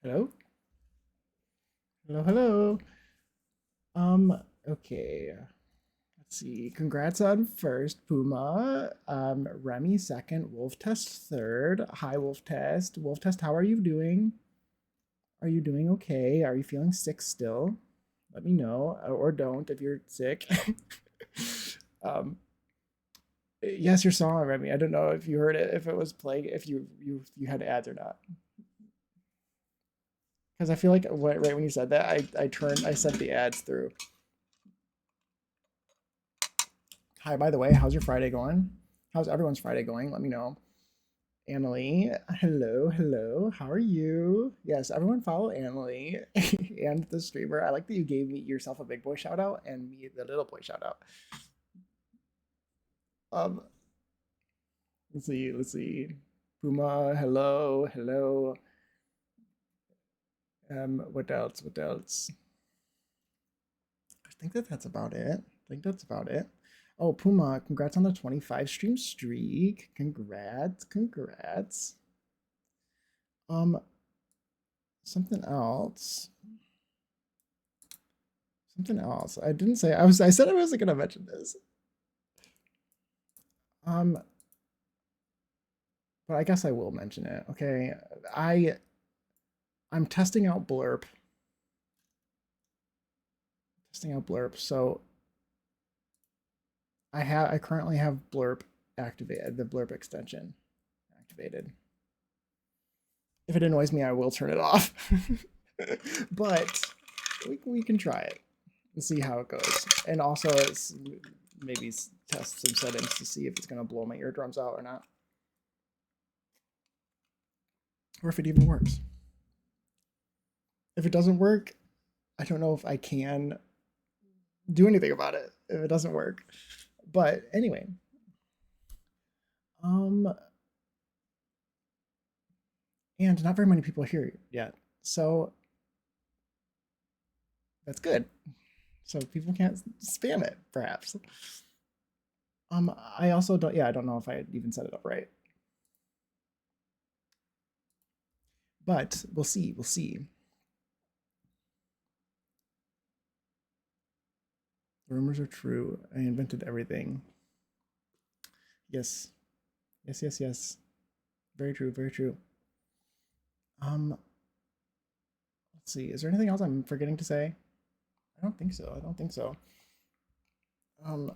Hello? Hello, hello. Um, okay. Let's see. Congrats on first, Puma. Remy second, Wolf Test third. Hi, Wolf Test. Wolf Test, how are you doing? Are you doing okay? Are you feeling sick still? Let me know, or don't if you're sick. um, yes, your song, Remy. I don't know if you heard it, if it was playing, if you had ads or not. Because I feel like right when you said that, I sent the ads through. Hi, by the way, how's your Friday going? How's everyone's Friday going? Let me know. Annalie, hello, hello. How are you? Yes, everyone follow Annalie and the streamer. I like that you gave me yourself a big boy shout out and me the little boy shout out. Um, let's see, let's see. Puma, hello, hello. What else? What else? I think that's about it. I think that's about it. Oh, Puma, congrats on the 25 stream streak. Congrats, congrats. Um, something else. Something else. I didn't say I said I wasn't gonna mention this. Um, but I guess I will mention it. Okay. I I'm testing out Blurb. Testing out Blurb. So I currently have Blurb activated, the Blurb extension activated. If it annoys me, I will turn it off. But we can try it and see how it goes. And also it's maybe test some settings to see if it's gonna blow my eardrums out or not. Or if it even works. If it doesn't work, I don't know if I can do anything about it if it doesn't work. But anyway, um, and not very many people here yet, so that's good. So people can't spam it, perhaps. I also don't. Yeah, I don't know if I even set it up right, but we'll see. We'll see. The rumors are true. I invented everything. Yes, yes, yes, yes. Very true. Very true. Um, let's see. Is there anything else I'm forgetting to say? I don't think so. I don't think so. Um,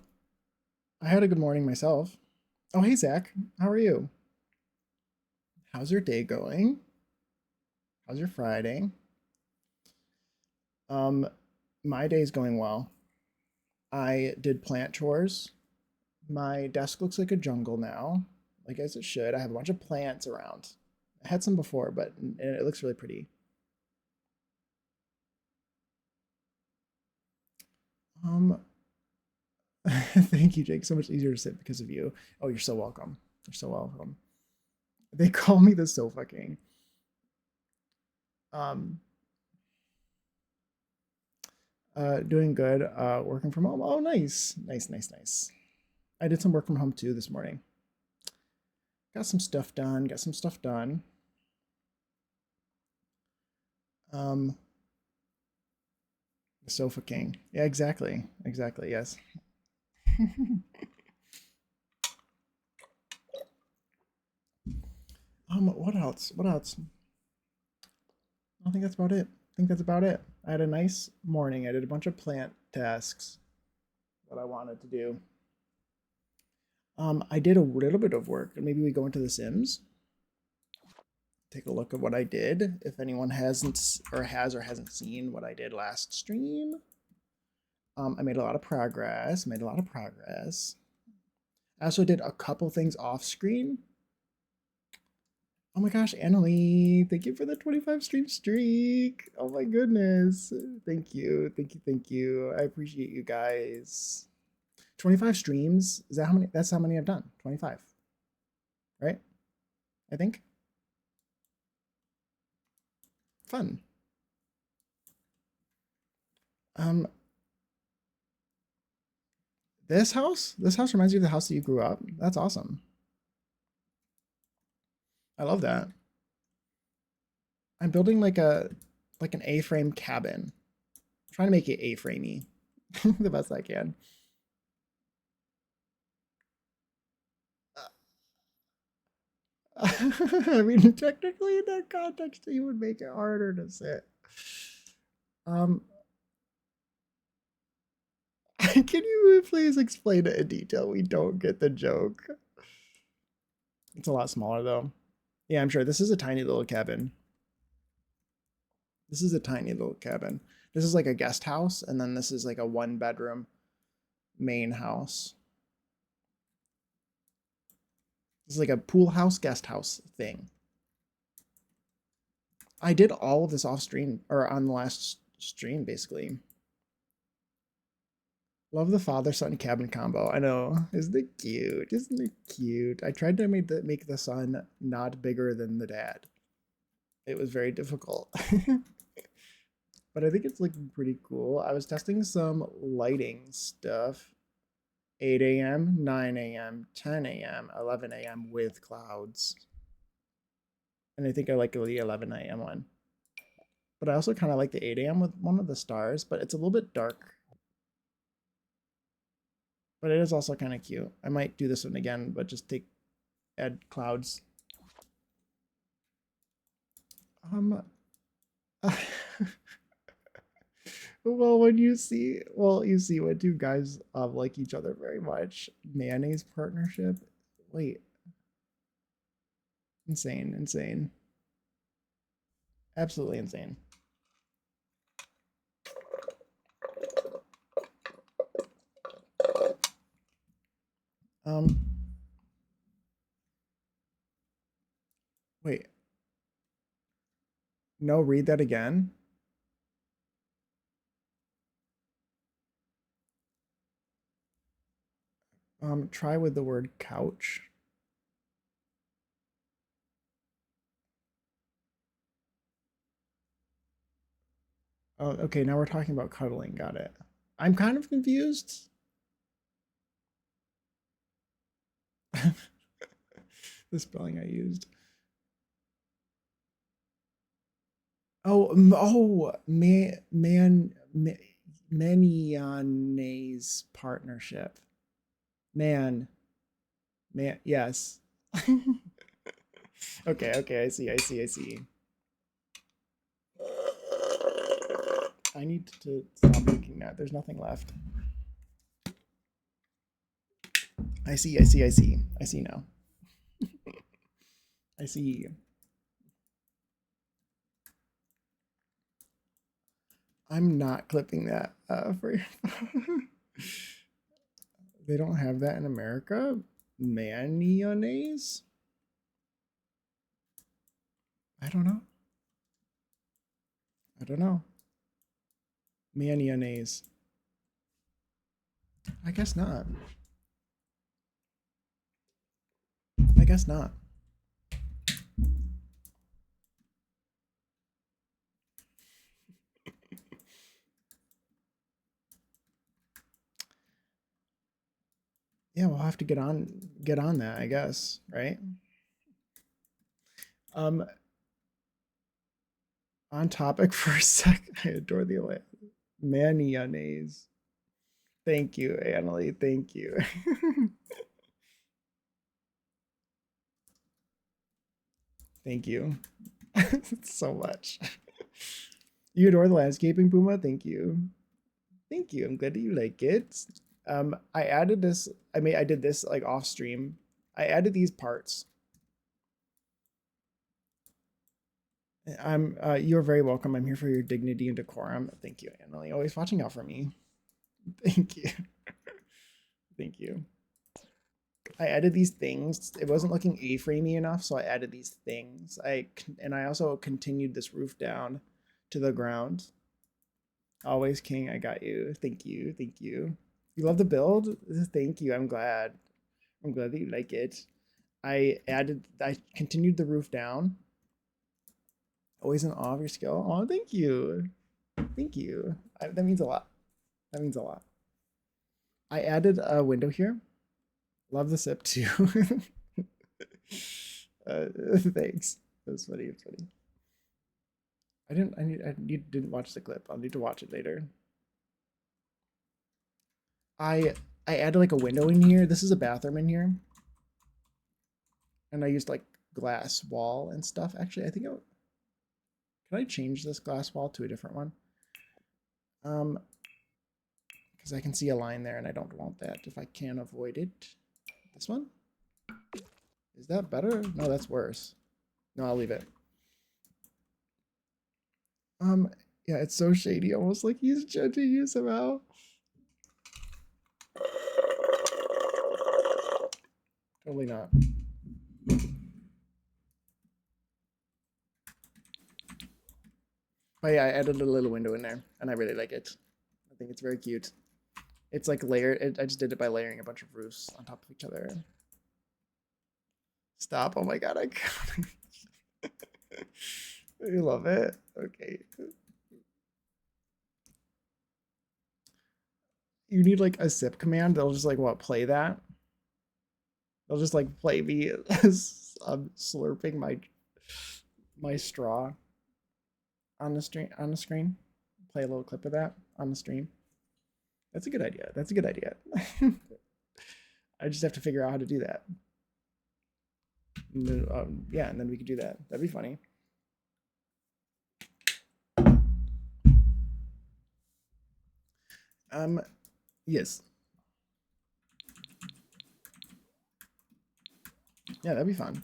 I had a good morning myself. Oh, hey, Zach. How are you? How's your day going? How's your Friday? Um, my day's going well. I did plant chores. My desk looks like a jungle now, like as it should. I have a bunch of plants around. I had some before, but it looks really pretty. Um, thank you, Jake. So much easier to sit because of you. Oh, you're so welcome. You're so welcome. They call me the sofa king. Um, doing good. Working from home. Oh, nice, nice, nice, nice. I did some work from home too this morning. Got some stuff done. Got some stuff done. Um, the Sofa King. Yeah, exactly. Exactly. Yes. What else? What else? I think that's about it. I think that's about it. I had a nice morning. I did a bunch of plant tasks that I wanted to do. I did a little bit of work, and maybe we go into The Sims. Take a look at what I did. If anyone hasn't or has or hasn't seen what I did last stream, I made a lot of progress. Made a lot of progress. I also did a couple things off screen. Oh my gosh, Annalie, thank you for the 25 stream streak. Oh my goodness. Thank you. Thank you. Thank you. I appreciate you guys. 25 streams. Is that how many? That's how many I've done. 25. Right? I think. Fun. Um, this house reminds you of the house that you grew up. That's awesome. I love that. I'm building like an A-frame cabin. I'm trying to make it A-framey the best I can. I mean, technically in that context, you would make it harder to sit. Um, can you please explain it in detail? We don't get the joke. It's a lot smaller though. Yeah, I'm sure this is a tiny little cabin. This is a tiny little cabin. This is like a guest house, and then this is like a 1-bedroom main house. This is like a pool house, guest house thing. I did all of this off stream, or on the last stream, basically. Love the father-son cabin combo. I know. Isn't it cute? Isn't it cute? I tried to make the son not bigger than the dad. It was very difficult. But I think it's looking pretty cool. I was testing some lighting stuff. 8 a.m., 9 a.m., 10 a.m., 11 a.m. with clouds. And I think I like the 11 a.m. one. But I also kind of like the 8 a.m. with one of the stars, but it's a little bit dark. But it is also kind of cute. I might do this one again, but just add clouds. Well, when you see, you see when two guys like each other very much. Mayonnaise partnership. Wait. Insane, insane. Absolutely insane. Um, wait. No, read that again. Try with the word couch. Oh, okay, now we're talking about cuddling. Got it. I'm kind of confused. The spelling I used. Oh, Maniones partnership. Man, yes. Okay, I see. I need to stop looking at. There's nothing left. I see now. I see. I'm not clipping that for you. They don't have that in America? Mayonnaise? I don't know. Mayonnaise. I guess not. I guess not. Yeah, we'll have to get on that, I guess, right? Um, on topic for a sec. I adore the mayonnaise. Thank you, Annalie. Thank you. Thank you so much. You adore the landscaping, Puma. Thank you. Thank you. I'm glad that you like it. I added this. I did this like off stream. I added these parts. You're very welcome. I'm here for your dignity and decorum. Thank you, Annalie. Always watching out for me. Thank you. Thank you. I added these things. It wasn't looking A-framey enough, so I added these things. I also continued this roof down to the ground. Always king, I got you. Thank you. You love the build? Thank you. I'm glad. I'm glad that you like it. I continued the roof down. Always in awe of your skill. Oh, thank you. That means a lot. I added a window here. Love the sip too. Thanks. That's funny. Didn't watch the clip. I'll need to watch it later. I added like a window in here. This is a bathroom in here. And I used like glass wall and stuff. Actually, I think can I change this glass wall to a different one? Because I can see a line there and I don't want that if I can avoid it. This one? Is that better? No, that's worse. No, I'll leave it. Yeah, it's so shady, almost like he's judging you somehow. Totally not. But yeah, I added a little window in there, and I really like it. I think it's very cute. It's like layered. I just did it by layering a bunch of roofs on top of each other. Stop. Oh my god, I got it. You love it? Okay. You need like a sip command. They'll just like what, play that? They'll just like play me as I'm slurping my straw on the screen. Play a little clip of that on the stream. That's a good idea. That's a good idea. I just have to figure out how to do that. And then, yeah, and then we could do that. That'd be funny. Yes. Yeah, that'd be fun.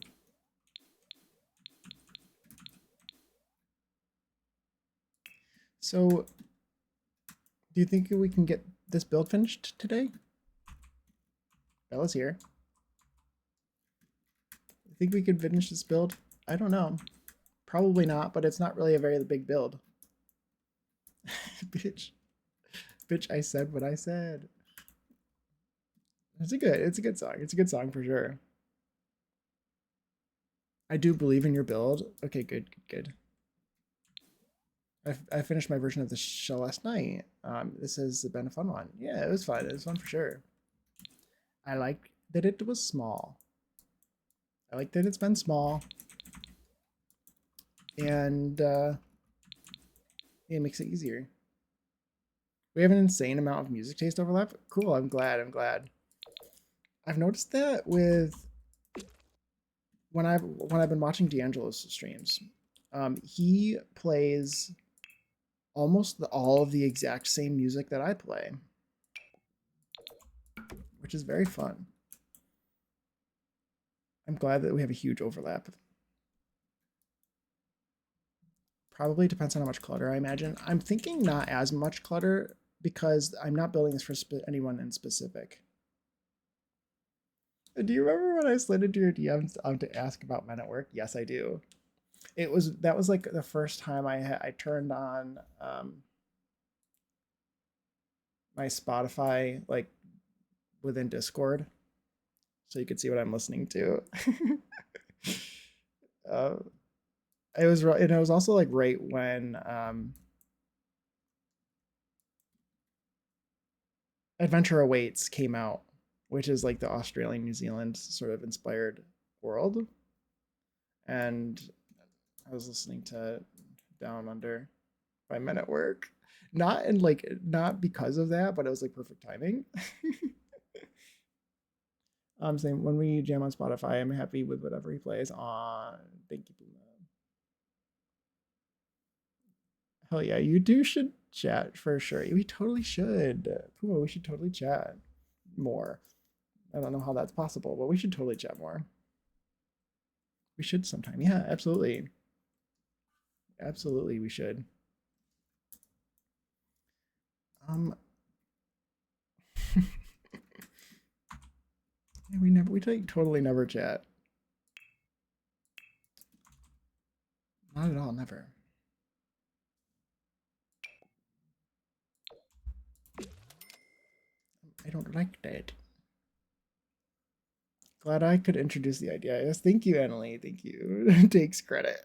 So, do you think we can get this build finished today? Bella's here. You think we could finish this build? I don't know. Probably not, but it's not really a very big build. Bitch. Bitch, I said what I said. It's a good song. It's a good song for sure. I do believe in your build. Okay, good. I finished my version of the shell last night. This has been a fun one. Yeah, it was fun. It was fun for sure. I like that it was small. I like that it's been small. And it makes it easier. We have an insane amount of music taste overlap. Cool, I'm glad. I've noticed that with when I've been watching D'Angelo's streams, he plays almost all of the exact same music that I play, which is very fun. I'm glad that we have a huge overlap. Probably depends on how much clutter, I imagine. I'm thinking not as much clutter because I'm not building this for anyone in specific. Do you remember when I slid into your DMs to ask about Men at Work? Yes, I do. That was like the first time I turned on my Spotify like within Discord, so you could see what I'm listening to. uh, it was also like right when Adventure Awaits came out, which is like the Australian New Zealand sort of inspired world, and I was listening to Down Under by Men at Work. Not because of that, but it was like perfect timing. I'm saying when we jam on Spotify, I'm happy with whatever he plays on. Thank you, Puma. Hell yeah, you do should chat for sure. We totally should. Puma, we should totally chat more. I don't know how that's possible, but we should totally chat more. We should sometime. Yeah, absolutely. Absolutely, we should. We totally never chat. Not at all, never. I don't like that. Glad I could introduce the idea. Yes, thank you, Annalie. Thank you. Takes credit.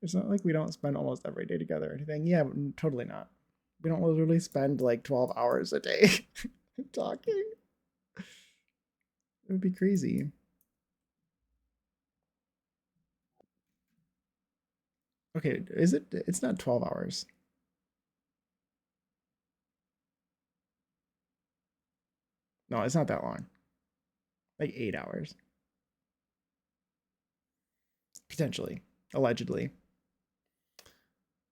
It's not like we don't spend almost every day together or anything. Yeah, totally not. We don't literally spend like 12 hours a day talking. It would be crazy. Okay, is it? It's not 12 hours. No, it's not that long. Like 8 hours. Potentially. Allegedly.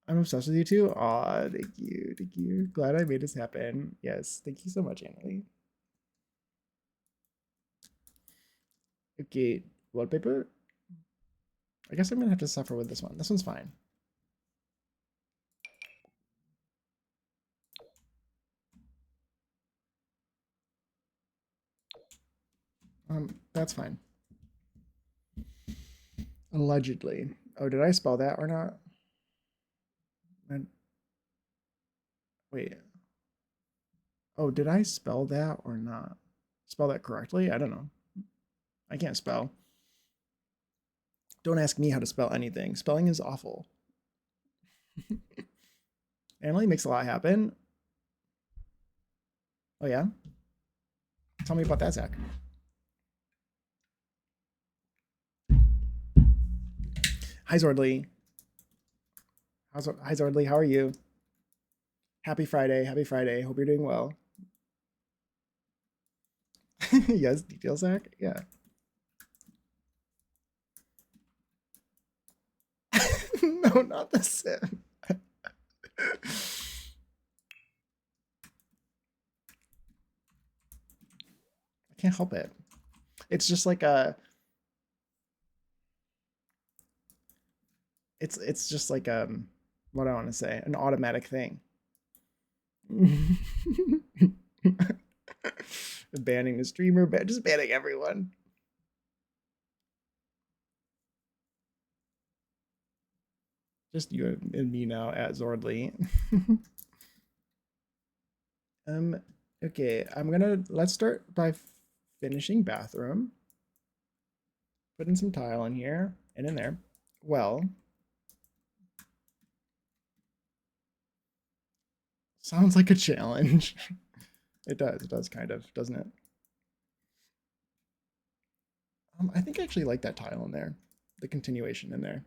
I'm obsessed with you too. Aw, thank you. Thank you. Glad I made this happen. Yes, thank you so much, Annalie. Okay, wallpaper. I guess I'm gonna have to suffer with this one. This one's fine. That's fine. Allegedly. Oh, did I spell that or not? Wait. Oh, did I spell that or not? Spell that correctly? I don't know. I can't spell. Don't ask me how to spell anything. Spelling is awful. Annalie makes a lot happen. Oh, yeah? Tell me about that, Zach. Hi, Zordly. Hi, Zordly. How are you? Happy Friday. Happy Friday. Hope you're doing well. Yes, detail, Zach? Yeah. No, not the sim. I can't help it. It's just like a. It's just like what I want to say, an automatic thing. Banning the streamer, just banning everyone. Just you and me now at Zordly. Okay, let's start by finishing bathroom. Putting some tile in here and in there. Well, sounds like a challenge. It does kind of, doesn't it? I think I actually like that tile in there, the continuation in there.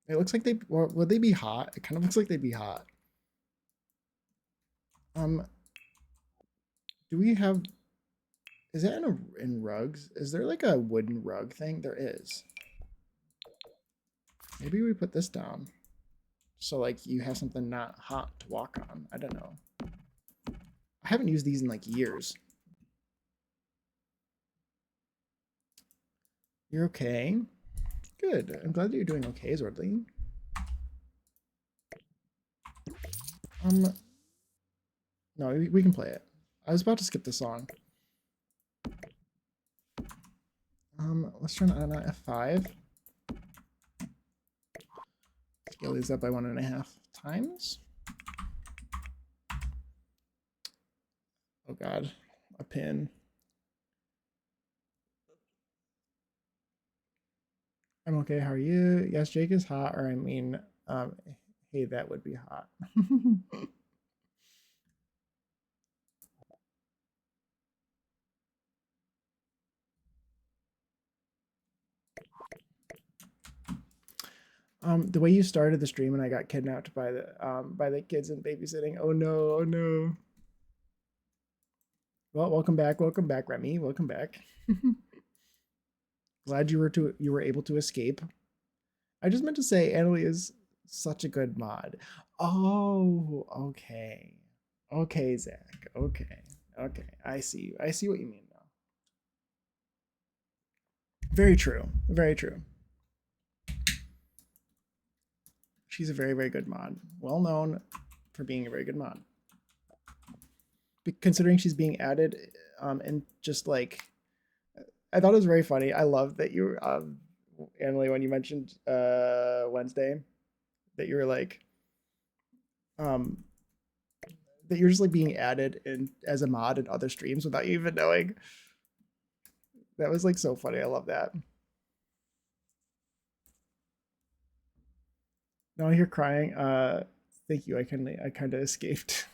It looks like would they be hot? It kind of looks like they'd be hot. Do we have, is that in rugs? Is there like a wooden rug thing? There is. Maybe we put this down. So like you have something not hot to walk on. I don't know. I haven't used these in like years. You're okay? Good. I'm glad that you're doing okay, Zordly. No, we can play it. I was about to skip the song. Let's turn on F5. Scale these up by 1.5 times. Oh God, a pin. I'm okay. How are you? Yes, Jake is hot, or I mean, hey, that would be hot. The way you started the stream and I got kidnapped by the kids and babysitting. Oh no, oh no. Well, welcome back, Remy. Welcome back. Glad you were able to escape. I just meant to say Annalie is such a good mod. Oh, okay. Okay, Zach. Okay. Okay. I see. I see what you mean now. Very true. Very true. She's a very, very good mod. Well known for being a very good mod. Considering she's being added, and just like, I thought it was very funny. I love that you, Annalie, when you mentioned Wednesday, that you were like, that you're just like being added in as a mod in other streams without you even knowing. That was like so funny. I love that. Now you're crying. Thank you. I kind of escaped.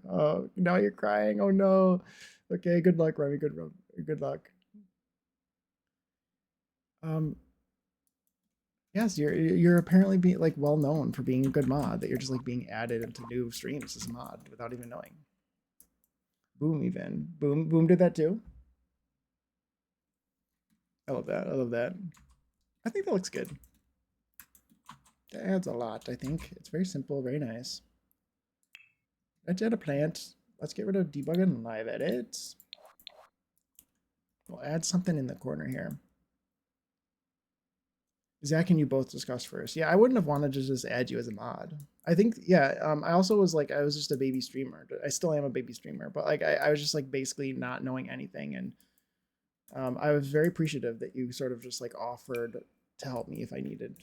Oh, now you're crying. Oh no. Okay, good luck, Remy. Good luck. Yes, you're apparently being like well known for being a good mod, that you're just like being added into new streams as a mod without even knowing. Boom even. Boom did that too. I love that. I love that. I think that looks good. That adds a lot, I think. It's very simple, very nice. Let's add a plant. Let's get rid of debug and live edits. We'll add something in the corner here. Zach and you both discuss first. Yeah, I wouldn't have wanted to just add you as a mod. I think, yeah, I also was like, I was just a baby streamer. I still am a baby streamer, but like, I was just like basically not knowing anything. And I was very appreciative that you sort of just like offered to help me if I needed.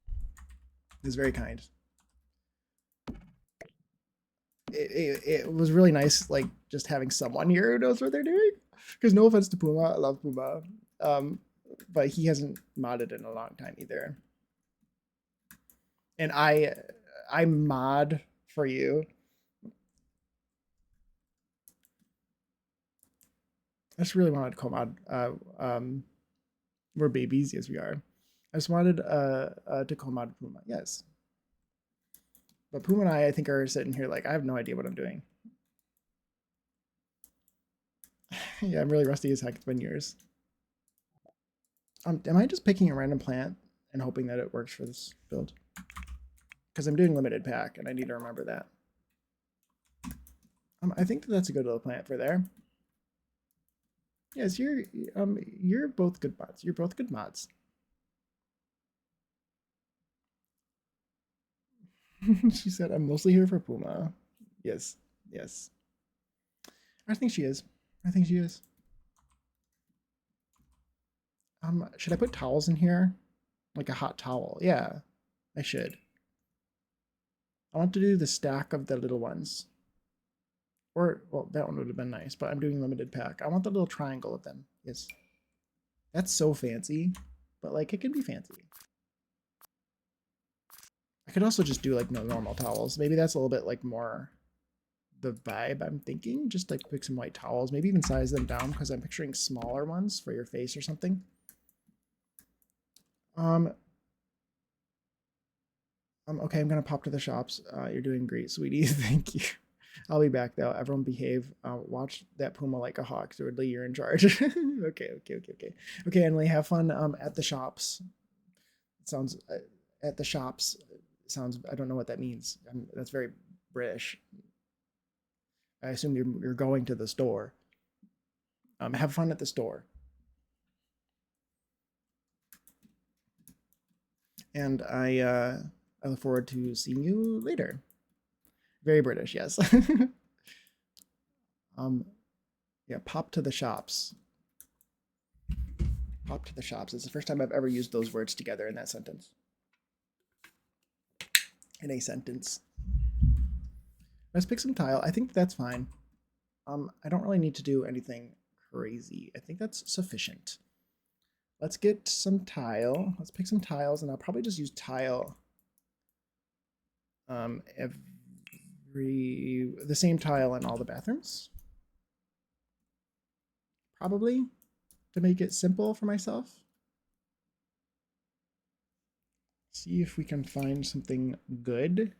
It was very kind. It was really nice, like just having someone here who knows what they're doing. Because no offense to Puma, I love Puma, but he hasn't modded in a long time either. And I mod for you. I just really wanted to co-mod. We're babies, yes we are. I just wanted to co-mod Puma, yes. But Puma and I think, are sitting here like, I have no idea what I'm doing. Yeah, I'm really rusty as heck. It's been years. Am I just picking a random plant and hoping that it works for this build? Because I'm doing limited pack and I need to remember that. I think that's a good little plant for there. Yes, you're both good mods. You're both good mods. She said, I'm mostly here for Puma. Yes, yes. I think she is. I think she is. Should I put towels in here? Like a hot towel? Yeah, I should. I want to do the stack of the little ones. Or, well, that one would have been nice, but I'm doing limited pack. I want the little triangle of them. Yes. That's so fancy, but like it can be fancy. I could also just do like no normal towels. Maybe that's a little bit like more the vibe I'm thinking. Just like pick some white towels, maybe even size them down because I'm picturing smaller ones for your face or something. Okay, I'm gonna pop to the shops. You're doing great, sweetie. Thank you. I'll be back though. Everyone behave. Watch that Puma like a hawk. Swordly, you're in charge. Okay. Okay, Emily, have fun at the shops. It sounds at the shops. Sounds, I don't know what that means. That's very British. I assume you're going to the store. Have fun at the store. And I look forward to seeing you later. Very British, yes. Yeah, pop to the shops. Pop to the shops. It's the first time I've ever used those words together in that sentence. In a sentence. Let's pick some tile. I think that's fine. I don't really need to do anything crazy. I think that's sufficient. Let's get some tile. Let's pick some tiles, and I'll probably just use tile. The same tile in all the bathrooms. Probably, to make it simple for myself. See if we can find something good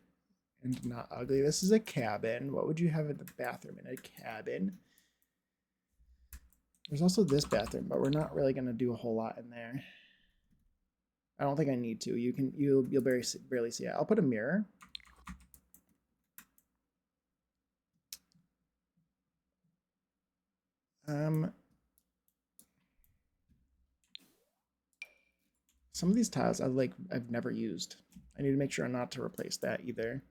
and not ugly. This is a cabin. What would you have in the bathroom in a cabin? There's also this bathroom, but we're not really going to do a whole lot in there. I don't think I need to. You'll barely see it. I'll put a mirror. Some of these tiles I've never used. I need to make sure not to replace that either.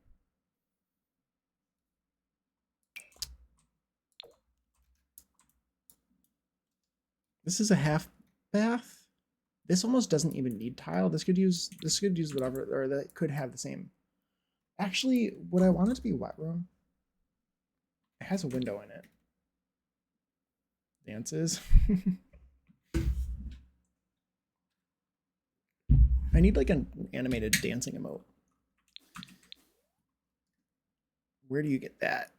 This is a half bath. This almost doesn't even need tile. This could use whatever, or that could have the same. Actually, would I want it to be wet room? It has a window in it. Dances. I need like an animated dancing emote. Where do you get that?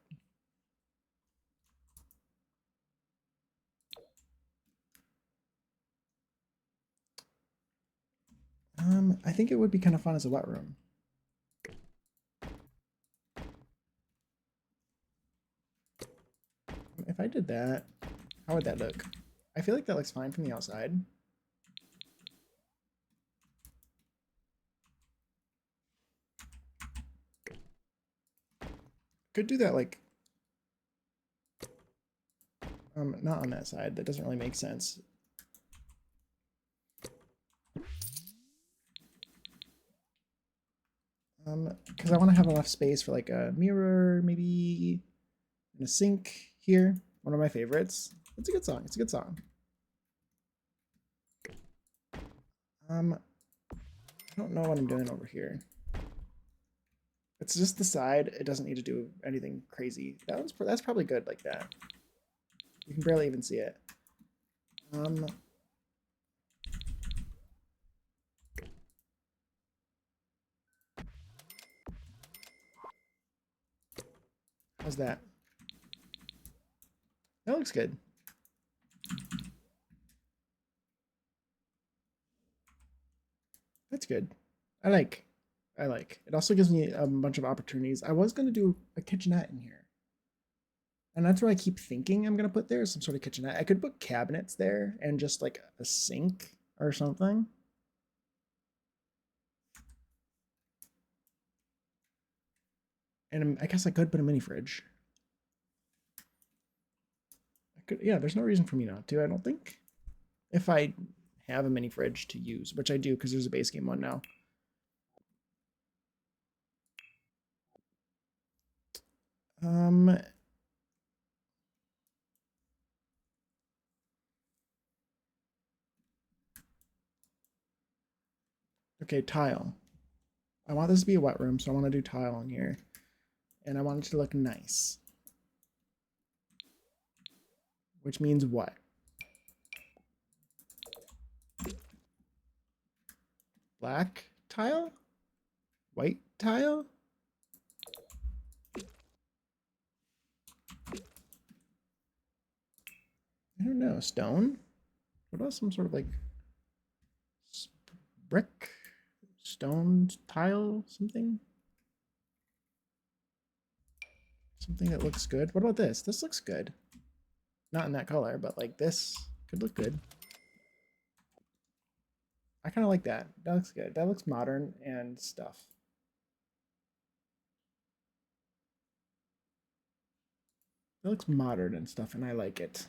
I think it would be kind of fun as a wet room. If I did that, how would that look? I feel like that looks fine from the outside. Could do that like, not on that side. That doesn't really make sense. Because I want to have enough space for like a mirror, maybe, and a sink here. One of my favorites. It's a good song. It's a good song. I don't know what I'm doing over here. It's just the side. It doesn't need to do anything crazy. That's probably good like that. You can barely even see it. How's that? That looks good. That's good. I like. It also gives me a bunch of opportunities. I was going to do a kitchenette in here. And that's what I keep thinking I'm going to put there, some sort of kitchenette. I could put cabinets there and just like a sink or something. And I guess I could put a mini fridge. I could, yeah, there's no reason for me not to, I don't think. If I have a mini fridge to use, which I do because there's a base game one now. Okay, tile. I want this to be a wet room, so I want to do tile in here. And I want it to look nice. Which means what? Black tile? White tile? I don't know. Stone? What else? Some sort of like brick? Stone tile? Something? Something that looks good. What about this? This looks good. Not in that color, but like this could look good. I kind of like that. That looks good. That looks modern and stuff. It looks modern and stuff, and I like it.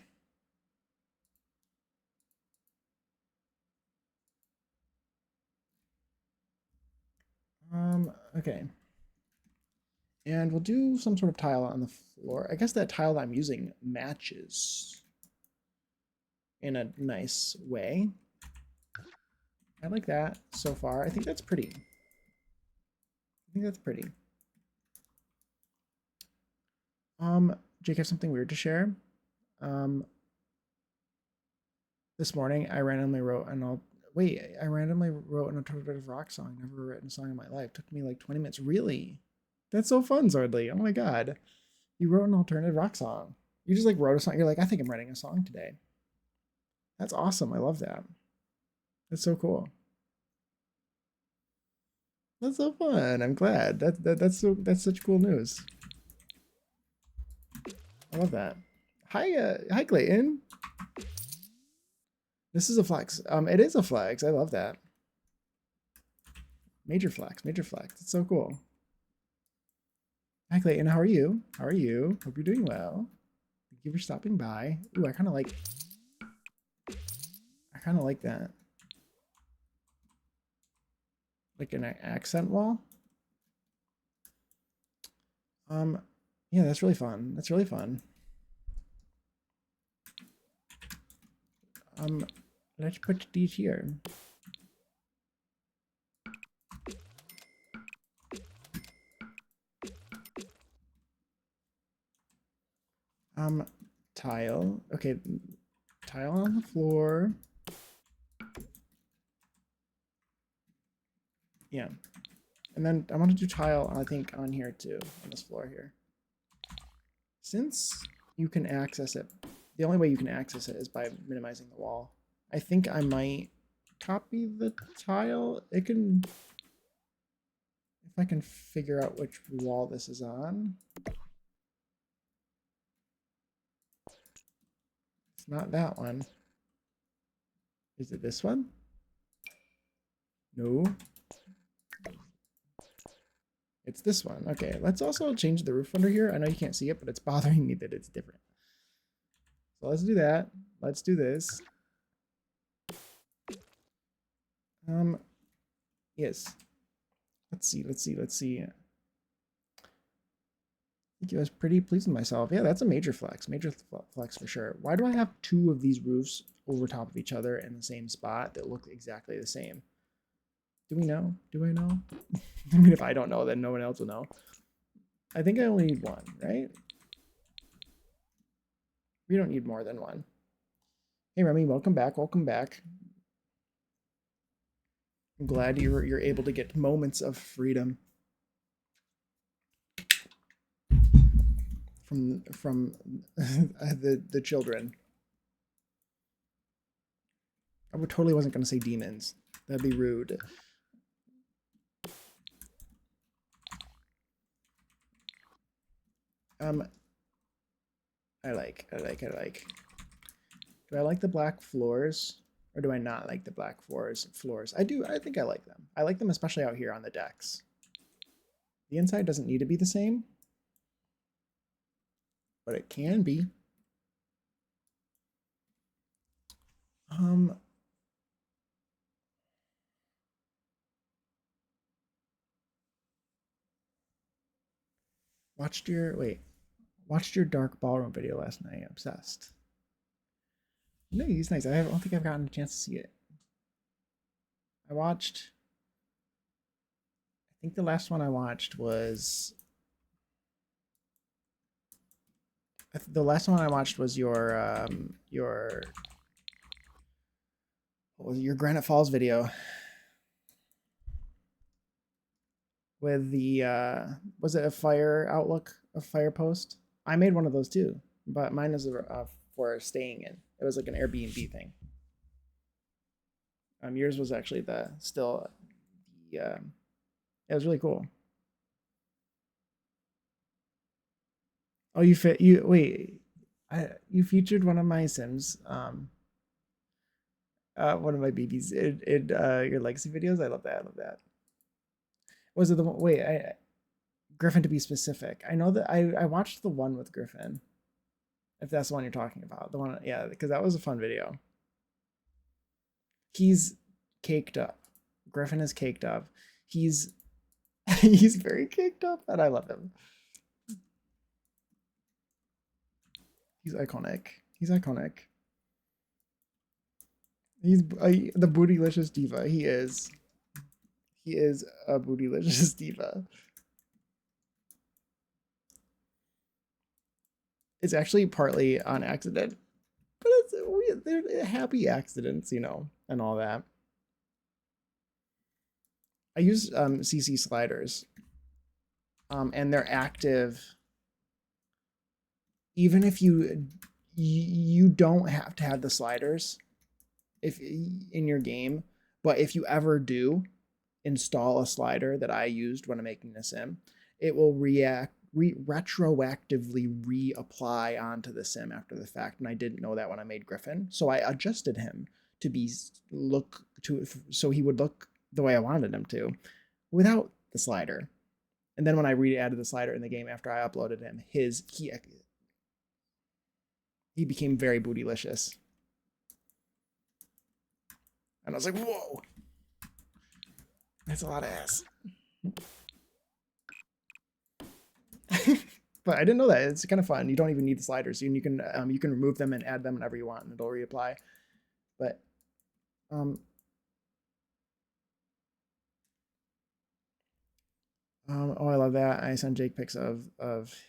Okay. And we'll do some sort of tile on the floor. I guess that tile that I'm using matches in a nice way. I like that so far. I think that's pretty. I think that's pretty. Jake has something weird to share. This morning I randomly wrote an alternative rock song. Never written a song in my life. Took me like 20 minutes. Really? That's so fun, Zordly. Oh my god. You wrote an alternative rock song. You just like wrote a song. You're like, I think I'm writing a song today. That's awesome. I love that. That's so cool. That's so fun. I'm glad. That's such cool news. I love that. Hi Clayton. This is a flex. It is a flex. I love that. Major flex. Major flex. It's so cool. Hi Clayton, how are you? How are you? Hope you're doing well. Thank you for stopping by. Ooh, I kind of like that. Like an accent wall. Yeah, that's really fun. That's really fun. Let's put these here. Tile. Okay, tile on the floor. Yeah. And then I want to do tile, I think, on here too, on this floor here. Since you can access it, the only way you can access it is by minimizing the wall. I think I might copy the tile. It can, if I can figure out which wall this is on. It's not that one. Is it this one? No. It's this one. Okay, let's also change the roof under here. I know you can't see it, but it's bothering me that it's different. So let's do that. Let's do this. Yes. Let's see. I think I was pretty pleased with myself. Yeah, that's a major flex. Major flex for sure. Why do I have two of these roofs over top of each other in the same spot that look exactly the same? Do we know? Do I know? I mean, if I don't know, then no one else will know. I think I only need one, right? We don't need more than one. Hey, Remy, welcome back. Welcome back. I'm glad you're able to get moments of freedom from the children. I totally wasn't going to say demons. That'd be rude. I like. Do I like the black floors? Or do I not like the black floors? I do. I think I like them. I like them especially out here on the decks. The inside doesn't need to be the same, but it can be. Watched your Dark Ballroom video last night. Obsessed. No, he's nice. I don't think I've gotten a chance to see it. I think the last one I watched was your Granite Falls video with the was it a fire outlook, a fire post? I made one of those too, but mine is for staying in. It was like an Airbnb thing. Yours was actually it was really cool. Oh, you featured one of my Sims, one of my babies in your legacy videos. I love that. Was it the one? Wait, Griffin, to be specific. I know that I watched the one with Griffin. If that's the one you're talking about, the one, yeah, because that was a fun video. He's caked up. Griffin is caked up. He's very caked up, and I love him. He's iconic. He's the bootylicious diva. He is a bootylicious diva. It's actually partly on accident, but they're happy accidents, you know, and all that. I use CC sliders, and they're active. Even if you don't have to have the sliders if in your game, but if you ever do install a slider that I used when I'm making a sim, it will retroactively reapply onto the sim after the fact, and I didn't know that when I made Griffin, so I adjusted him so he would look the way I wanted him to without the slider. And then when I re-added the slider in the game after I uploaded him, he became very bootylicious. And I was like, whoa, that's a lot of ass. But I didn't know that. It's kind of fun. You don't even need the sliders. You can remove them and add them whenever you want, and it'll reapply. But oh, I love that. I send Jake pics of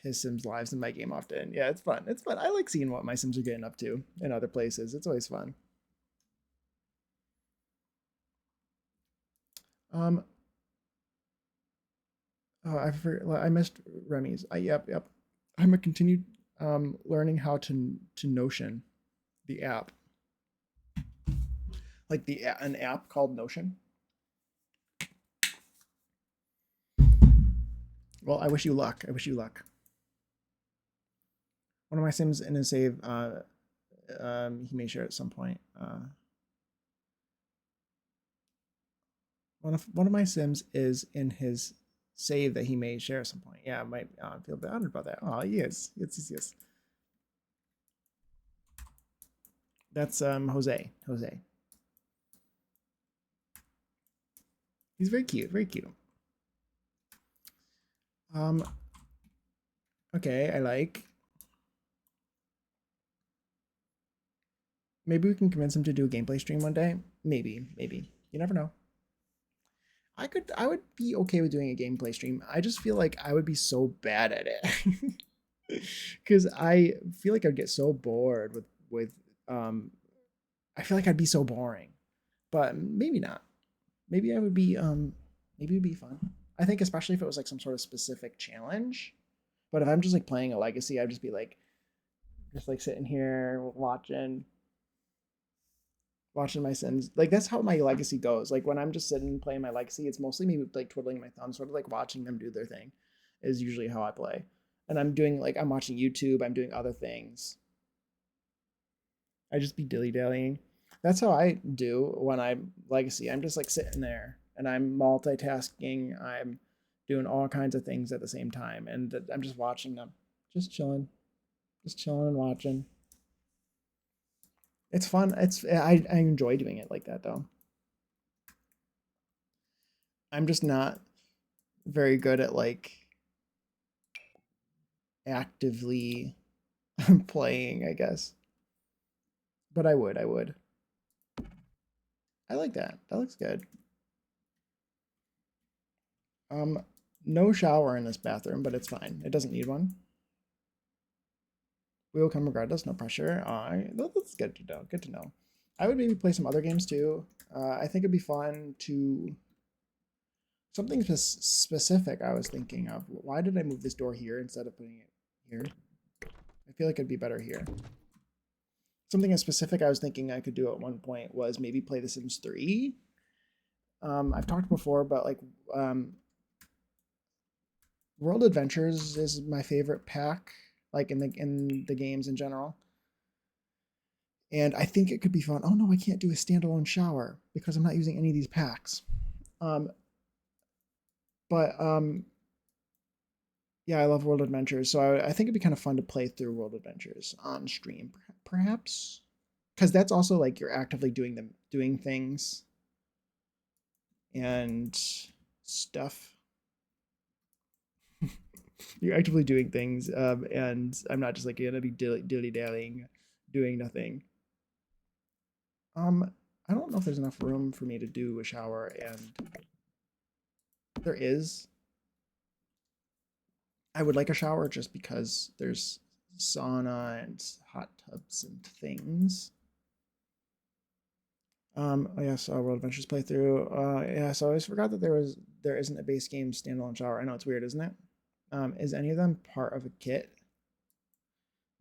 his Sims lives in my game often. Yeah, it's fun. It's fun. I like seeing what my Sims are getting up to in other places. It's always fun. Oh, I missed Remy's. Yep. I'm a continued learning how to Notion, the app. like an app called Notion. Well, I wish you luck. I wish you luck. One of my Sims in his save, he may share at some point. One of my Sims is in his save that he may share at some point. Yeah, I might feel bad about that. Oh, yes, yes. That's Jose. Jose. He's very cute. Very cute. Okay, I like. Maybe we can convince him to do a gameplay stream one day. Maybe. You never know. I would be okay with doing a gameplay stream. I just feel like I would be so bad at it. Cuz I feel like I'd get so bored with I feel like I'd be so boring. But maybe not. Maybe I would be maybe it'd be fun. I think especially if it was like some sort of specific challenge. But if I'm just like playing a legacy, I'd just be like sitting here watching my Sims. Like that's how my legacy goes. Like when I'm just sitting playing my legacy, it's mostly me like twiddling my thumbs, sort of like watching them do their thing is usually how I play. And I'm watching YouTube, I'm doing other things. I just be dilly-dallying. That's how I do when I'm legacy. I'm just like sitting there and I'm multitasking. I'm doing all kinds of things at the same time and I'm just watching them. Just chilling. Just chilling and watching. It's fun. I enjoy doing it like that though. I'm just not very good at like actively playing, I guess. But I would. I like that. That looks good. No shower in this bathroom, but it's fine. It doesn't need one. We will come regardless, no pressure. That's good to know. Good to know. I would maybe play some other games too. I think it'd be fun to something specific. I was thinking of. Why did I move this door here instead of putting it here? I feel like it'd be better here. Something as specific I was thinking I could do at one point was maybe play The Sims 3. I've talked before, but like World Adventures is my favorite pack, like in the games in general. And I think it could be fun. Oh no, I can't do a standalone shower because I'm not using any of these packs. Um, but yeah, I love World Adventures, so I think it'd be kind of fun to play through World Adventures on stream, perhaps, because that's also like you're actively doing things and stuff. You're actively doing things, and I'm not just like gonna be dilly dallying, doing nothing. I don't know if there's enough room for me to do a shower, and there is. I would like a shower just because there's sauna and hot tubs and things. Oh yeah, so World Adventures playthrough. Yeah, so I always forgot that there isn't a base game standalone shower. I know it's weird, isn't it? Is any of them part of a kit?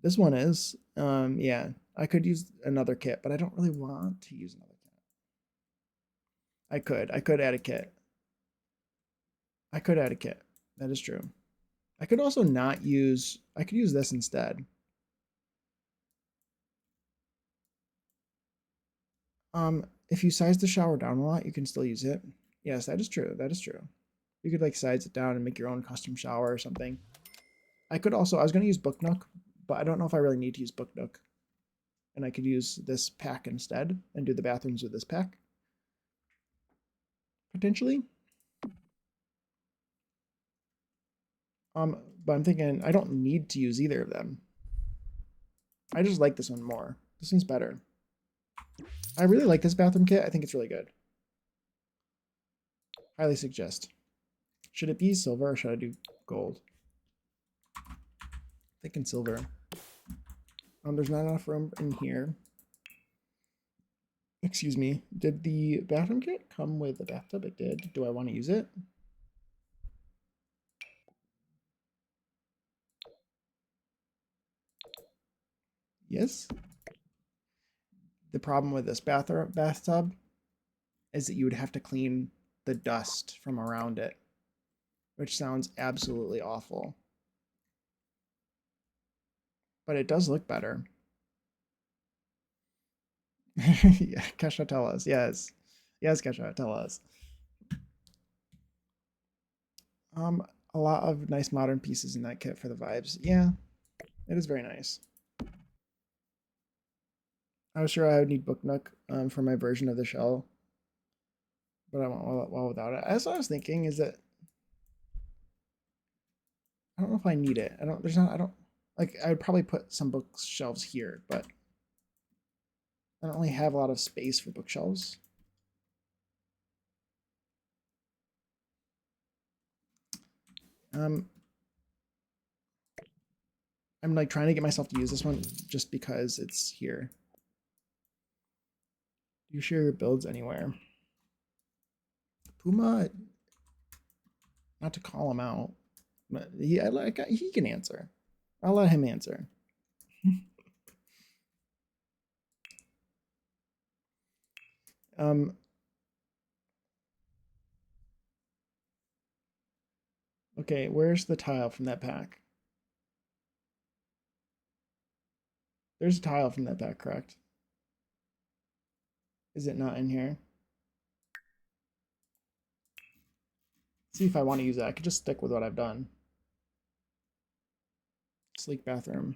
This one is. Yeah, I could use another kit, but I don't really want to use another kit. I could add a kit. I could add a kit. That is true. I could also not use, I could use this instead. If you size the shower down a lot, you can still use it. Yes, that is true. That is true. You could like size it down and make your own custom shower or something. I could also, I was going to use Book Nook, but I don't know if I really need to use Book Nook. And I could use this pack instead and do the bathrooms with this pack. Potentially. But I'm thinking I don't need to use either of them. I just like this one more. This one's better. I really like this bathroom kit. I think it's really good. Highly suggest. Should it be silver or should I do gold? Thinking silver. There's not enough room in here. Excuse me. Did the bathroom kit come with a bathtub? It did. Do I want to use it? Yes. the problem with this bathtub is that you would have to clean the dust from around it, which sounds absolutely awful. But it does look better. Yeah, Kesha, tell us. Yes. Yes, Kesha, tell us. A lot of nice modern pieces in that kit for the vibes. Yeah, it is very nice. I was sure I would need Book Nook for my version of the shell, but I went well without it. As I was thinking is that I don't know if I need it. I don't, like, I would probably put some bookshelves here, but I don't really have a lot of space for bookshelves. I'm like trying to get myself to use this one just because it's here. Do you share your builds anywhere? Puma, not to call him out, but he can answer. I'll let him answer. Okay, where's the tile from that pack? There's a tile from that pack, correct? Is it not in here? See if I want to use that. I could just stick with what I've done. Sleek bathroom.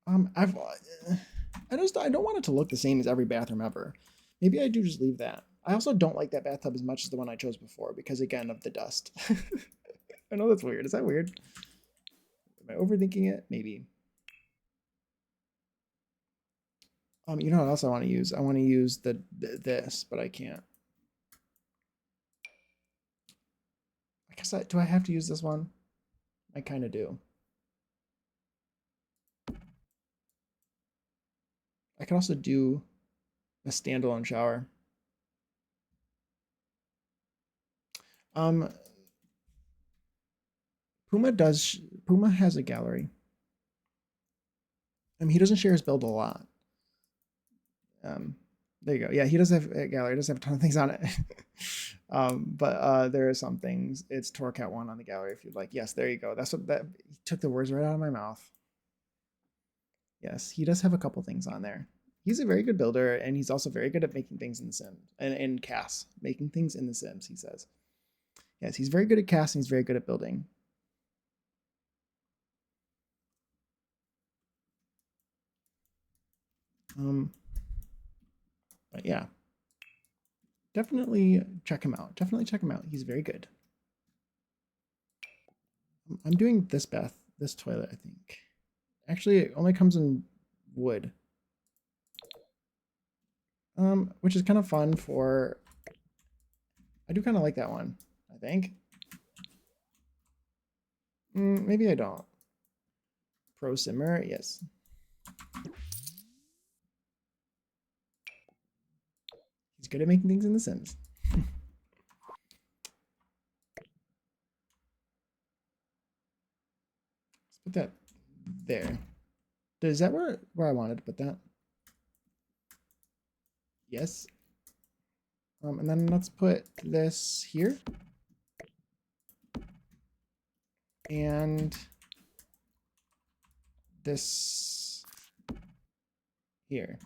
I don't want it to look the same as every bathroom ever. Maybe I do just leave that. I also don't like that bathtub as much as the one I chose before because, again, of the dust. I know that's weird. Is that weird? Am I overthinking it? Maybe. You know what else I want to use? I want to use this, but I can't. I guess do I have to use this one? I kind of do. I could also do a standalone shower. Um, Puma has a gallery. I mean, he doesn't share his build a lot. There you go. Yeah, he does have a gallery. He does have a ton of things on it. But there are some things. It's Torcat 1 on the gallery if you'd like. Yes, there you go. That's what that he took the words right out of my mouth. Yes, he does have a couple things on there. He's a very good builder, and he's also very good at making things in the Sims and in CAS, making things in the Sims. He says, yes, he's very good at CAS and he's very good at building. But yeah, definitely check him out. Definitely check him out. He's very good. I'm doing this toilet, I think. Actually, it only comes in wood. Which is kind of fun for, I do kind of like that one, I think. Maybe I don't. Pro Simmer, yes. He's good at making things in The Sims. Let's put that there. Is that where I wanted to put that? Yes. And then let's put this here. And this here.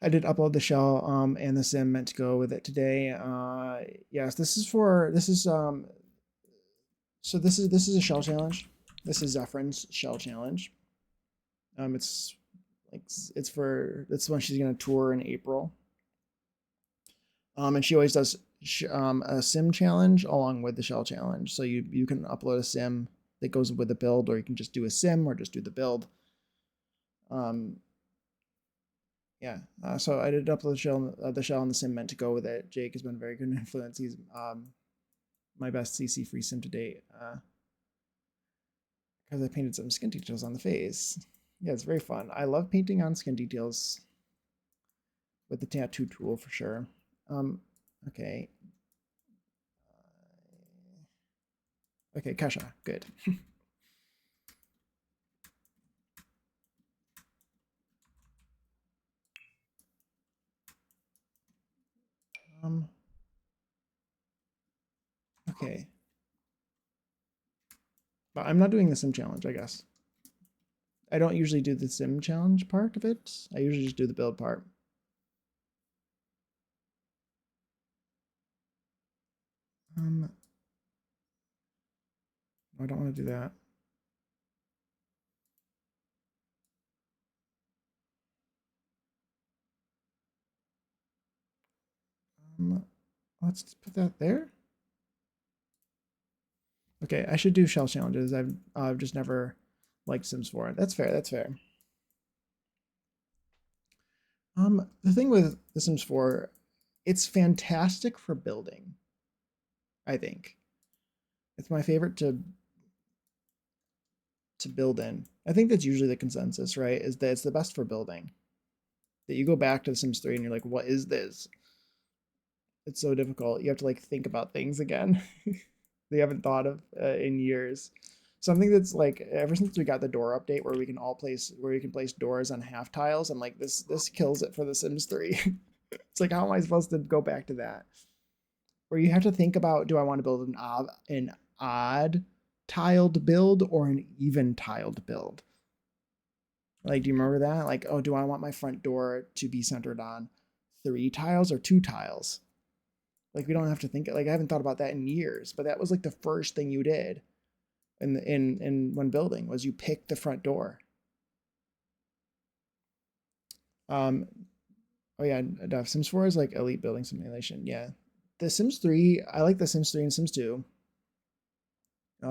I did upload the shell and the sim meant to go with it today. Yes, this is so this is a shell challenge. This is Zephyryn's shell challenge. It's like it's when she's gonna tour in April. And she always does a sim challenge along with the shell challenge. So you can upload a sim that goes with the build, or you can just do a sim or just do the build. Yeah. So I did upload the shell and the sim meant to go with it. Jake has been a very good influence. He's my best CC free sim to date. Because I painted some skin details on the face. Yeah, it's very fun. I love painting on skin details with the tattoo tool for sure. Okay. Okay, Kesha, good. Okay. But I'm not doing the sim challenge, I guess. I don't usually do the sim challenge part of it. I usually just do the build part. I don't want to do that. Let's put that there. Okay, I should do shell challenges. I've just never liked Sims 4. That's fair. That's fair. The thing with The Sims 4, it's fantastic for building. I think it's my favorite to build in. I think that's usually the consensus, right? Is that it's the best for building. That you go back to The Sims 3 and you're like, what is this? It's so difficult. You have to like think about things again. They haven't thought of in years. Something that's like ever since we got the door update where we can place doors on half tiles. I'm like this kills it for The Sims 3. It's like how am I supposed to go back to that? Where you have to think about, do I want to build an odd tiled build or an even tiled build? Like, do you remember that? Like, oh, do I want my front door to be centered on 3 tiles or 2 tiles? Like, we don't have to think. Like, I haven't thought about that in years, but that was like the first thing you did in when building was you picked the front door. Oh yeah, Sims 4 is like elite building simulation. Yeah, the Sims 3, I like the Sims 3 and Sims 2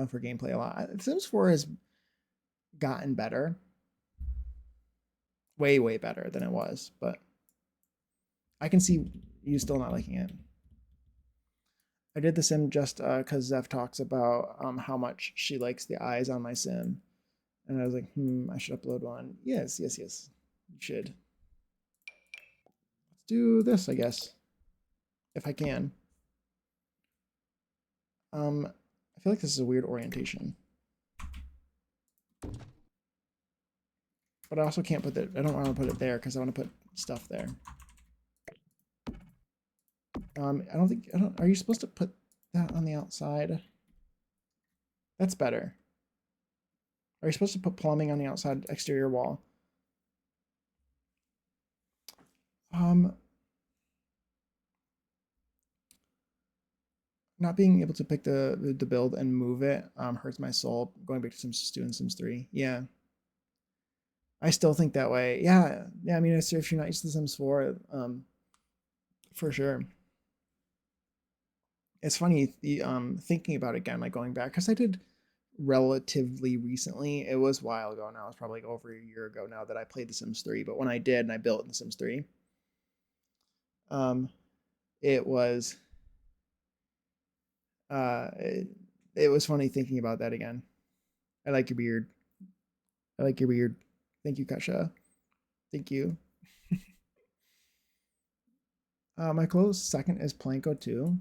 for gameplay a lot. Sims 4 has gotten better, way better than it was, but I can see you still not liking it. I did the sim just because Zeph talks about how much she likes the eyes on my sim, and I was like, I should upload one. Yes, you should. Let's do this, I guess, if I can. I feel like this is a weird orientation, but I also can't put it. I don't want to put it there because I want to put stuff there. I don't think. Are you supposed to put that on the outside? That's better. Are you supposed to put plumbing on the outside exterior wall? Not being able to pick the build and move it hurts my soul. Going back to Sims 2 and Sims 3. Yeah. I still think that way. Yeah. Yeah, I mean, if you're not used to Sims 4, for sure. It's funny thinking about it again, like going back, because I did relatively recently. It was a while ago now. It's probably like over a year ago now that I played The Sims 3. But when I did and I built in The Sims 3, it was it was funny thinking about that again. I like your beard. I like your beard. Thank you, Kasha. Thank you. My close second is Planko 2.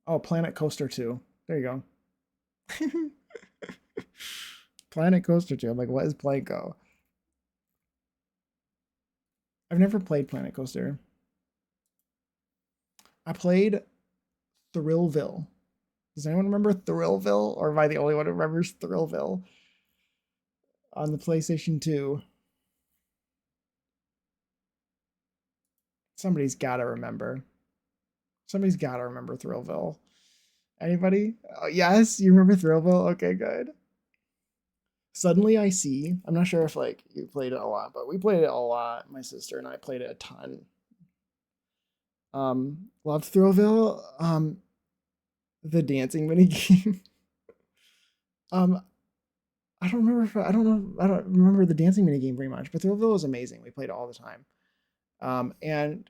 Oh, Planet Coaster 2. There you go. Planet Coaster 2. I'm like, what is Planko? I've never played Planet Coaster. I played Thrillville. Does anyone remember Thrillville? Or am I the only one who remembers Thrillville? On the PlayStation 2. Somebody's gotta remember. Somebody's gotta remember Thrillville. Anybody? Oh, yes, you remember Thrillville? Okay, good. Suddenly I See. I'm not sure if like you played it a lot, but we played it a lot. My sister and I played it a ton. Loved Thrillville. The dancing mini game. um, I don't remember if I don't know. I don't remember the dancing mini game very much, but Thrillville was amazing. We played it all the time. And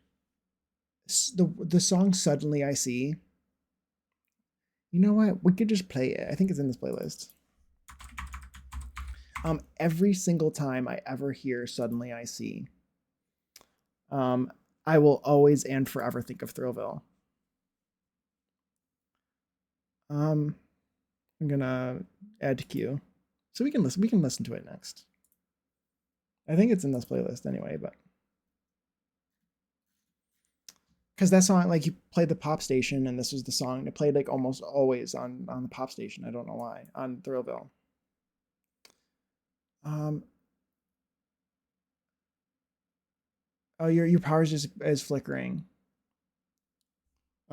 the song Suddenly I See. You know what? We could just play it. I think it's in this playlist. Every single time I ever hear Suddenly I See, I will always and forever think of Thrillville. I'm gonna add to queue, so we can listen. We can listen to it next. I think it's in this playlist anyway, but because that song, like, you played the pop station, and this was the song. It played like almost always on the pop station. I don't know why on Thrillville. Um. Oh, your power just is flickering.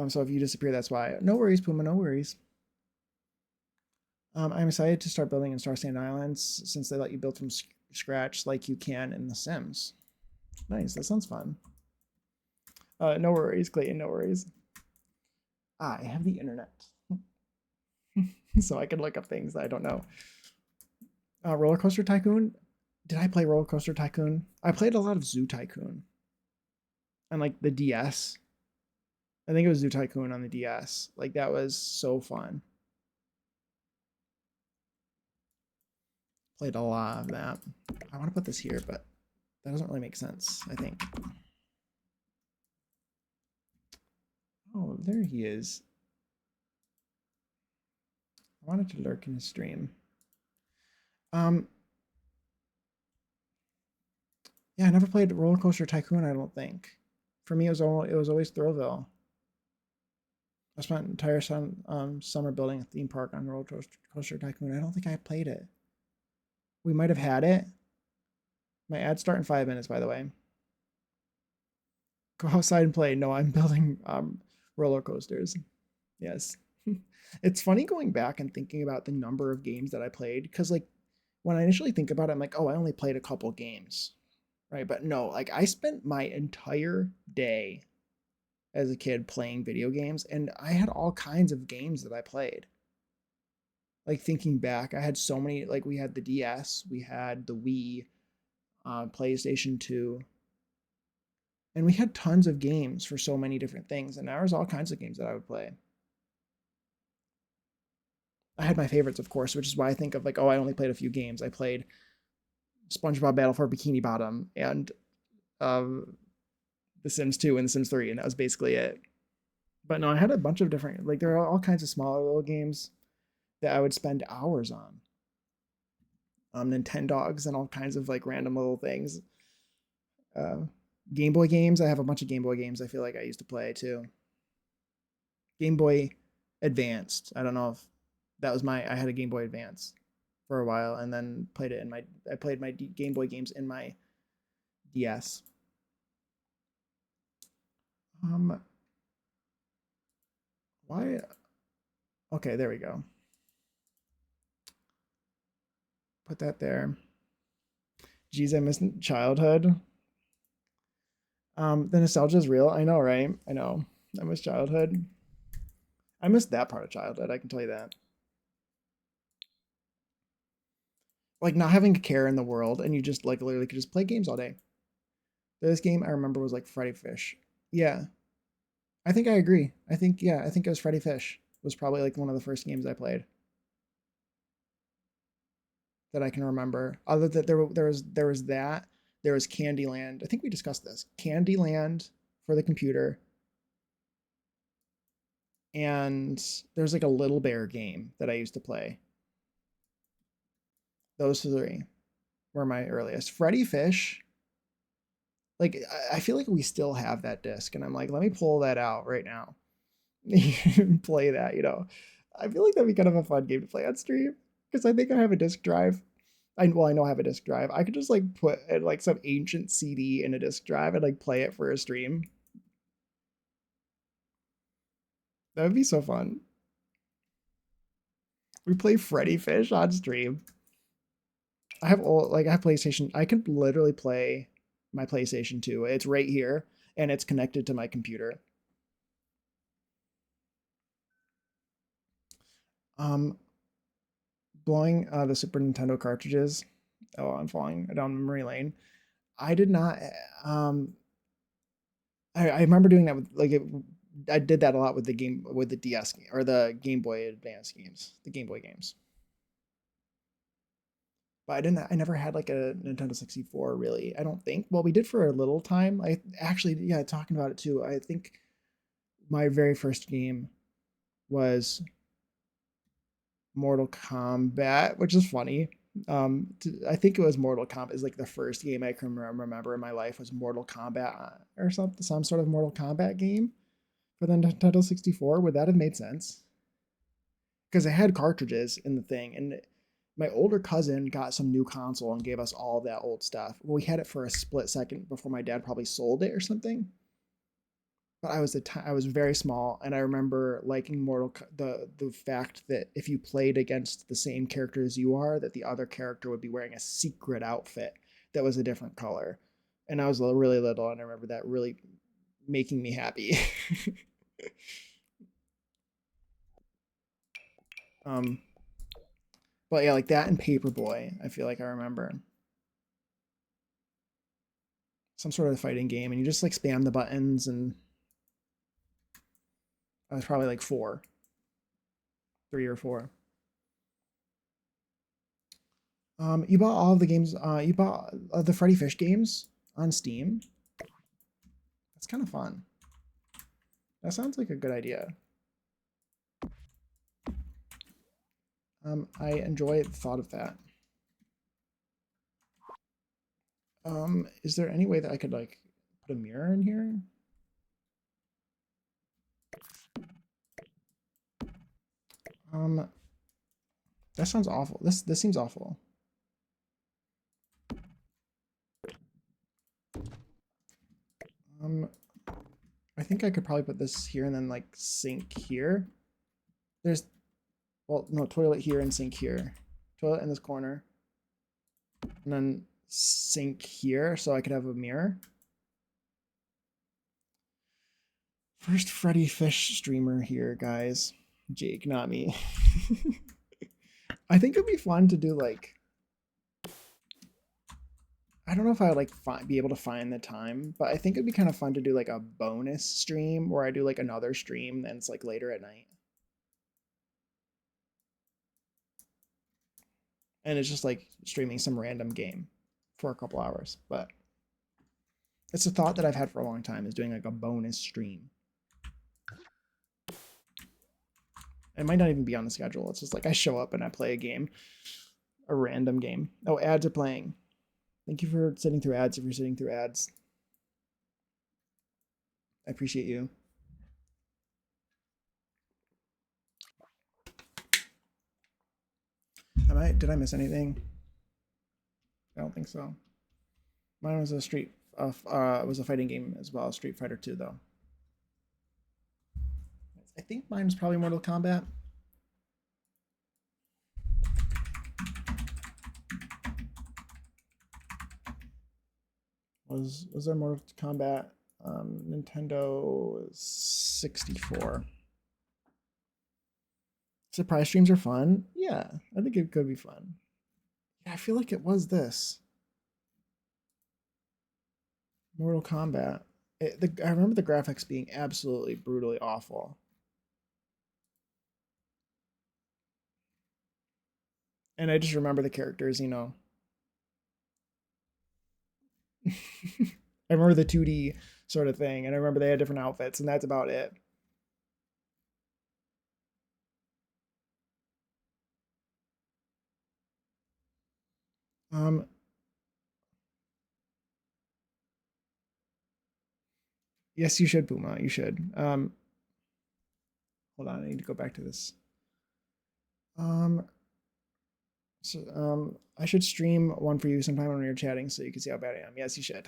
So if you disappear, that's why. No worries, Puma. No worries. I'm excited to start building in Star Sand Islands since they let you build from scratch like you can in The Sims. Nice. That sounds fun. No worries, Clayton. No worries. I have the internet. So I can look up things that I don't know. Roller Coaster Tycoon. Did I play Roller Coaster Tycoon? I played a lot of Zoo Tycoon. And like the DS. I think it was Zoo Tycoon on the DS. Like that was so fun. Played a lot of that. I want to put this here, but that doesn't really make sense, I think. Oh, there he is. I wanted to lurk in his stream. Yeah, I never played Roller Coaster Tycoon, I don't think. For me, it was always Thrillville. I spent an entire summer building a theme park on Roller Coaster Tycoon. I don't think I played it. We might have had it. My ads start in 5 minutes, by the way. Go outside and play. No, I'm building roller coasters. Yes. It's funny going back and thinking about the number of games that I played, because like when I initially think about it, I'm like, oh, I only played a couple games, right? But no, like I spent my entire day as a kid playing video games, and I had all kinds of games that I played. Like thinking back, I had so many. Like we had the DS, we had the Wii, PlayStation 2, and we had tons of games for so many different things. And there was all kinds of games that I would play. I had my favorites, of course, which is why I think of like, oh, I only played a few games. I played SpongeBob Battle for Bikini Bottom and The Sims 2 and The Sims 3, and that was basically it. But no, I had a bunch of different, like there are all kinds of smaller little games that I would spend hours on. Nintendogs and all kinds of like random little things. Uh, Game Boy games. I have a bunch of Game Boy games I feel like I used to play too. Game Boy Advanced. I don't know if that was I had a Game Boy Advance for a while, and then I played my Game Boy games in my DS. Why? Okay, there we go. Put that there. Geez, I miss childhood. The nostalgia is real. I know, right? I know. I miss childhood. I miss that part of childhood. I can tell you that. Like not having a care in the world, and you just like literally could just play games all day. This game I remember was like Freddy Fish. Yeah, I think I agree. I think yeah, I think it was Freddy Fish. It was probably like one of the first games I played that I can remember. Other than there was that. There was Candyland. I think we discussed this. Candyland for the computer. And there's like a Little Bear game that I used to play. Those three were my earliest. Freddy Fish. Like I feel like we still have that disc, and I'm like, let me pull that out right now. Play that, you know. I feel like that'd be kind of a fun game to play on stream because I think I have a disc drive. I know I have a disc drive. I could just like put like some ancient CD in a disc drive and like play it for a stream. That would be so fun. We play Freddy Fish on stream. I have PlayStation. I can literally play my PlayStation 2. It's right here and it's connected to my computer. Blowing the Super Nintendo cartridges. Oh, I'm falling down memory lane. I did not. I remember doing that with like I did that a lot with the DS game or the Game Boy Advance games, the Game Boy games. But I didn't. I never had like a Nintendo 64 really. I don't think. Well, we did for a little time. I actually, yeah, talking about it too. I think my very first game was Mortal Kombat, which is funny. I think it was Mortal Kombat is like the first game I can remember in my life was Mortal Kombat or something, some sort of Mortal Kombat game. for the Nintendo 64? Would that have made sense? Because it had cartridges in the thing, and my older cousin got some new console and gave us all of that old stuff. We had it for a split second before my dad probably sold it or something. But I was very small, and I remember liking the fact that if you played against the same character as you are, that the other character would be wearing a secret outfit that was a different color. And I was really little, and I remember that really making me happy. um, but yeah, like that and Paperboy, I feel like I remember some sort of fighting game, and you just like spam the buttons, and I was probably like 3 or 4. You bought all of the games. You bought the Freddy Fish games on Steam. That's kind of fun. That sounds like a good idea. I enjoy the thought of that. Is there any way that I could like put a mirror in here? That sounds awful. This seems awful. I think I could probably put this here and then like sink here. There's, well, no, toilet here and sink here. Toilet in this corner. And then sink here so I could have a mirror. First Freddy Fish streamer here, guys. Jake, not me. I think it'd be fun to do like, I don't know if I would like be able to find the time, but I think it'd be kind of fun to do like a bonus stream where I do like another stream that's like later at night. And it's just like streaming some random game for a couple hours. But it's a thought that I've had for a long time, is doing like a bonus stream. It might not even be on the schedule. It's just like I show up and I play a game, a random game. Oh, ads are playing. Thank you for sitting through ads if you're sitting through ads. I appreciate you. Did I miss anything? I don't think so. Mine was a was a fighting game as well, Street Fighter 2 though. I think mine was probably Mortal Kombat. Was there Mortal Kombat? Nintendo 64. Surprise streams are fun. Yeah, I think it could be fun. Yeah, I feel like it was this. Mortal Kombat. I remember the graphics being absolutely brutally awful. And I just remember the characters, you know. I remember the 2D sort of thing, and I remember they had different outfits, and that's about it. Um, yes, you should, Puma. You should. Hold on, I need to go back to this. I should stream one for you sometime when you're chatting so you can see how bad I am. Yes, you should.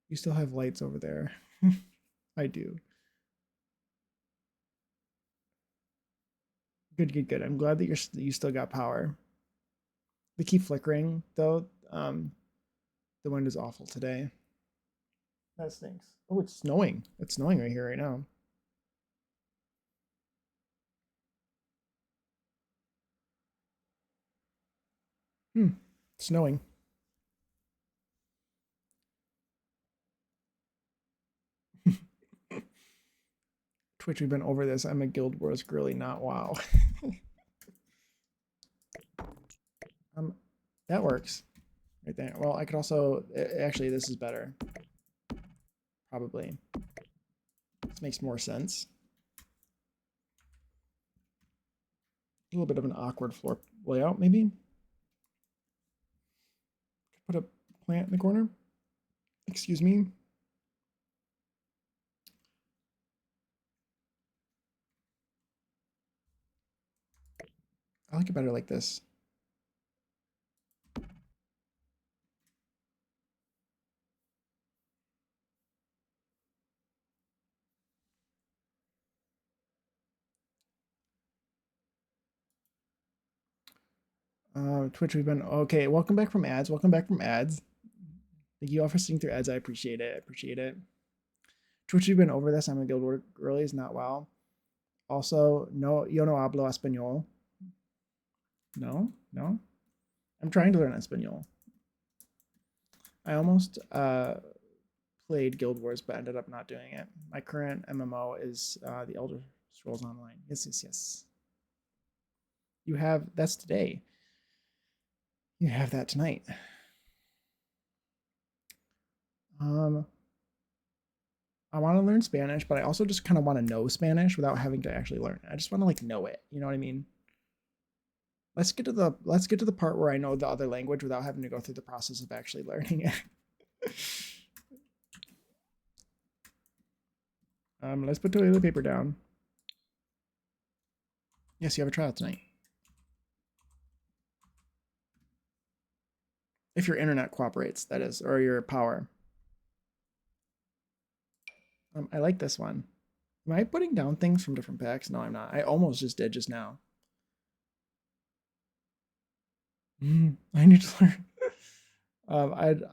You still have lights over there. I do. Good. I'm glad that you still got power. They keep flickering though. The wind is awful today. That stinks. Oh, it's snowing. It's snowing right here right now. Snowing. Twitch, we've been over this. I'm a Guild Wars girly, not WoW. That works right there. Well, I could also actually this is better. Probably. This makes more sense. A little bit of an awkward floor layout, maybe. Put a plant in the corner. Excuse me. I like it better like this. Twitch, we've been okay. Welcome back from ads. Welcome back from ads. Thank you all for sitting through ads. I appreciate it. I appreciate it. Twitch, we've been over this. I'm in Guild Wars early is not well. Also, no, yo no hablo español. No, no. I'm trying to learn Espanol. I almost played Guild Wars, but ended up not doing it. My current MMO is the Elder Scrolls Online. Yes, yes, yes. You have, that's today. You have that tonight. I want to learn Spanish, but I also just kind of want to know Spanish without having to actually learn it. I just want to like know it. You know what I mean? Let's get to the part where I know the other language without having to go through the process of actually learning it. Let's put toilet paper down. Yes, you have a trial tonight. If your internet cooperates, that is, or your power. I like this one. Am I putting down things from different packs? No, I'm not. I almost just did just now. I need to learn.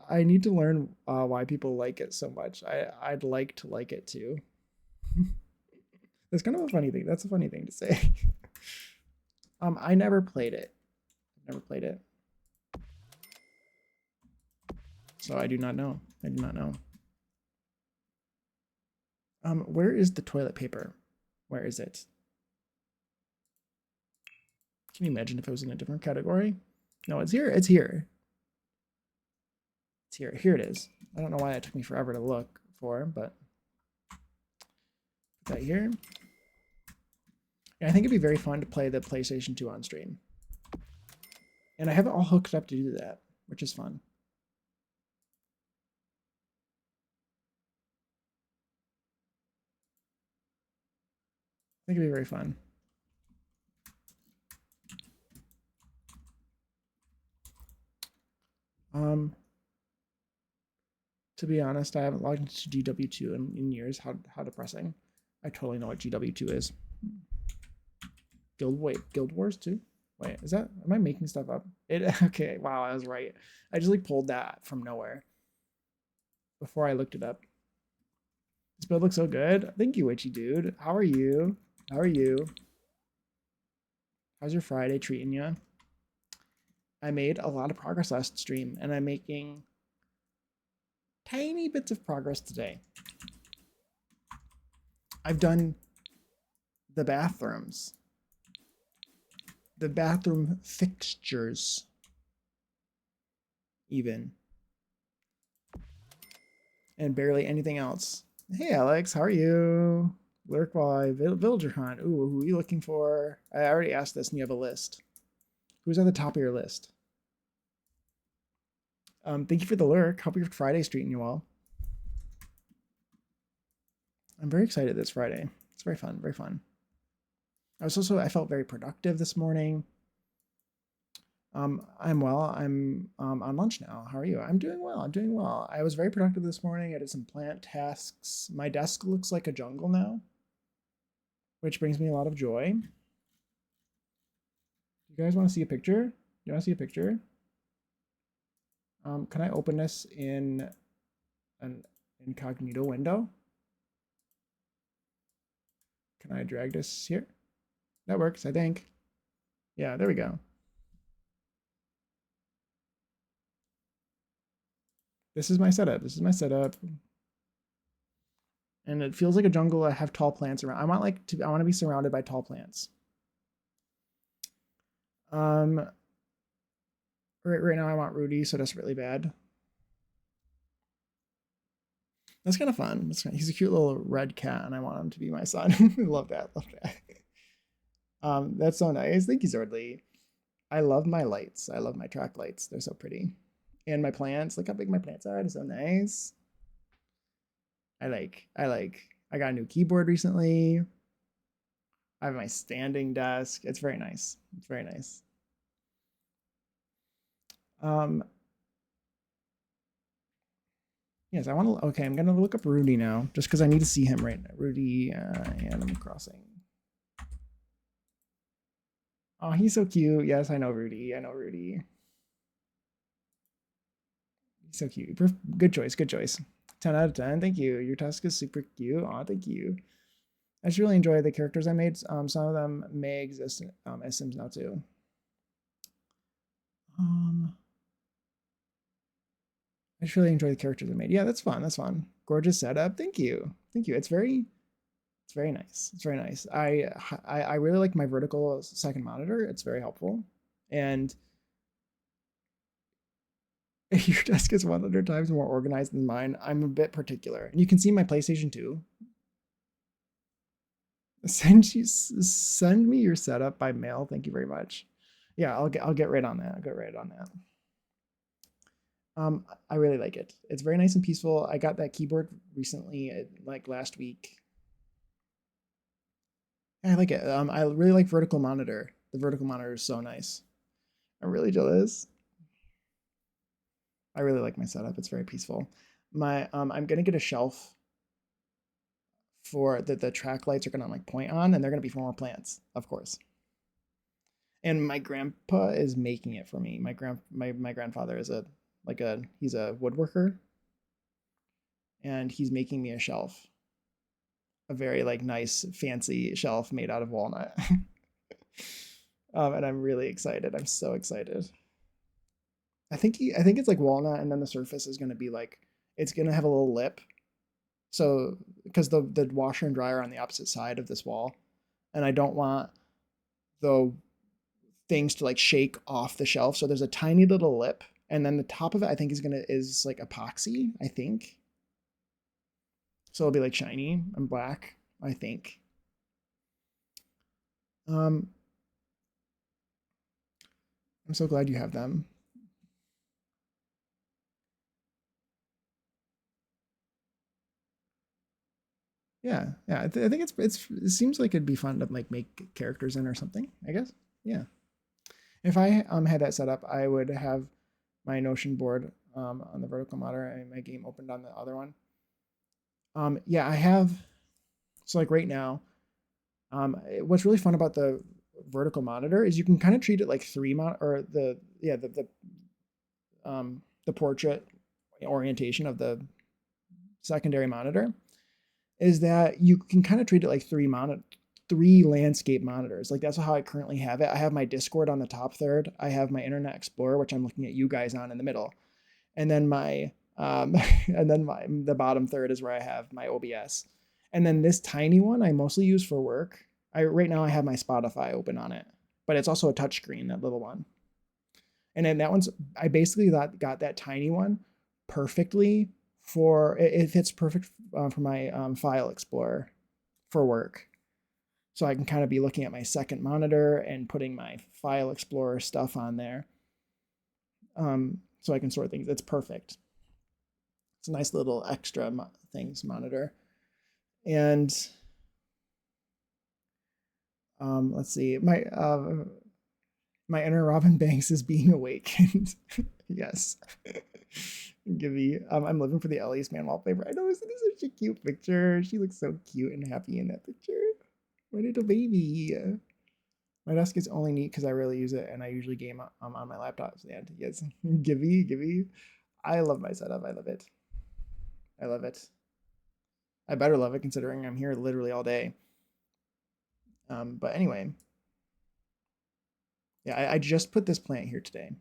I need to learn why people like it so much. I'd like to like it too. That's kind of a funny thing. That's a funny thing to say. I never played it. I've never played it. So I do not know. I do not know. Where is the toilet paper? Where is it? Can you imagine if it was in a different category? No, it's here. It's here. It's here. Here it is. I don't know why it took me forever to look for, but put that here. Yeah, I think it'd be very fun to play the PlayStation 2 on stream. And I have it all hooked up to do that, which is fun. I think it'd be very fun. To be honest, I haven't logged into GW2 in years. How depressing. I totally know what GW2 is. Guild Wars 2? Wait, is that, am I making stuff up? Okay, wow, I was right. I just like pulled that from nowhere before I looked it up. This build looks so good. Thank you, Witchy Dude. How are you? How are you? How's your Friday treating you? I made a lot of progress last stream, and I'm making tiny bits of progress today. I've done the bathrooms, the bathroom fixtures, even, and barely anything else. Hey, Alex, how are you? Lurk while I villager hunt. Ooh, who are you looking for? I already asked this, and you have a list. Who's at the top of your list? Thank you for the lurk. Hope your Friday's treating you well. I'm very excited this Friday. It's very fun, very fun. I felt very productive this morning. I'm well. I'm on lunch now. How are you? I'm doing well. I'm doing well. I was very productive this morning. I did some plant tasks. My desk looks like a jungle now, which brings me a lot of joy. You guys want to see a picture? You want to see a picture? Can I open this in an incognito window? Can I drag this here? That works, I think. Yeah, there we go. This is my setup. This is my setup. And it feels like a jungle. I have tall plants around. I want to be surrounded by tall plants. Right now I want Rudy so desperately bad. That's kind of fun. He's a cute little red cat, and I want him to be my son. Love that. Love that. That's so nice. Thank you, Zordly. I love my lights. I love my track lights. They're so pretty. And my plants. Look how big my plants are. They're so nice. I got a new keyboard recently. I have my standing desk. It's very nice. It's very nice. Um, yes, I want to. Okay, I'm gonna look up Rudy now, just because I need to see him right now. Rudy, Animal Crossing. Oh, he's so cute. Yes, I know Rudy. I know Rudy. He's so cute. Good choice. Good choice. 10 out of 10. Thank you. Your task is super cute. Aw, thank you. I just really enjoy the characters I made. Some of them may exist as Sims now too. I just really enjoy the characters I made. Yeah, that's fun. That's fun. Gorgeous setup. Thank you. Thank you. It's very nice. It's very nice. I really like my vertical second monitor. It's very helpful. And your desk is 100 times more organized than mine. I'm a bit particular. And you can see my PlayStation 2. Send me your setup by mail. Thank you very much. Yeah, I'll get right on that. I'll get right on that. I really like it. It's very nice and peaceful. I got that keyboard recently, like last week. I like it. I really like vertical monitor. The vertical monitor is so nice. I'm really jealous. I really like my setup. It's very peaceful. I'm gonna get a shelf for the track lights are gonna like point on, and they're gonna be for more plants, of course. And my grandpa is making it for me. My grandfather is he's a woodworker, and he's making me a shelf, a very like nice fancy shelf made out of walnut. And I'm really excited. I'm so excited. I think it's like walnut, and then the surface is gonna be like it's gonna have a little lip. So because the washer and dryer are on the opposite side of this wall, and I don't want the things to like shake off the shelf. So there's a tiny little lip, and then the top of it I think is like epoxy. I think so. It'll be like shiny and black. I think. Um, I'm so glad you have them. Yeah, yeah. I think it seems like it'd be fun to like make characters in or something. I guess. Yeah. If I had that set up, I would have my Notion board on the vertical monitor and my game opened on the other one. Yeah, I have. So like right now, what's really fun about the vertical monitor is you can kind of treat it like or the portrait orientation of the secondary monitor is that you can kind of treat it like three landscape monitors. Like that's how I currently have it. I have my Discord on the top third. I have my Internet Explorer, which I'm looking at you guys on in the middle, and then my and then the bottom third is where I have my OBS, and then this tiny one I mostly use for work. Right now I have my Spotify open on it, but it's also a touchscreen, that little one. And then that one's I basically got that tiny one perfectly for it fits perfect for my file explorer for work. So I can kind of be looking at my second monitor and putting my file explorer stuff on there. So I can sort things. It's perfect. It's a nice little extra things monitor. And let's see, my inner Robin Banks is being awakened. Yes. Gibby. I'm living for the Ellie's man wallpaper. I know, isn't this such a cute picture? She looks so cute and happy in that picture. My little baby. My desk is only neat because I really use it, and I usually game on my laptop stand. Yes, Gibby. I love my setup. I love it. I love it. I better love it considering I'm here literally all day. But anyway, yeah, I just put this plant here today,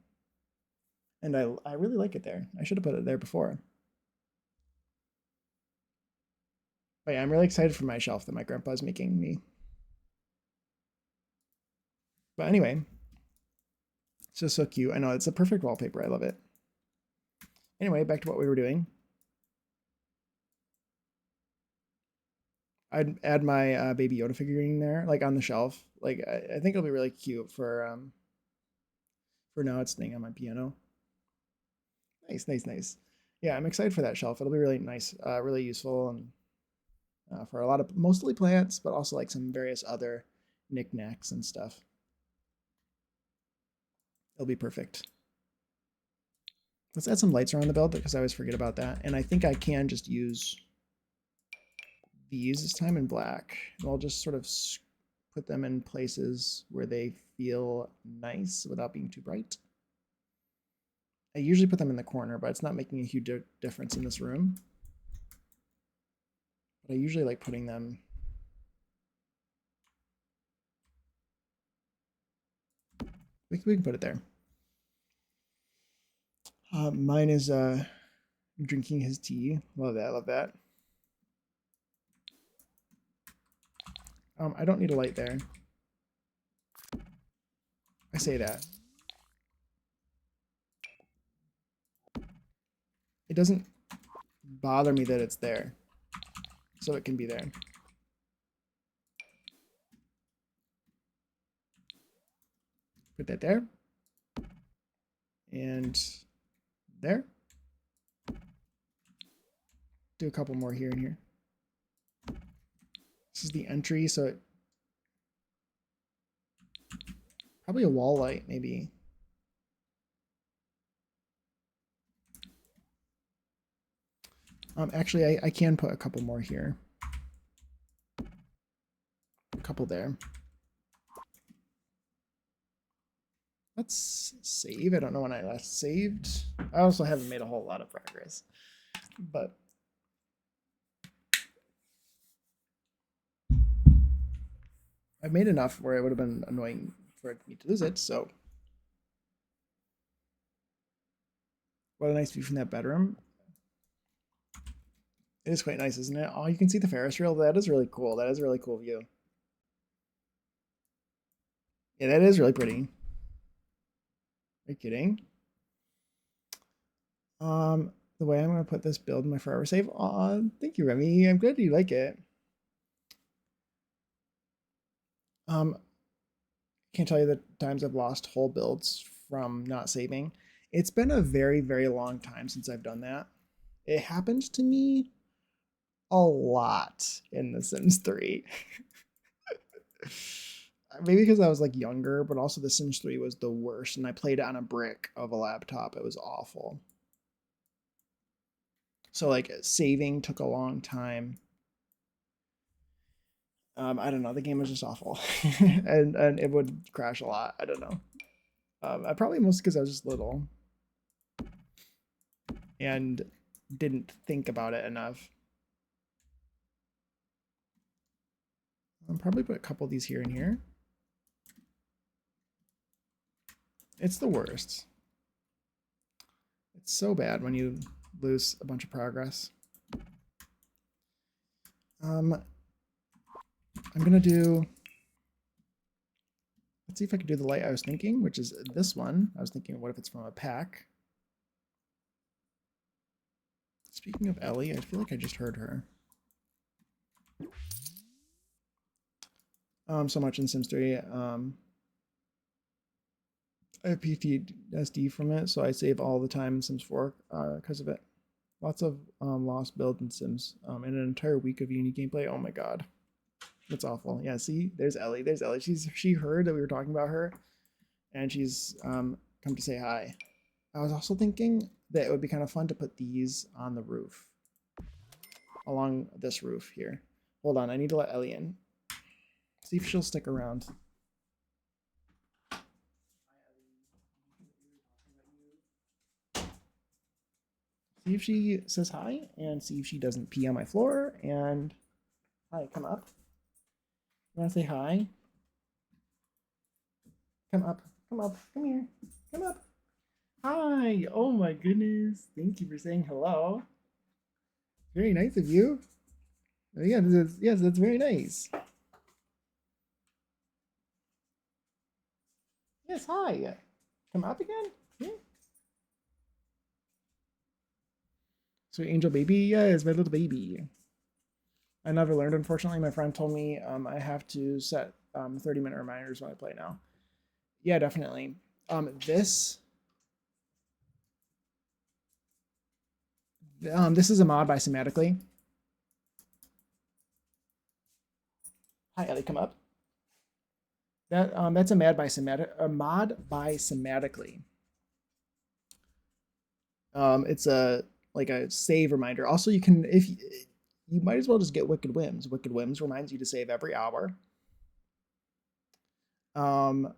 and I really like it there. I should have put it there before. But yeah, I'm really excited for my shelf that my grandpa's making me. But anyway, it's just so cute. I know it's a perfect wallpaper. I love it. Anyway, back to what we were doing. I'd add my Baby Yoda figurine there, like on the shelf. Like I think it'll be really cute for now it's staying on my piano. Nice. Yeah, I'm excited for that shelf. It'll be really nice, really useful, and for a lot of mostly plants, but also like some various other knickknacks and stuff. It'll be perfect. Let's add some lights around the build because I always forget about that. And I think I can just use these this time in black. And I'll just sort of put them in places where they feel nice without being too bright. I usually put them in the corner, but it's not making a huge difference in this room. But I usually like putting them we can put it there. Mine is drinking his tea. Love that, love that. I don't need a light there. I say that. It doesn't bother me that it's there, so it can be there. Put that there. And there. Do a couple more here and here. This is the entry, so it probably a wall light, maybe. Actually, I can put a couple more here. A couple there. Let's save. I don't know when I last saved. I also haven't made a whole lot of progress, but I've made enough where it would have been annoying for me to lose it, so. What a nice view from that bedroom. It is quite nice, isn't it? Oh, you can see the Ferris wheel. That is really cool. That is a really cool view. Yeah, that is really pretty. Are you kidding? The way I'm going to put this build in my forever save. Aw, thank you, Remy. I'm glad you like it. Can't tell you the times I've lost whole builds from not saving. It's been a very, very long time since I've done that. It happens to me a lot in The Sims 3. Maybe because I was like younger, but also The Sims 3 was the worst, and I played it on a brick of a laptop. It was awful. So like saving took a long time. I don't know. The game was just awful, and it would crash a lot. I don't know. I probably mostly because I was just little and didn't think about it enough. I'll probably put a couple of these here and here. It's the worst. It's so bad when you lose a bunch of progress. I'm gonna do, let's see if I can do the light I was thinking, which is this one. I was thinking, what if it's from a pack? Speaking of Ellie, I feel like I just heard her. So much in Sims 3. I have PTSD from it, so I save all the time in Sims 4 because of it. Lots of lost builds in Sims. And an entire week of uni gameplay. Oh my god. That's awful. Yeah, see? There's Ellie. There's Ellie. She heard that we were talking about her, and she's come to say hi. I was also thinking that it would be kind of fun to put these on the roof. Along this roof here. Hold on, I need to let Ellie in. See if she'll stick around. See if she says hi, and see if she doesn't pee on my floor, and hi, come up. You wanna say hi? Come up, come here, come up. Hi, oh my goodness. Thank you for saying hello. Very nice of you. Oh, yeah, yes, that's very nice. Yes, hi. Come up again? Yeah. Sweet angel baby? Yeah, it's my little baby. I never learned, unfortunately. My friend told me I have to set 30-minute reminders when I play now. Yeah, definitely. This is a mod by Sematically. Hi, Ellie, come up. That's a mod by Sematically. It's a like a save reminder. Also, you can if you might as well just get Wicked Whims. Wicked Whims reminds you to save every hour. You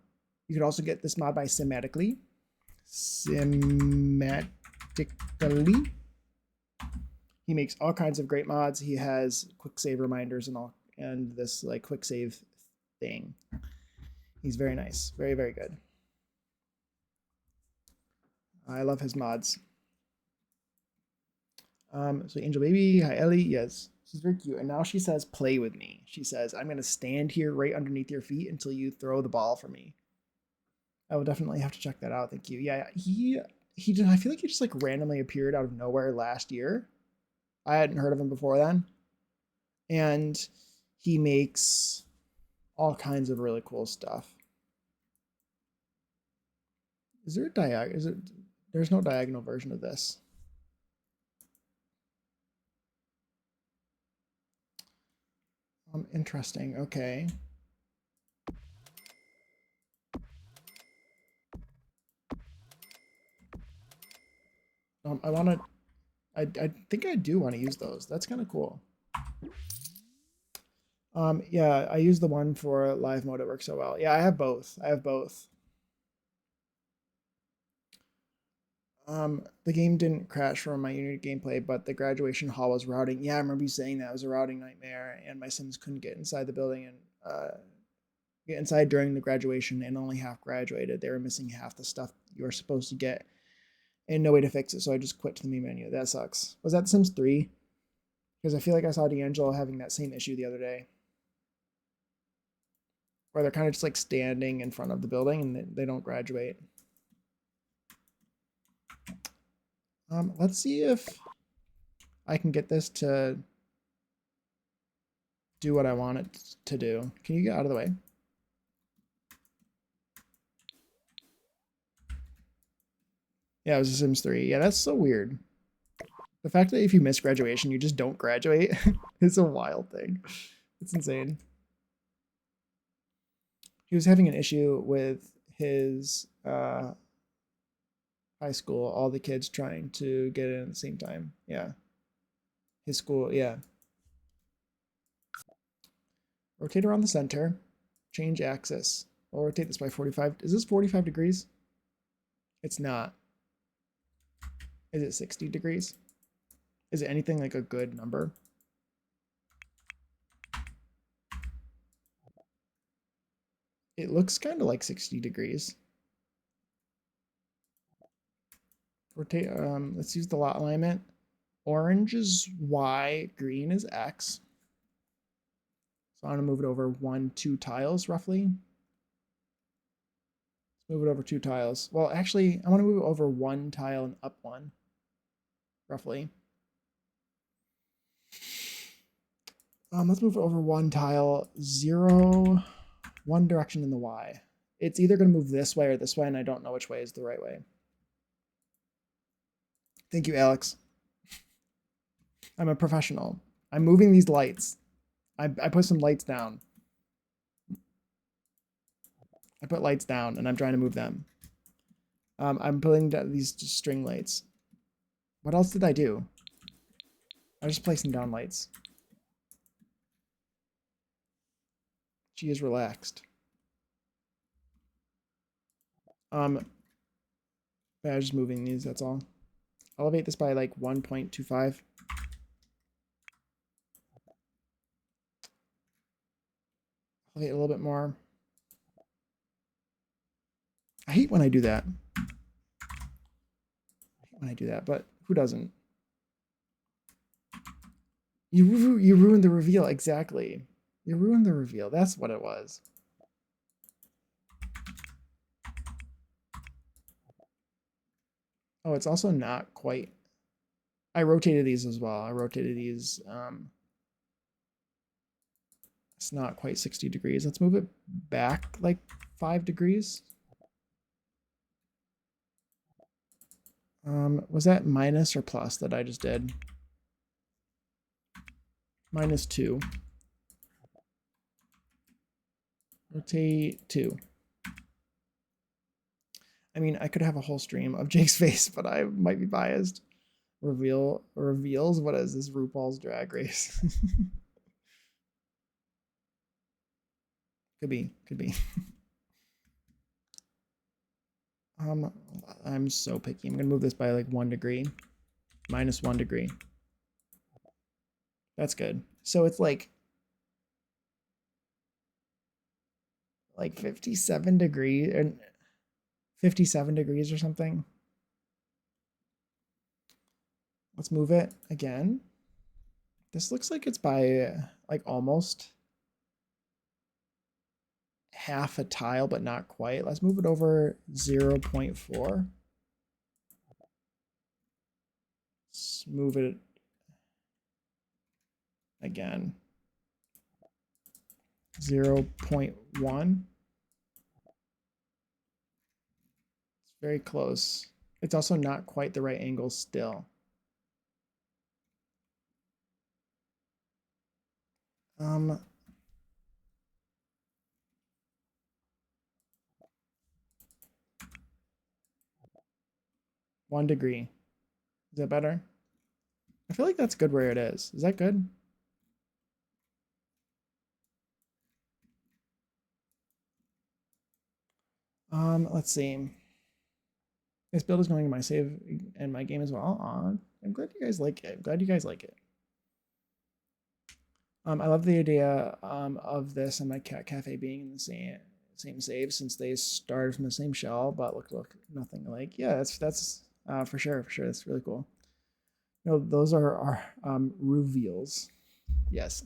could also get this mod by Sematically. Sematically. He makes all kinds of great mods. He has quick save reminders and this like quick save thing. He's very nice. Very, very good. I love his mods. So Angel Baby, hi Ellie, yes. She's very cute. And now she says, play with me. She says, I'm going to stand here right underneath your feet until you throw the ball for me. I will definitely have to check that out. Thank you. Yeah, he did. I feel like he just like randomly appeared out of nowhere last year. I hadn't heard of him before then. And he makes all kinds of really cool stuff. Is there a diagonal? There's no diagonal version of this. Interesting. Okay. I think I do want to use those. That's kind of cool. Yeah, I use the one for live mode. It works so well. Yeah, I have both. The game didn't crash from my Unity gameplay, but the graduation hall was routing. Yeah, I remember you saying that. It was a routing nightmare, and my Sims couldn't get inside the building and get inside during the graduation, and only half graduated. They were missing half the stuff you were supposed to get, and no way to fix it, so I just quit to the main menu. That sucks. Was that The Sims 3? Because I feel like I saw D'Angelo having that same issue the other day, where they're kind of just like standing in front of the building and they don't graduate. Let's see if I can get this to do what I want it to do. Can you get out of the way? Yeah, it was The Sims 3. Yeah, that's so weird. The fact that if you miss graduation, you just don't graduate is a wild thing. It's insane. He was having an issue with his high school, all the kids trying to get in at the same time. Yeah. His school, yeah. Rotate around the center. Change axis. I'll rotate this by 45. Is this 45 degrees? It's not. Is it 60 degrees? Is it anything like a good number? It looks kind of like 60 degrees. Rotate, let's use the lot alignment. Orange is Y, green is X. So I'm gonna move it over 2 tiles roughly. Let's move it over 2 tiles. Well, actually, I want to move it over 1 tile and up 1, roughly. Let's move it over 1 tile, 0, 1 direction in the Y. It's either going to move this way or this way, and I don't know which way is the right way. Thank you, Alex. I'm a professional. I'm moving these lights. I put some lights down. I put lights down, and I'm trying to move them. I'm putting these string lights. What else did I do? I was just placing down lights. She is relaxed. Yeah, I was just moving these, that's all. Elevate this by like 1.25. Elevate a little bit more. I hate when I do that. But who doesn't? You ruined the reveal, exactly. You ruined the reveal, that's what it was. Oh, it's also not quite. I rotated these as well. I rotated these. It's not quite 60 degrees. Let's move it back like 5 degrees. Was that minus or plus that I just did? -2. Rotate 2. I mean, I could have a whole stream of Jake's face, but I might be biased. Reveals. What is this? RuPaul's Drag Race. Could be. I'm so picky. I'm gonna move this by like 1 degree. -1 degree. That's good. So it's like 57 degrees and 57 degrees or something. Let's move it again. This looks like it's by like almost half a tile, but not quite. Let's move it over 0.4. Let's move it again. 0.1. It's very close. It's also not quite the right angle still. 1 degree. Is that better? I feel like that's good where it is. Is that good? Let's see. This build is going to my save and my game as well. I'm glad you guys like it. I'm glad you guys like it. I love the idea of this and my cat cafe being in the same save since they started from the same shell, but look nothing like. Yeah, that's for sure. That's really cool. No, those are our reveals. Yes.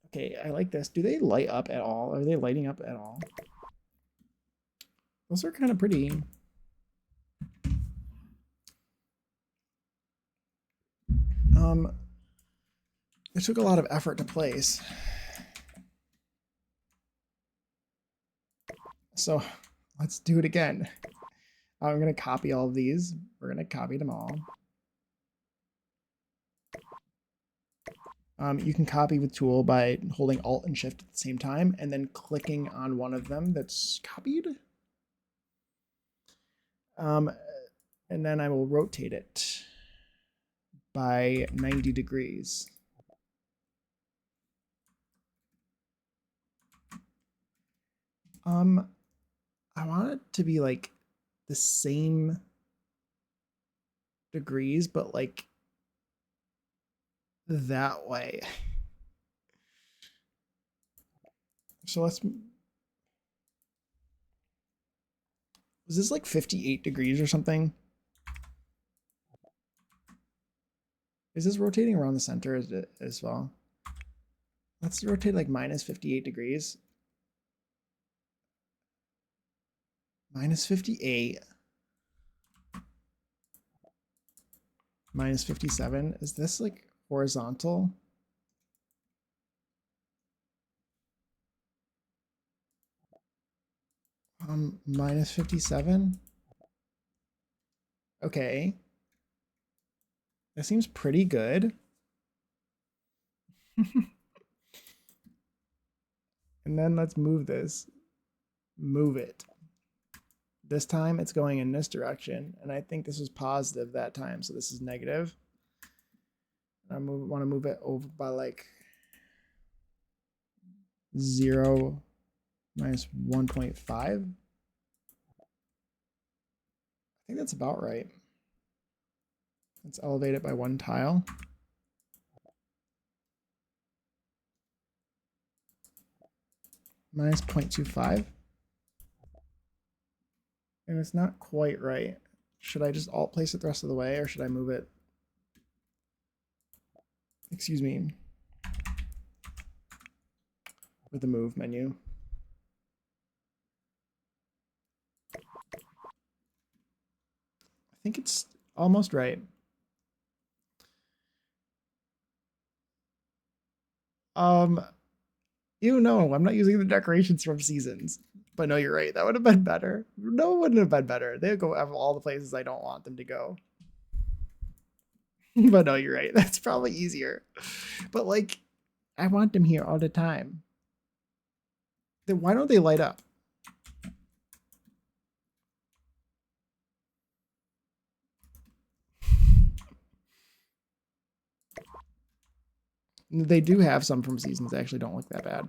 Okay, I like this. Do they light up at all? Are they lighting up at all? Those are kind of pretty. It took a lot of effort to place. So let's do it again. I'm going to copy all of these. We're going to copy them all. You can copy with Tool by holding Alt and Shift at the same time and then clicking on one of them that's copied. And then I will rotate it by 90 degrees. I want it to be like the same degrees, but like that way. So let's. Was this like 58 degrees or something? Is this rotating around the center as well? Let's rotate like -58 degrees. -58. -57. Is this like horizontal? -57. Okay. That seems pretty good. And then let's move this. Move it. This time it's going in this direction, and I think this was positive that time, so this is negative. I want to move it over by like 0 minus 1.5. I think that's about right. Let's elevate it by 1 tile. Minus 0.25. And it's not quite right. Should I just alt place it the rest of the way, or should I move it? Excuse me. With the move menu. I think it's almost right. You know, I'm not using the decorations from Seasons. But no, you're right. That would have been better. No, it wouldn't have been better. They'd go have all the places I don't want them to go. But no, you're right. That's probably easier. But like, I want them here all the time. Then why don't they light up? They do have some from seasons that actually don't look that bad,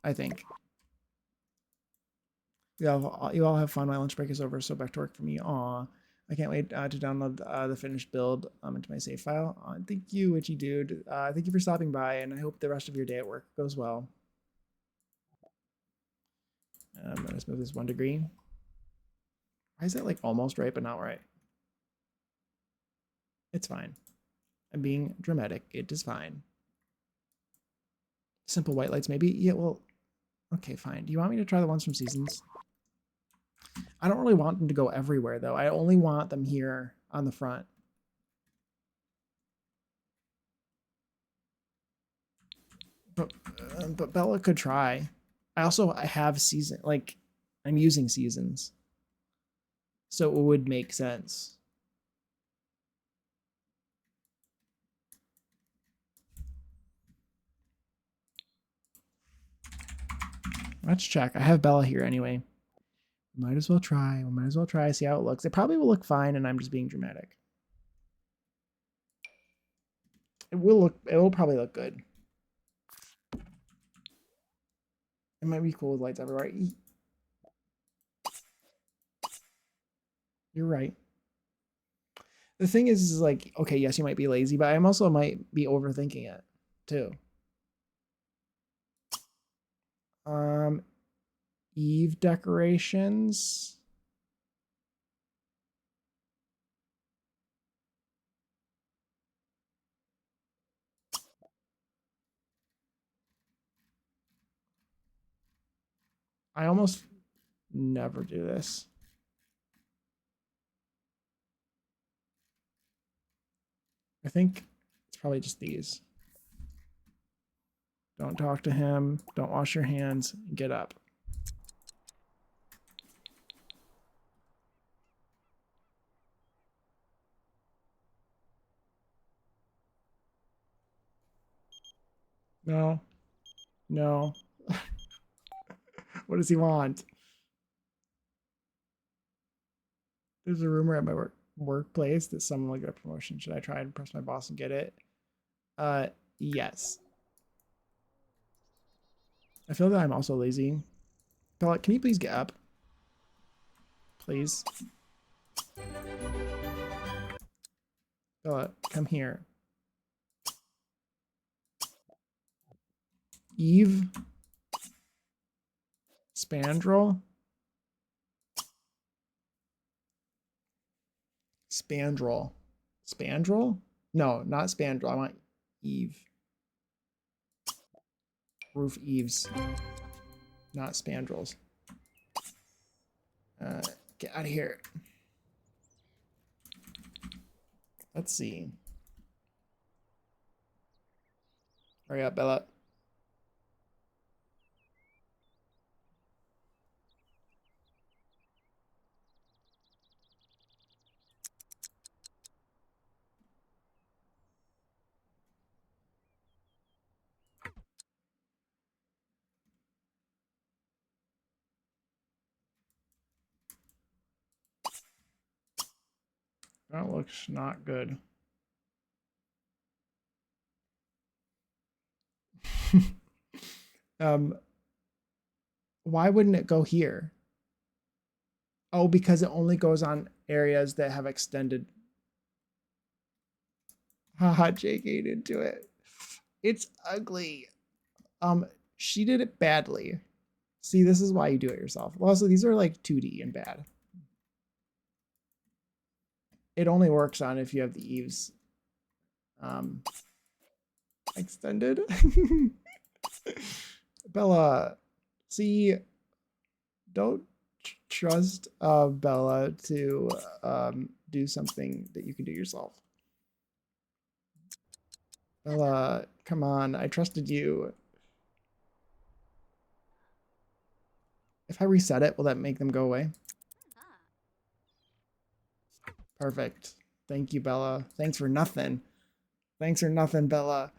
I think. You all have fun. My lunch break is over, so back to work for me. Aw. I can't wait to download the finished build into my save file. Thank you, Witchy Dude. Thank you for stopping by, and I hope the rest of your day at work goes well. I'm going to smooth this 1 degree. Why is it like almost right, but not right? It's fine. I'm being dramatic. It is fine. Simple white lights, maybe? Yeah, well, okay, fine. Do you want me to try the ones from seasons? I don't really want them to go everywhere, though. I only want them here on the front. But Bella could try. I have season, like, I'm using seasons. So it would make sense. Let's check. I have Bella here anyway. Might as well try. We might as well try, see how it looks. It probably will look fine, and I'm just being dramatic. It will probably look good. It might be cool with lights everywhere. You're right. The thing is like, okay, yes, you might be lazy, but I also might be overthinking it too. Eve decorations. I almost never do this. I think it's probably just these. Don't talk to him. Don't wash your hands. Get up. No. No. What does he want? There's a rumor at my workplace that someone will get a promotion. Should I try and press my boss and get it? Yes. I feel that I'm also lazy. Bella, can you please get up? Please. Bella, come here. Eve. Spandrel. Spandrel. Spandrel? No, not Spandrel. I want Eve. Roof eaves. Not spandrels. Get out of here. Let's see. Hurry up, Bella. That looks not good. Why wouldn't it go here? Oh, because it only goes on areas that have extended. Haha, Jake ate into it. It's ugly. She did it badly. See, this is why you do it yourself. Also, these are like 2D and bad. It only works on if you have the eaves extended. Bella, see, don't trust Bella to do something that you can do yourself. Bella, come on, I trusted you. If I reset it, will that make them go away? Perfect. Thank you, Bella. Thanks for nothing. Thanks for nothing, Bella.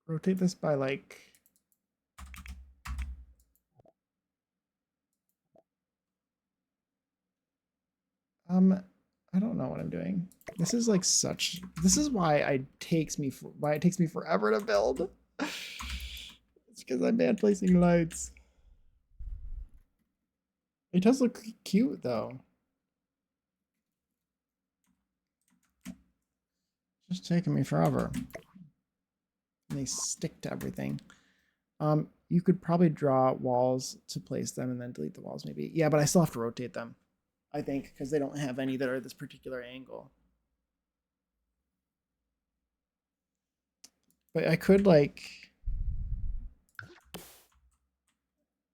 Rotate this by like I don't know what I'm doing. This is like such. This is why why it takes me forever to build. It's because I'm bad placing lights. It does look cute though. It's just taking me forever. And they stick to everything. You could probably draw walls to place them and then delete the walls maybe. Yeah, but I still have to rotate them, I think, because they don't have any that are this particular angle. But I could like,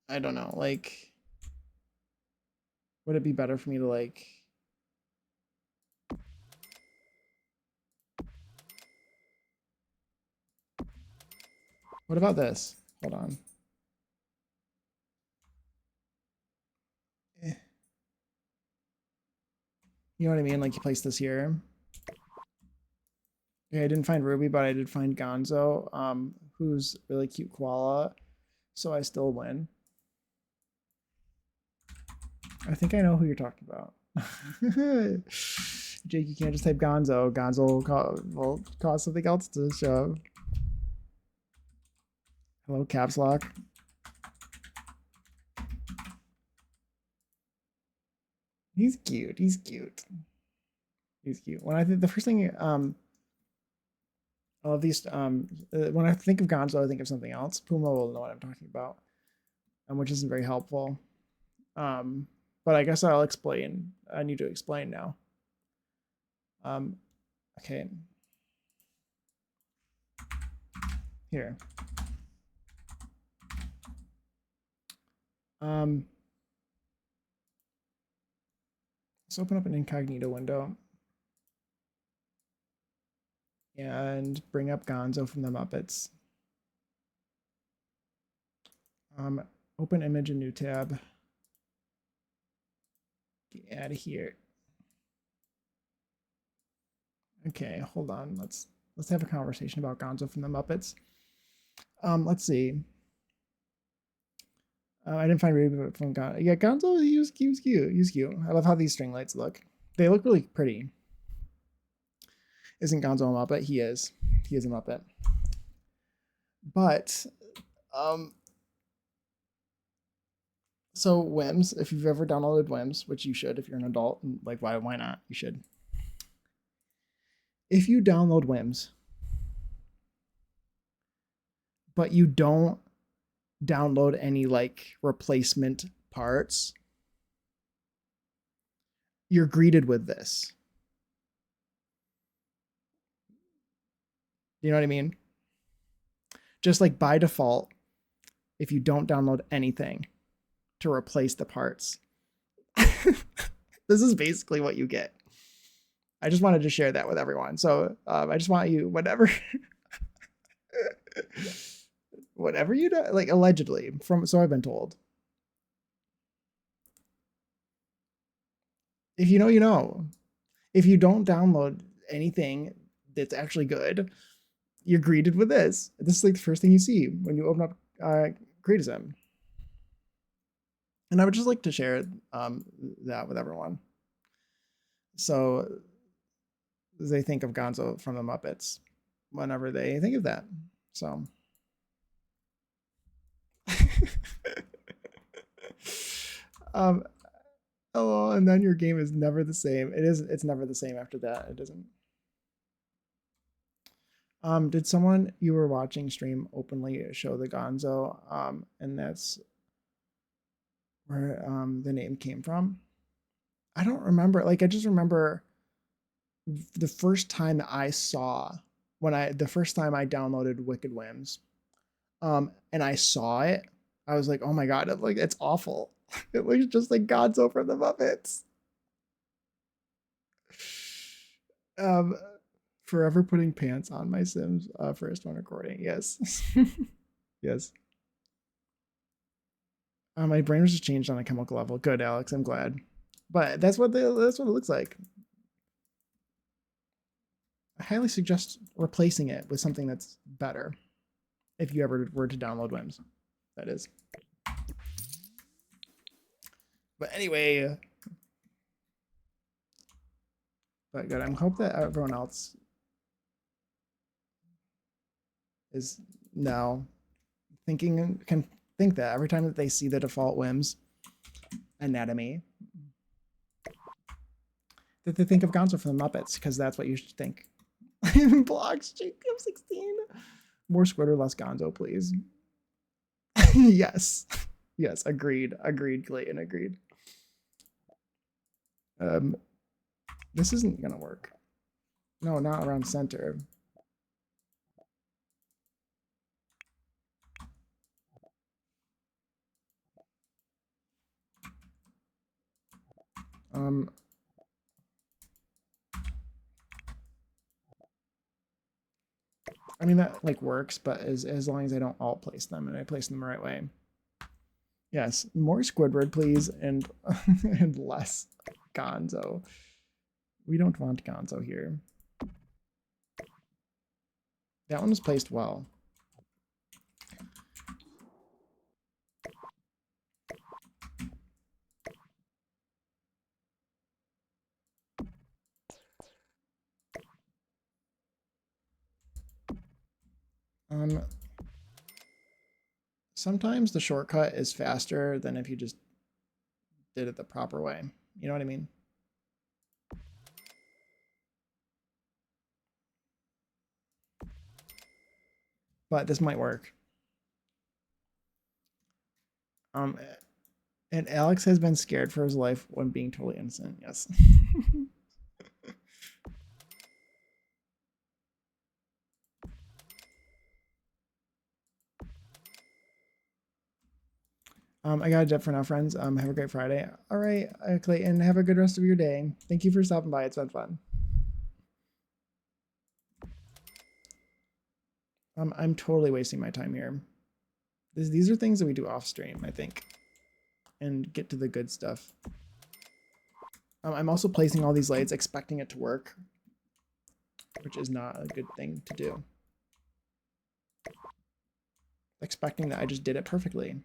I don't know, like, would it be better for me to like, what about this? Hold on. You know what I mean? Like you place this here. Okay, I didn't find Ruby, but I did find Gonzo, who's really cute koala. So I still win. I think I know who you're talking about. Jake, you can't just type Gonzo. Gonzo will cause something else to show. Hello, caps lock. He's cute. He's cute. He's cute. When I think the first thing, all of these, when I think of Gonzo, I think of something else. Puma will know what I'm talking about, which isn't very helpful. But I guess I'll explain. I need to explain now. Okay. Here. Let's open up an incognito window and bring up Gonzo from the Muppets. Open image, a new tab. Get out of here. Okay, hold on. Let's have a conversation about Gonzo from the Muppets. Let's see. I didn't find Ruby from Gonzo. Yeah, Gonzo, he was cute. He was cute. I love how these string lights look. They look really pretty. Isn't Gonzo a Muppet? He is. He is a Muppet. But, so Whims, if you've ever downloaded Whims, which you should if you're an adult, like why not? You should. If you download Whims, but you don't download any like replacement parts, you're greeted with this. You know what I mean? Just like by default, if you don't download anything to replace the parts, this is basically what you get. I just wanted to share that with everyone. So I just want you, whatever you do, like allegedly, so I've been told. If you know, you know. If you don't download anything that's actually good, you're greeted with this. This is like the first thing you see when you open up Creatism. And I would just like to share that with everyone. So they think of Gonzo from the Muppets whenever they think of that. So oh, and then your game is never the same. It's never the same after that. It doesn't. Did someone you were watching stream openly show the Gonzo? And that's where the name came from. I don't remember. Like I just remember the first time that I saw the first time I downloaded Wicked Whims, and I saw it, I was like, oh my god, it's awful. It looks just like Gonzo from the Muppets. Forever putting pants on my Sims first one recording. Yes. Yes. My brain was just changed on a chemical level. Good, Alex. I'm glad. But that's what it looks like. I highly suggest replacing it with something that's better. If you ever were to download WIMS, that is. But anyway, but good. I'm hope that everyone else is now can think that every time that they see the default WIMS anatomy, that they think of Gonzo from the Muppets, because that's what you should think. Blocks, Jacob 16. More Squidward, less Gonzo, please. Yes. Yes, agreed. Agreed, Clayton, agreed. This isn't gonna work. No, not around center. I mean, that like works, but as long as I don't alt place them and I place them the right way. Yes, more Squidward, please, and and less Gonzo. We don't want Gonzo here. That one was placed well. Sometimes the shortcut is faster than if you just did it the proper way. You know what I mean? But this might work. And Alex has been scared for his life when being totally innocent. Yes. I got a jet for now, friends. Have a great Friday. All right, Clayton, have a good rest of your day. Thank you for stopping by. It's been fun. I'm totally wasting my time here. These are things that we do off stream, I think, and get to the good stuff. I'm also placing all these lights, expecting it to work, which is not a good thing to do. Expecting that I just did it perfectly.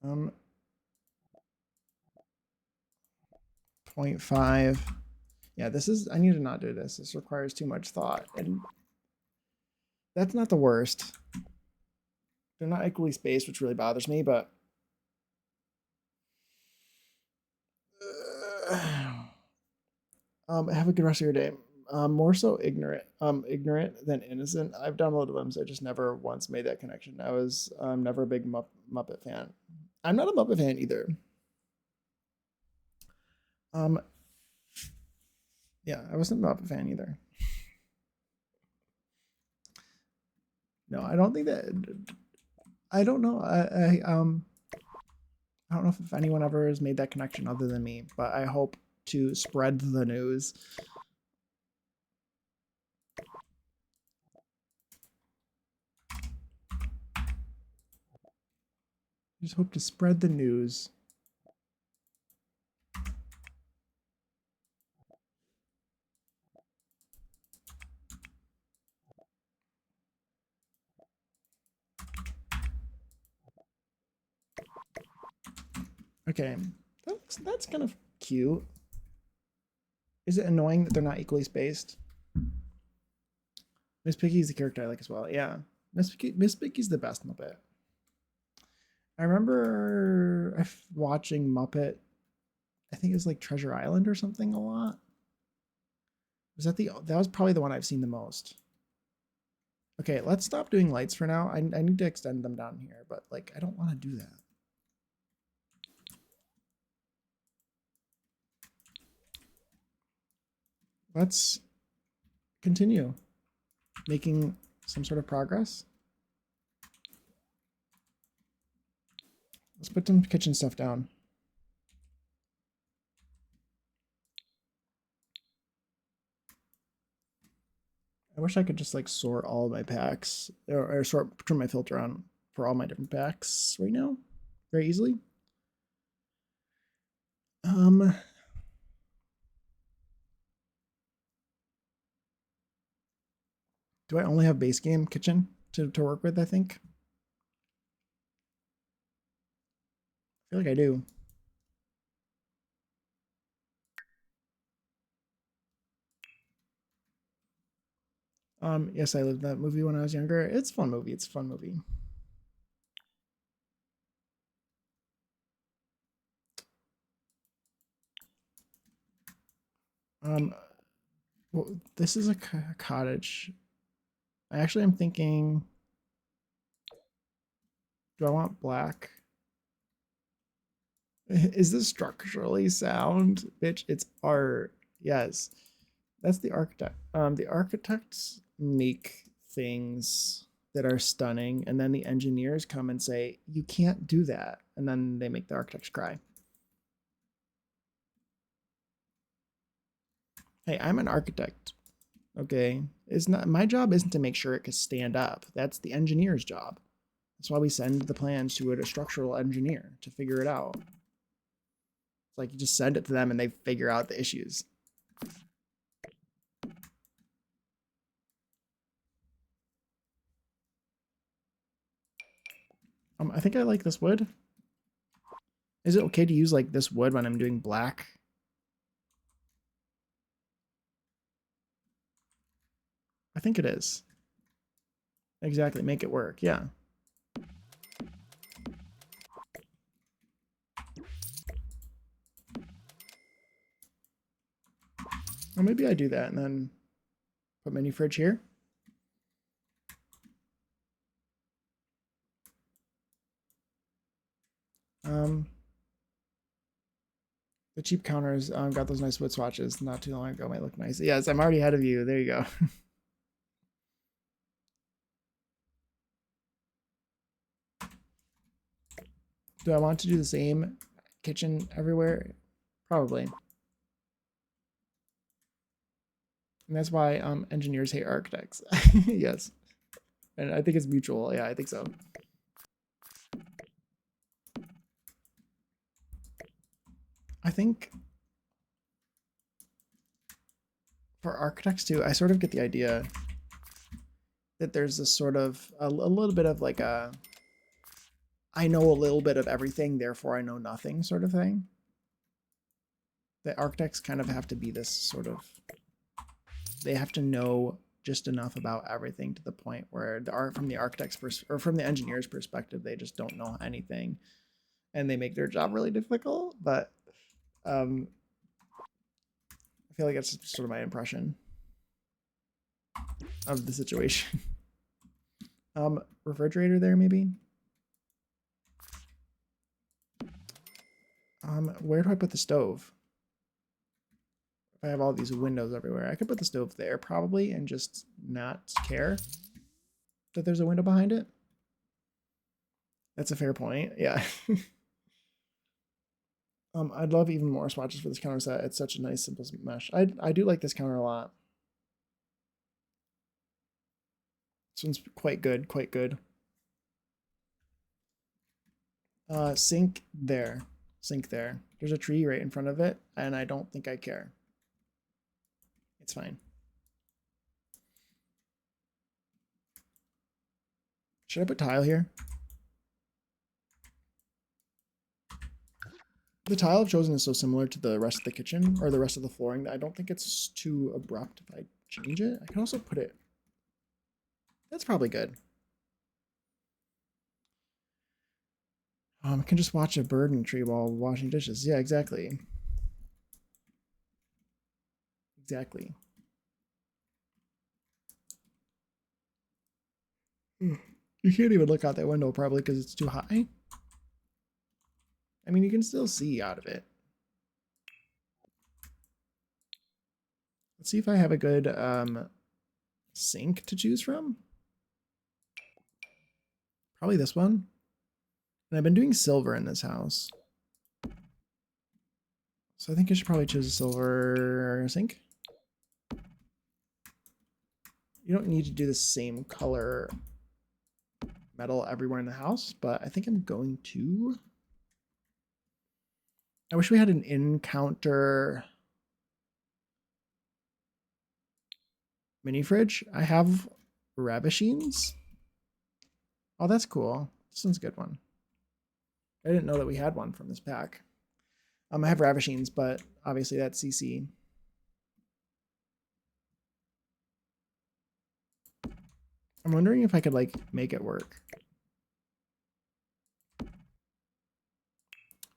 Um, 0.5. Yeah, this is, I need to not do this. This requires too much thought, and that's not the worst. They're not equally spaced, which really bothers me, but have a good rest of your day. More so ignorant than innocent. I've downloaded WIMS. I just never once made that connection. I was never a big Muppet fan. I'm not a Muppet fan either. Yeah, I wasn't a Muppet fan either. No, I don't think that. I don't know. I don't know if anyone ever has made that connection other than me, but I hope to spread the news. I just hope to spread the news. Okay, that's kind of cute. Is it annoying that they're not equally spaced? Miss Piggy's the character I like as well. Yeah, Miss Piggy's the best Muppet. I remember watching Muppet. I think it was like Treasure Island or something a lot. Was that that was probably the one I've seen the most. Okay, let's stop doing lights for now. I need to extend them down here, but like I don't want to do that. Let's continue making some sort of progress. Let's put some kitchen stuff down. I wish I could just like sort all of my packs or turn my filter on for all my different packs right now very easily. Do I only have base game kitchen to work with, I think? I feel like I do. Yes, I lived that movie when I was younger. It's a fun movie. It's a fun movie. Well, this is a cottage. I actually am thinking, do I want black? Is this structurally sound? Bitch, it's art. Yes. That's the architect. The architects make things that are stunning, and then the engineers come and say, you can't do that. And then they make the architects cry. Hey, I'm an architect. Okay. It's not my job isn't to make sure it can stand up. That's the engineer's job. That's why we send the plans to a structural engineer to figure it out. It's like you just send it to them and they figure out the issues. I think I like this wood. Is it okay to use like this wood when I'm doing black? I think it is. Exactly, make it work, yeah. Or maybe I do that and then put mini fridge here. The cheap counters got those nice wood swatches not too long ago. Might look nice. Yes, I'm already ahead of you. There you go. Do I want to do the same kitchen everywhere? Probably. And that's why engineers hate architects. Yes. And I think it's mutual. Yeah, I think so. I think for architects too, I sort of get the idea that there's this sort of a little bit of like a I know a little bit of everything, therefore I know nothing sort of thing. The architects kind of have to be this sort of they have to know just enough about everything to the point where the art from the architect's or from the engineer's perspective, they just don't know anything and they make their job really difficult. But I feel like that's sort of my impression of the situation. Refrigerator there maybe. Where do I put the stove? If I have all these windows everywhere, I could put the stove there probably and just not care that there's a window behind it. That's a fair point. Yeah. I'd love even more swatches for this counter set. It's such a nice simple mesh. I do like this counter a lot. This one's quite good, quite good. Sink there. Sink there. There's a tree right in front of it, and I don't think I care. It's fine. Should I put tile here? The tile I've chosen is so similar to the rest of the kitchen, or the rest of the flooring, that I don't think it's too abrupt if I change it. I can also put it... That's probably good. I can just watch a bird in a tree while washing dishes. Yeah, exactly. Exactly. You can't even look out that window probably because it's too high. I mean, you can still see out of it. Let's see if I have a good sink to choose from. Probably this one. And I've been doing silver in this house. So I think I should probably choose a silver sink. You don't need to do the same color metal everywhere in the house, but I think I'm going to. I wish we had an in-counter mini fridge. I have Ravishings. Oh, that's cool. This one's a good one. I didn't know that we had one from this pack. I have Ravishings, but obviously that's CC. I'm wondering if I could like make it work.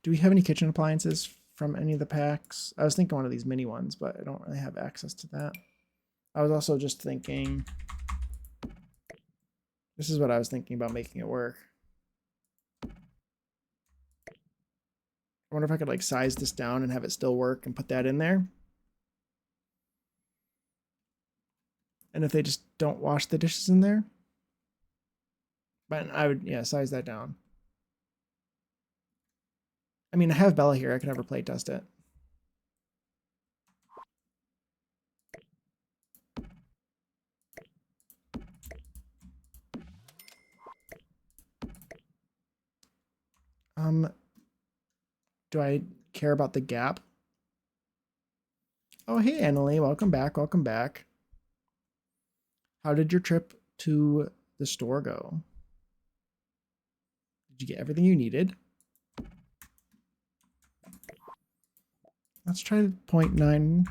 Do we have any kitchen appliances from any of the packs? I was thinking one of these mini ones, but I don't really have access to that. I was also just thinking, this is what I was thinking about making it work. I wonder if I could like size this down and have it still work and put that in there. And if they just don't wash the dishes in there. But I would, yeah, size that down. I mean, I have Bella here. I could have her play test it. Do I care about the gap? Oh, hey, Annalie. Welcome back. Welcome back. How did your trip to the store go? Did you get everything you needed? Let's try 0.9.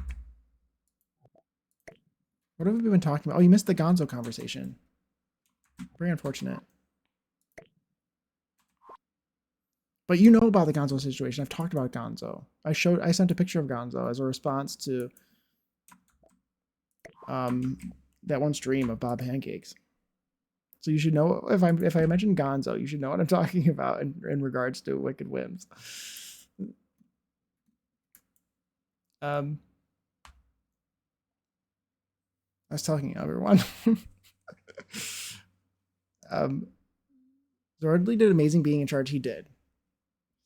What have we been talking about? Oh, you missed the Gonzo conversation. Very unfortunate. But you know about the Gonzo situation. I've talked about Gonzo. I sent a picture of Gonzo as a response to that one stream of Bob Pancakes. So you should know if I mention Gonzo, you should know what I'm talking about in regards to Wicked Whims. I was talking to everyone. Zordly did amazing being in charge. He did.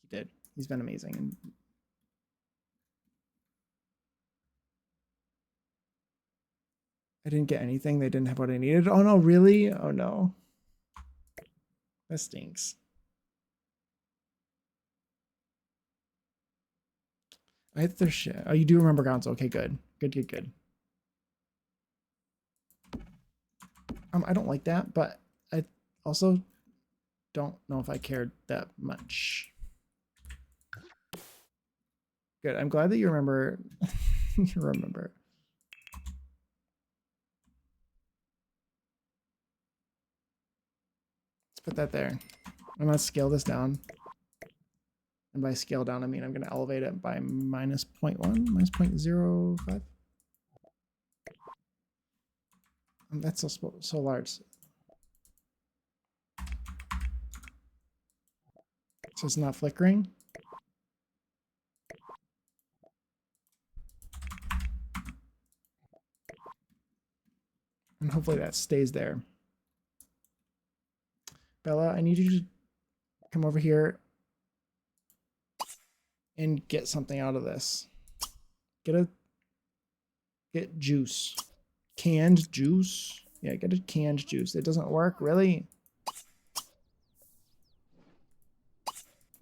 He did. He's been amazing. I didn't get anything. They didn't have what I needed. Oh no, really? Oh no. That stinks. I hit their shit. Oh, you do remember Gonzo. Okay, good. Good. I don't like that, but I also don't know if I cared that much. Good. I'm glad that you remember. You remember. Let's put that there. I'm gonna scale this down. And by scale down, I mean I'm gonna elevate it by minus 0.1, minus 0.05. That's so large. So it's not flickering. And hopefully that stays there. Bella, I need you to come over here and get something out of this. Get juice. Canned juice. Yeah, get a canned juice. It doesn't work, really?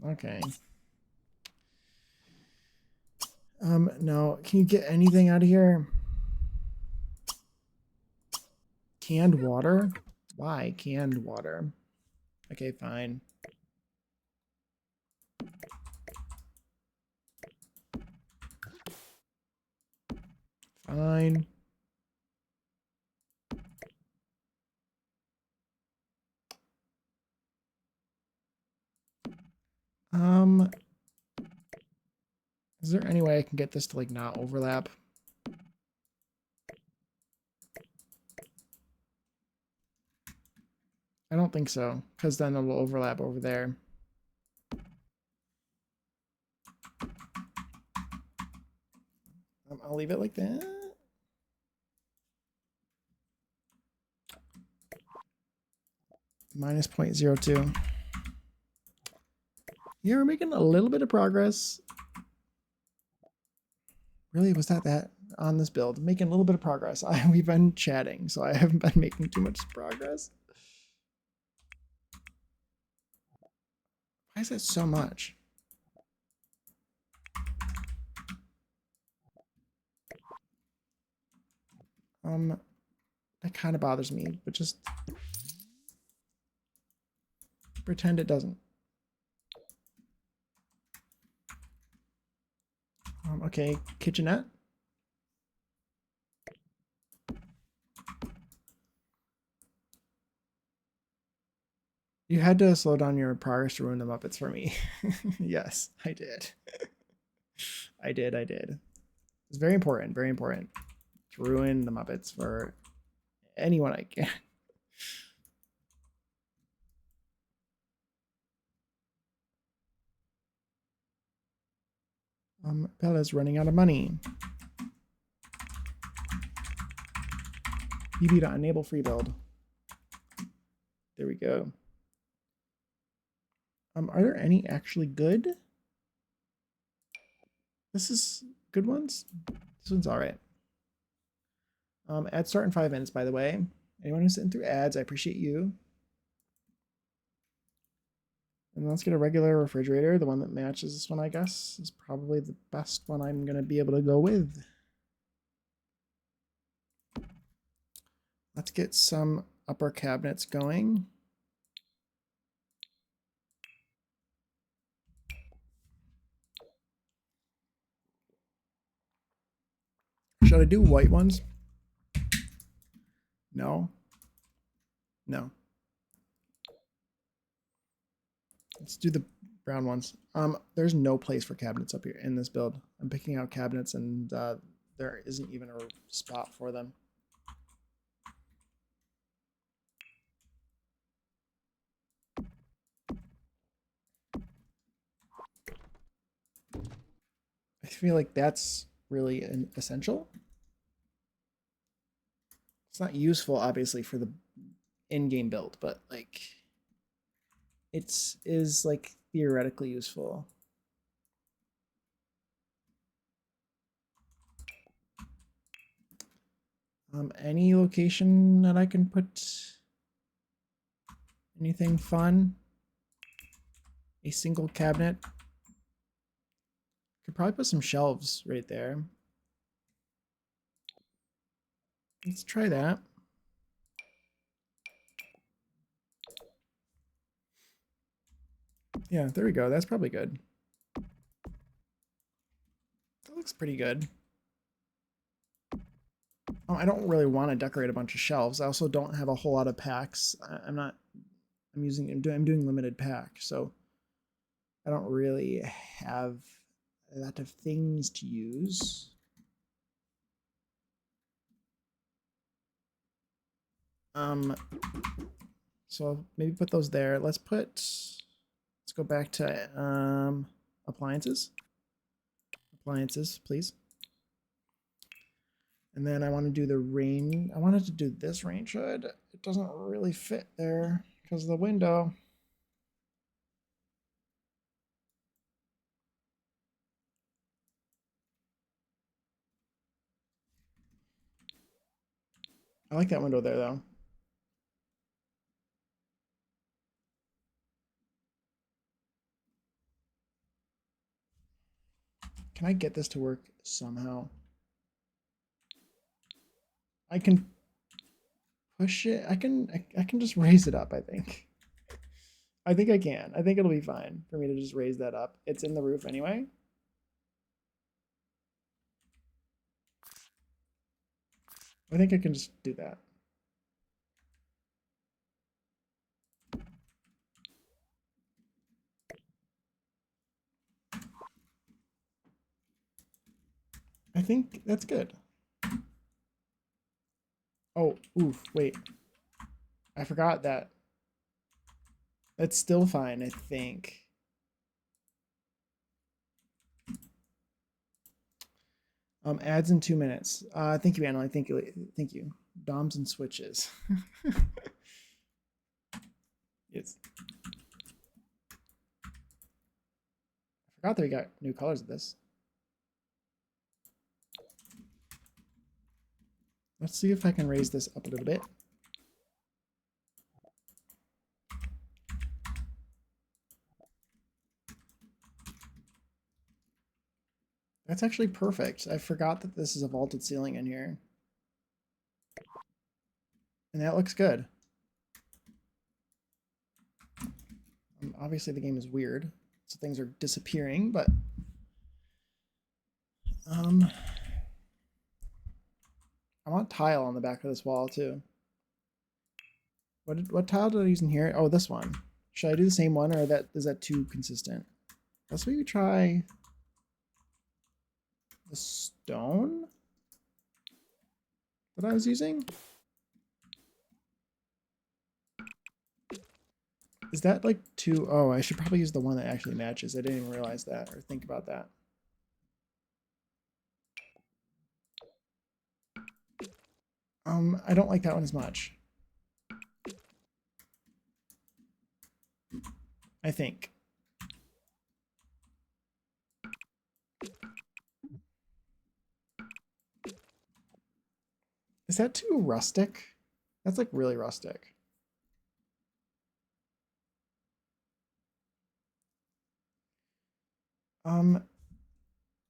Okay. No, can you get anything out of here? Canned water? Why canned water? Okay, fine. Fine. Is there any way I can get this to like not overlap? I don't think so, because then it'll overlap over there. I'll leave it like that. Minus 0.02. Yeah, we're making a little bit of progress. Really? Was that? on this build, making a little bit of progress. We've been chatting, so I haven't been making too much progress. Why is that so much? That kind of bothers me, but just pretend it doesn't. Okay, kitchenette. You had to slow down your progress to ruin the Muppets for me. Yes, I did. I did. It's very important to ruin the Muppets for anyone I can. Bella's running out of money. BB to enable free build. There we go. Are there any actually good? This is good ones. This one's all right. Ads start in 5 minutes, by the way. Anyone who's sitting through ads, I appreciate you. And let's get a regular refrigerator. The one that matches this one, I guess, is probably the best one I'm going to be able to go with. Let's get some upper cabinets going. Should I do white ones? No. No. Let's do the brown ones. There's no place for cabinets up here in this build. I'm picking out cabinets and there isn't even a spot for them. I feel like that's really an essential. It's not useful, obviously, for the in-game build, but like is like theoretically useful. Any location that I can put anything fun? A single cabinet. Could probably put some shelves right there. Let's try that. Yeah, there we go. That's probably good. That looks pretty good. I don't really want to decorate a bunch of shelves. I also don't have a whole lot of packs. I'm doing limited pack, so I don't really have a lot of things to use. So maybe put those there. Let's go back to appliances. Appliances, please. And then I want to do the rain. I wanted to do this range hood. It doesn't really fit there because of the window. I like that window there though. Can I get this to work somehow? I can push it. I can just raise it up, I think. I think I can. I think it'll be fine for me to just raise that up. It's in the roof anyway. I think I can just do that. I think that's good. Oh, oof, wait. I forgot that. That's still fine, I think. Ads in 2 minutes. Thank you, Annalie. Thank you. DOMs and switches. Yes. I forgot that we got new colors of this. Let's see if I can raise this up a little bit. That's actually perfect. I forgot that this is a vaulted ceiling in here. And that looks good. Obviously the game is weird, so things are disappearing, but I want tile on the back of this wall too. What tile did I use in here? Oh, this one. Should I do the same one, or is that too consistent? Let's maybe try the stone that I was using. Is that like too? Oh, I should probably use the one that actually matches. I didn't even realize that or think about that. I don't like that one as much. I think. Is that too rustic? That's like really rustic.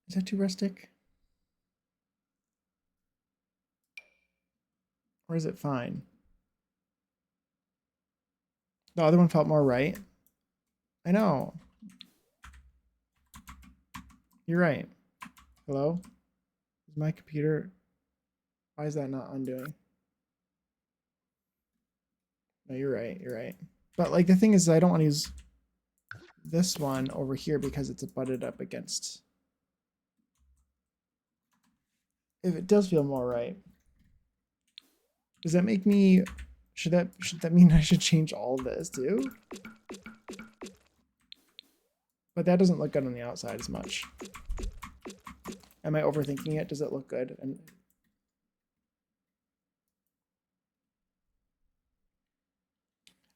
Is that too rustic? Or is it fine? The other one felt more right. I know. You're right. Hello? Is my computer... Why is that not undoing? No, you're right. You're right. But like the thing is, I don't want to use this one over here because it's butted up against... If it does feel more right. Does that make me... Should that mean I should change all of this too? But that doesn't look good on the outside as much. Am I overthinking it? Does it look good? And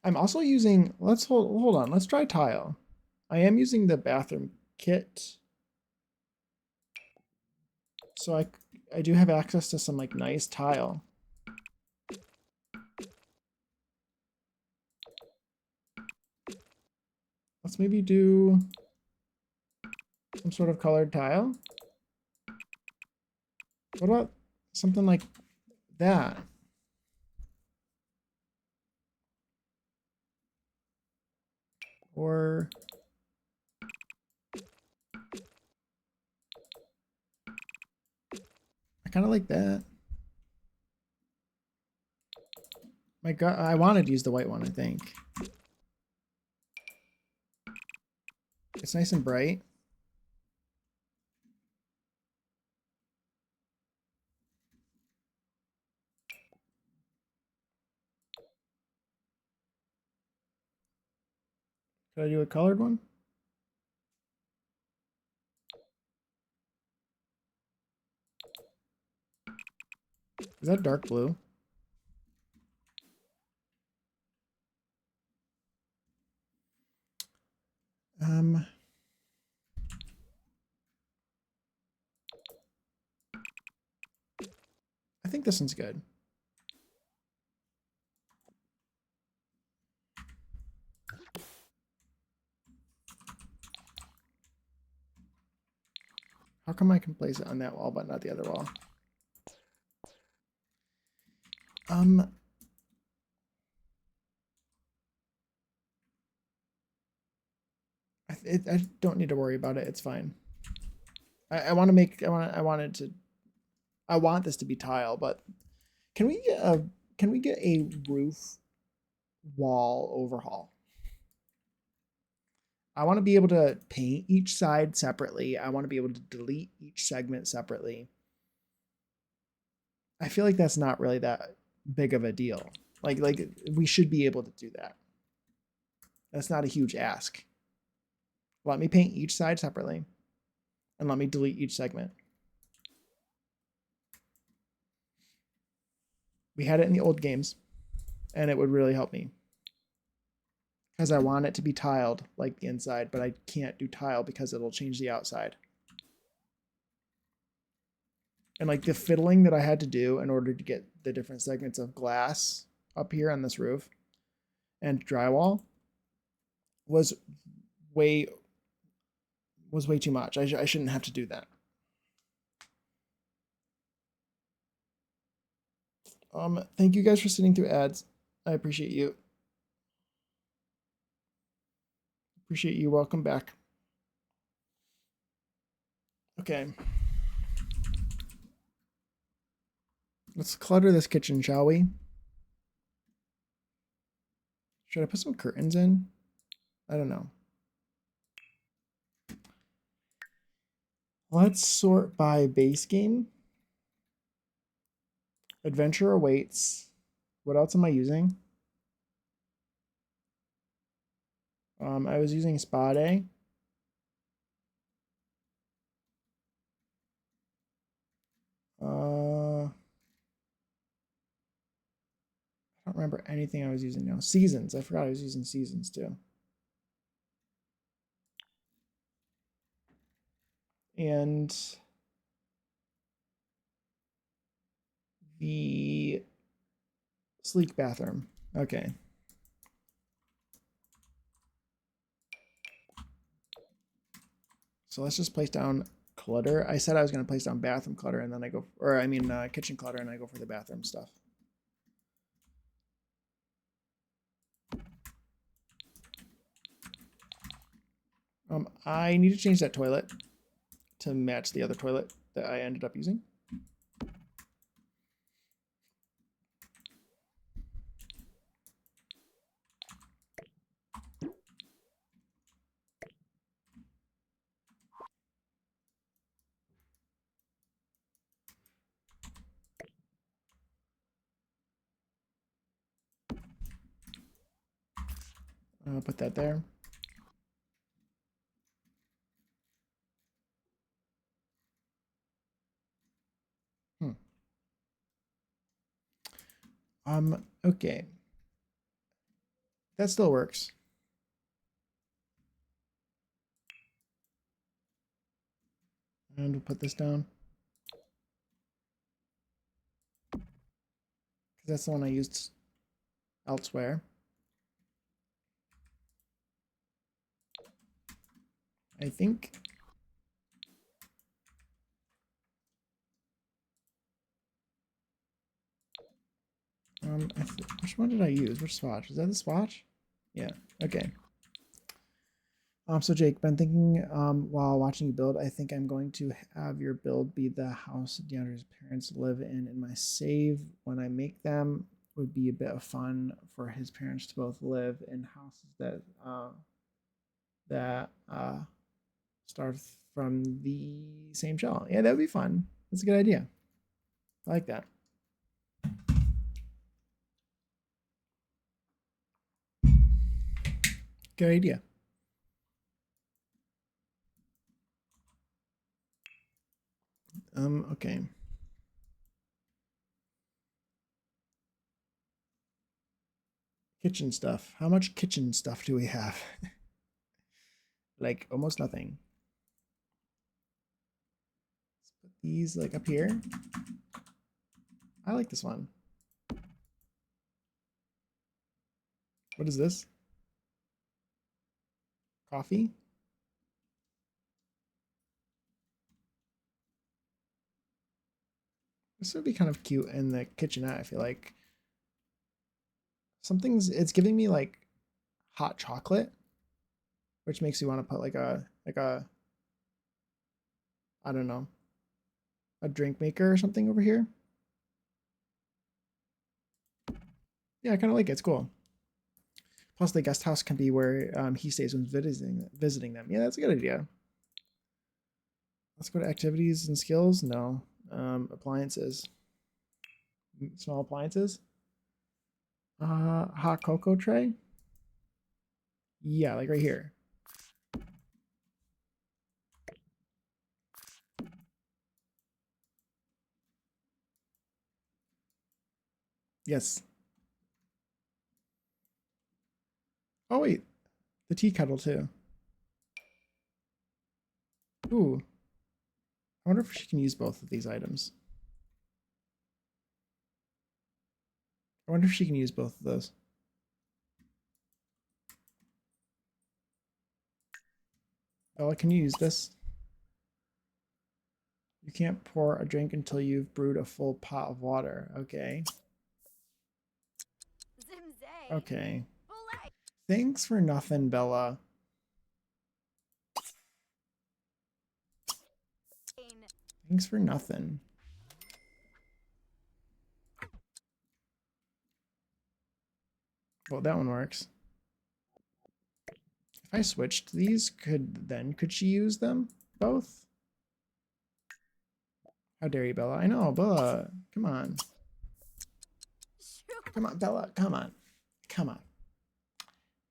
I'm also using, let's hold on, let's try tile. I am using the bathroom kit. So I do have access to some like nice tile. Let's maybe do some sort of colored tile. What about something like that? Or I kind of like that. My God, I wanted to use the white one, I think. It's nice and bright. Could I do a colored one? Is that dark blue? I think this one's good. How come I can place it on that wall but not the other wall? I don't need to worry about it. It's fine. I want to make I want this to be tile, but can we get a roof wall overhaul? I want to be able to paint each side separately. I want to be able to delete each segment separately. I feel like that's not really that big of a deal. Like we should be able to do that. That's not a huge ask. Let me paint each side separately and let me delete each segment. We had it in the old games and it would really help me. Because I want it to be tiled like the inside, but I can't do tile because it'll change the outside. And like the fiddling that I had to do in order to get the different segments of glass up here on this roof and drywall was way too much. I shouldn't have to do that. Thank you guys for sitting through ads. I appreciate you. Appreciate you. Welcome back. Okay. Let's clutter this kitchen, shall we? Should I put some curtains in? I don't know. Let's sort by base game. Adventure awaits. What else am I using? I was using Spa Day. I don't remember anything I was using now. Seasons. I forgot I was using seasons too. And the sleek bathroom. Okay. So let's just place down clutter. I said I was going to place down bathroom clutter and then I go, or I mean kitchen clutter and I go for the bathroom stuff. I need to change that toilet to match the other toilet that I ended up using. I'll put that there. Okay. That still works. And we'll put this down. Because that's the one I used elsewhere. I think. Which one did I use? Which swatch? Is that the swatch? Yeah. Okay. So Jake, been thinking while watching you build, I think I'm going to have your build be the house DeAndre's parents live in my save when I make them. Would be a bit of fun for his parents to both live in houses that start from the same shell. Yeah, that would be fun. That's a good idea. I like that. Good idea. Okay. Kitchen stuff. How much kitchen stuff do we have? Like almost nothing. Let's put these like up here. I like this one. What is this? Coffee? This would be kind of cute in the kitchenette, I feel like. It's giving me like hot chocolate, which makes you want to put like a I don't know, a drink maker or something over here. Yeah, I kind of like it. It's cool. Plus, the guest house can be where he stays when visiting them. Yeah, that's a good idea. Let's go to activities and skills. No, appliances. Small appliances. Hot cocoa tray. Yeah, like right here. Yes. Oh wait, the tea kettle too. Ooh. I wonder if she can use both of these items. I wonder if she can use both of those. Bella, can you use this? You can't pour a drink until you've brewed a full pot of water. Okay. Okay. Thanks for nothing, Bella. Thanks for nothing. Well, that one works. If I switched these, could she use them both? How dare you, Bella? I know, Bella. Come on. Come on, Bella. Come on. Come on.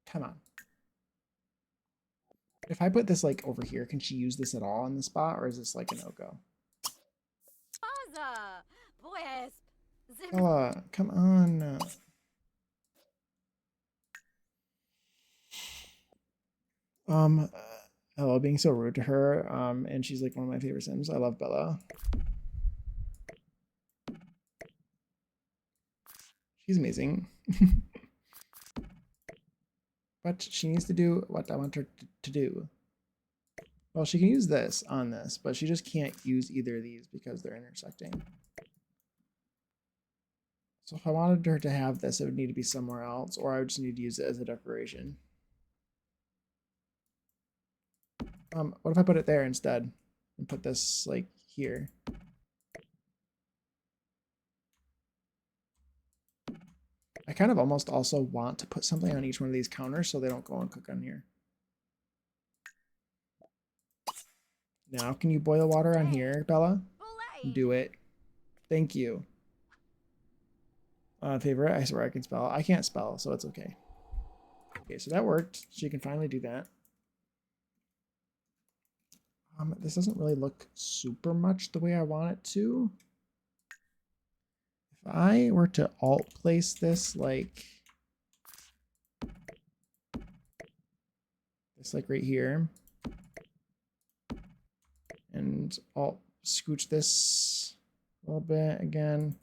Come on. If I put this like over here, can she use this at all in the spot, or is this like a no-go? Bella, come on. Hello, being so rude to her. And she's like one of my favorite Sims. I love Bella. She's amazing. But she needs to do what I want her to do. Well, she can use this on this, but she just can't use either of these because they're intersecting. So if I wanted her to have this, it would need to be somewhere else, or I would just need to use it as a decoration. What if I put it there instead and put this like here? I kind of almost also want to put something on each one of these counters so they don't go and cook on here. Now, can you boil water on here, Bella? Do it. Thank you. Favorite? I swear I can spell. I can't spell, so it's okay. Okay, so that worked. She can finally do that. This doesn't really look super much the way I want it to. If I were to alt place this like right here, and alt scooch this a little bit again.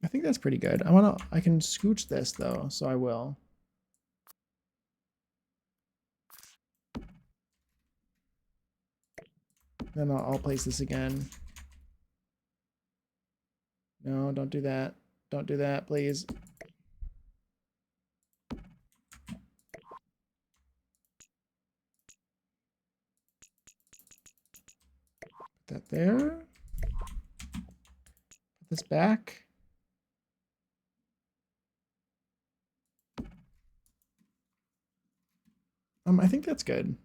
I think that's pretty good. I can scooch this though, so I will. Then I'll place this again. No, don't do that. Don't do that, please. Put that there. Put this back. I think that's good.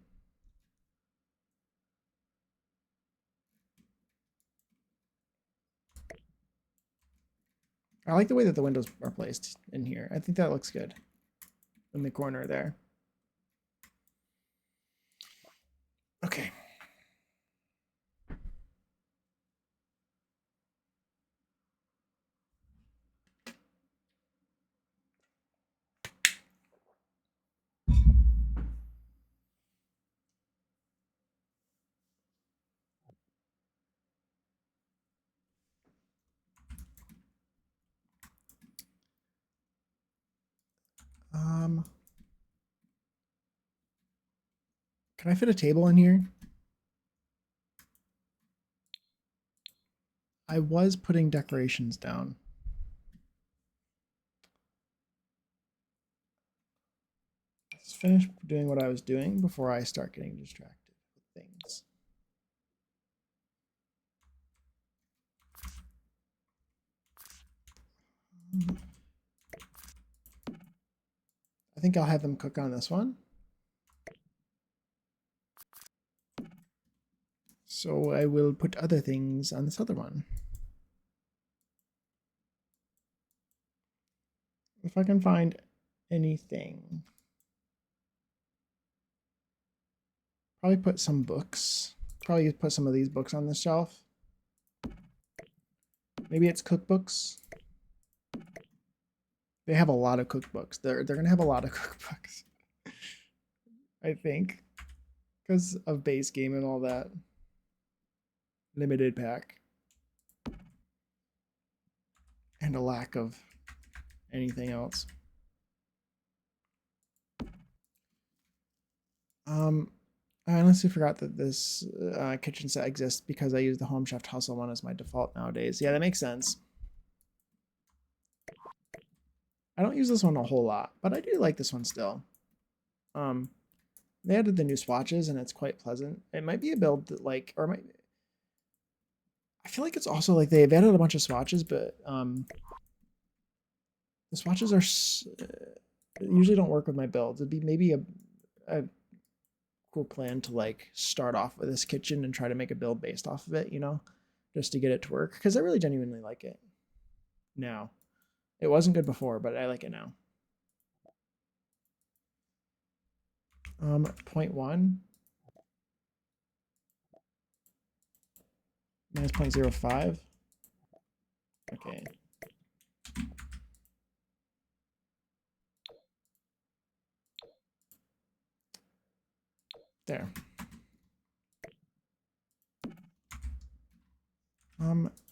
I like the way that the windows are placed in here. I think that looks good in the corner there. Okay. Can I fit a table in here? I was putting decorations down. Let's finish doing what I was doing before I start getting distracted with things. I think I'll have them cook on this one. So I will put other things on this other one. If I can find anything. Probably put some books. Probably put some of these books on this shelf. Maybe it's cookbooks. They have a lot of cookbooks. They're gonna have a lot of cookbooks. I think, because of base game and all that. Limited pack. And a lack of anything else. I honestly forgot that this kitchen set exists because I use the Home Chef Hustle one as my default nowadays. Yeah, that makes sense. I don't use this one a whole lot, but I do like this one still. They added the new swatches and it's quite pleasant. It might be a build that like, or might, I feel like it's also like they've added a bunch of swatches, but the swatches are usually don't work with my builds. It'd be maybe a cool plan to like start off with this kitchen and try to make a build based off of it, you know, just to get it to work. Because I really genuinely like it now. It wasn't good before, but I like it now. 0.1 minus 0.05. Okay. There.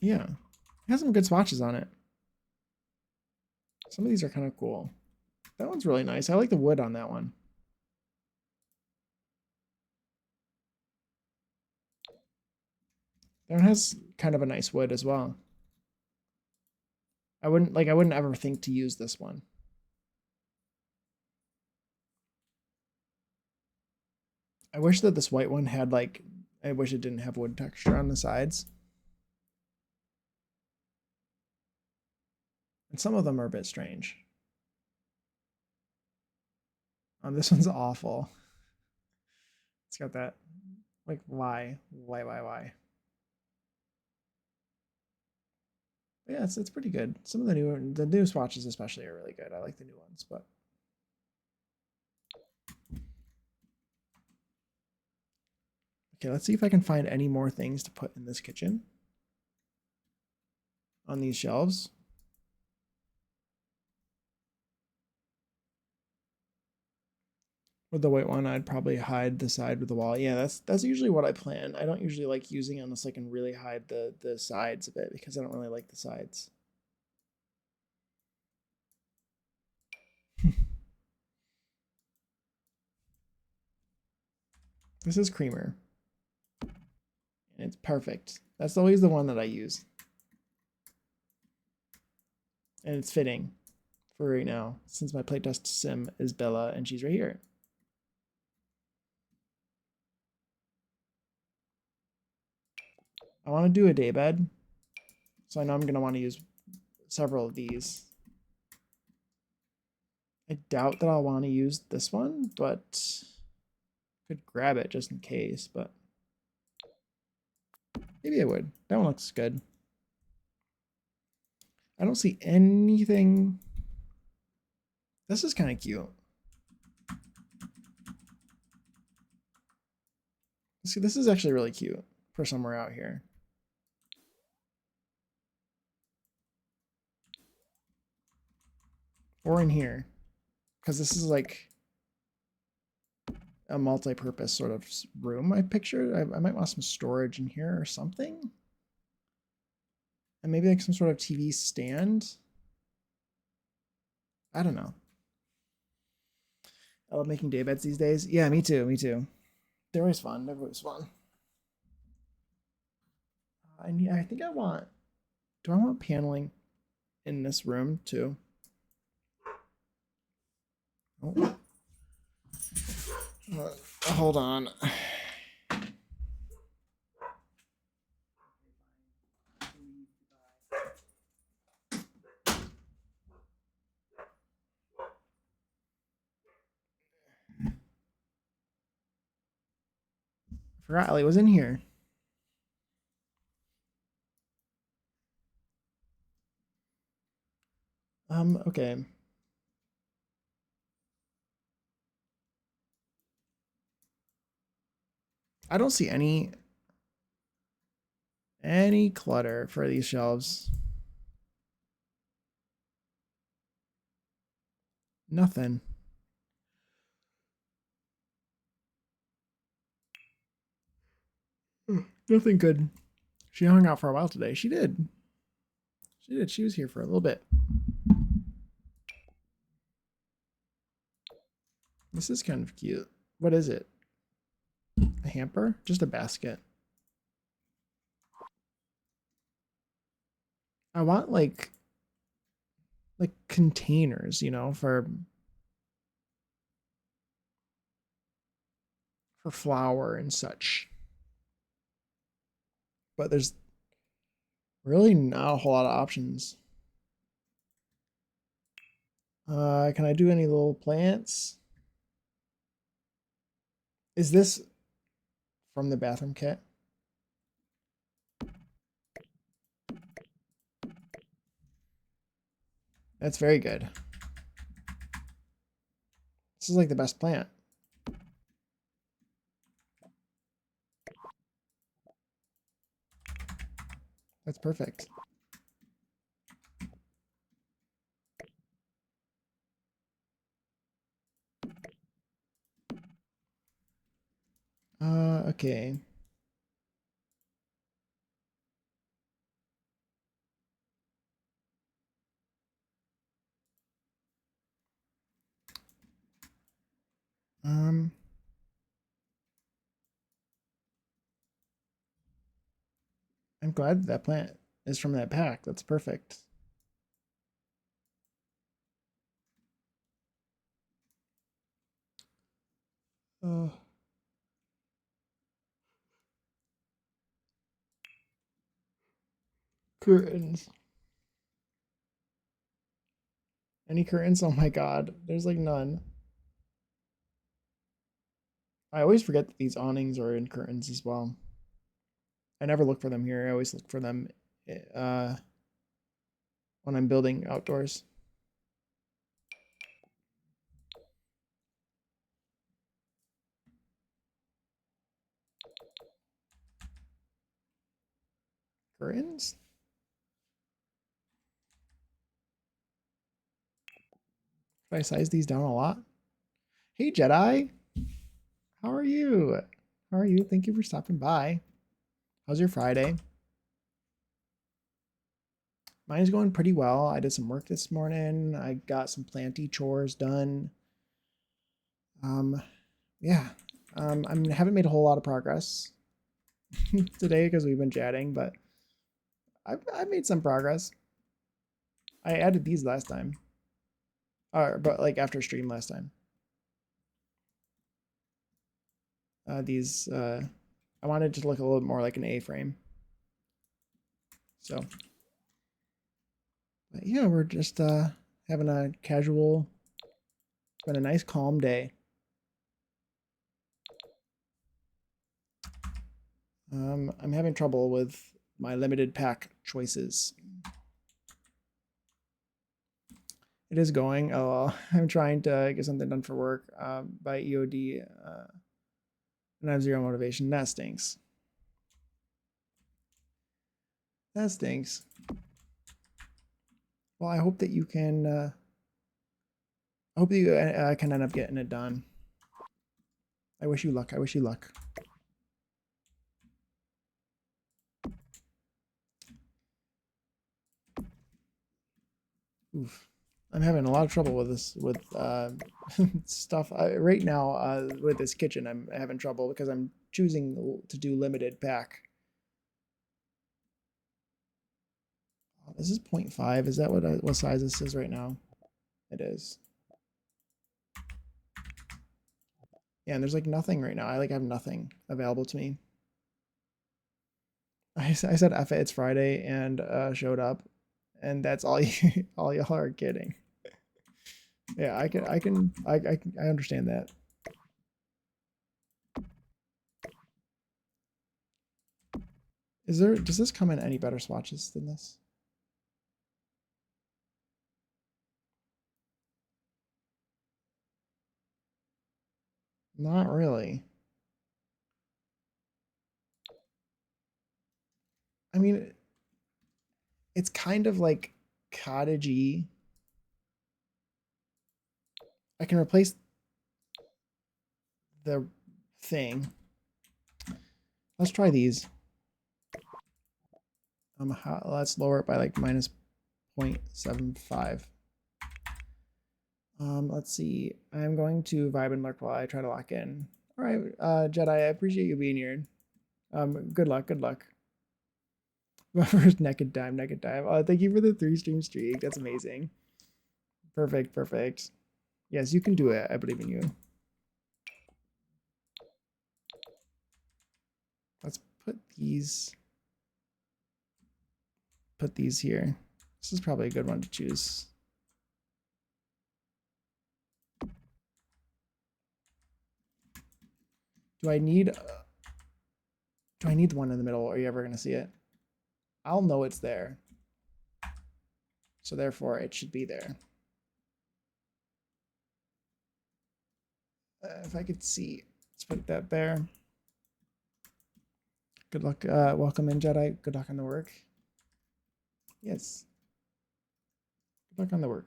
Yeah. It has some good swatches on it. Some of these are kind of cool. That one's really nice. I like the wood on that one. That one has kind of a nice wood as well. I wouldn't ever think to use this one. I wish that this white one had like, I wish it didn't have wood texture on the sides. And some of them are a bit strange. This one's awful. It's got that, like, why? But yeah, it's pretty good. Some of the new swatches especially are really good. I like the new ones, but okay, let's see if I can find any more things to put in this kitchen on these shelves. With the white one, I'd probably hide the side with the wall. Yeah, that's usually what I plan. I don't usually like using it unless I can really hide the sides of it because I don't really like the sides. This is creamer. And it's perfect. That's always the one that I use. And it's fitting for right now, since my playtest sim is Bella and she's right here. I want to do a daybed, so I know I'm going to want to use several of these. I doubt that I'll want to use this one, but could grab it just in case, but maybe I would. That one looks good. I don't see anything. This is kind of cute. See, this is actually really cute for somewhere out here. Or in here. Because this is like a multi-purpose sort of room I pictured. I might want some storage in here or something. And maybe like some sort of TV stand. I don't know. I love making daybeds these days. Yeah, me too. Me too. They're always fun. They're always fun. I think I want. Do I want paneling in this room too? Oh. Hold on. I forgot Ellie was in here. Okay. I don't see any clutter for these shelves. Nothing. Nothing good. She hung out for a while today. She did. She did. She was here for a little bit. This is kind of cute. What is it? A hamper? Just a basket. I want like containers, you know, for flour and such. But there's really not a whole lot of options. Can I do any little plants? Is this from the bathroom kit? That's very good. This is like the best plant. That's perfect. Okay. Um, I'm glad that plant is from that pack. That's perfect. Oh. Curtains. Any curtains? Oh my god. There's like none. I always forget that these awnings are in curtains as well. I never look for them here. I always look for them uh, when I'm building outdoors. Curtains? Should I size these down a lot? Hey, Jedi. How are you? How are you? Thank you for stopping by. How's your Friday? Mine's going pretty well. I did some work this morning. I got some planty chores done. Yeah. I haven't made a whole lot of progress today because we've been chatting, but I've made some progress. I added these last time. But like after stream last time. I wanted to look a little bit more like an A-frame. So, but yeah, we're just having a casual, been a nice calm day. I'm having trouble with my limited pack choices. It is going. Oh, I'm trying to get something done for work by EOD, and I have zero motivation. That stinks. That stinks. Well, I hope that you can. I hope that you can end up getting it done. I wish you luck. I wish you luck. Oof. I'm having a lot of trouble with this with stuff right now with this kitchen. I'm having trouble because I'm choosing to do limited pack. This is 0.5. Is that what size this is right now? It is. Yeah, and there's like nothing right now. I like have nothing available to me. I said F it, it's Friday and showed up, and that's all you all y'all are kidding. Yeah, I understand that. Does this come in any better swatches than this? Not really. I mean, it's kind of like cottagey. I can replace the thing. Let's try these. Let's lower it by like minus 0.75. Let's see. I'm going to vibe and lurk while I try to lock in. All right, Jedi, I appreciate you being here. Good luck, good luck. First naked time. Thank you for the 3-stream streak. That's amazing. Perfect, perfect. Yes, you can do it. I believe in you. Let's put these here. This is probably a good one to choose. Do I need the one in the middle? Or are you ever going to see it? I'll know it's there. So therefore it should be there. If I could see, let's put that there. Good luck. Welcome in, Jedi. Good luck on the work. Yes. Good luck on the work.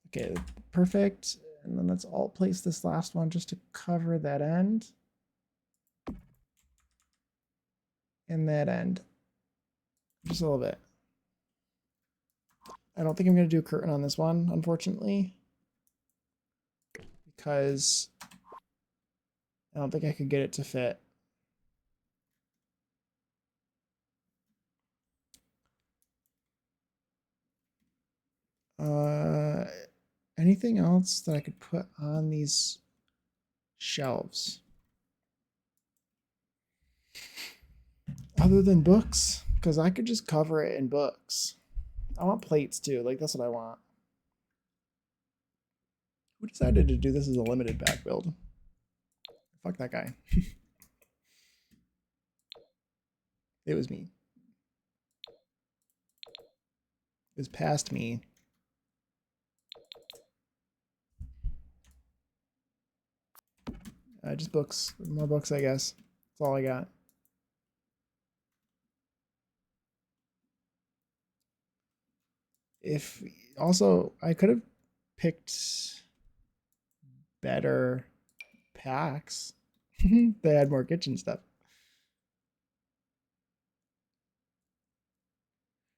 Okay, perfect. And then let's alt place this last one just to cover that end. And that end. Just a little bit. I don't think I'm going to do a curtain on this one, unfortunately. Because I don't think I could get it to fit. Anything else that I could put on these shelves? Other than books? Because I could just cover it in books. I want plates too. Like, that's what I want. Who decided to do this as a limited pack build? Fuck that guy. It was me. It was past me. Just books. More books, I guess. That's all I got. If also, I could have picked better packs. They had more kitchen stuff.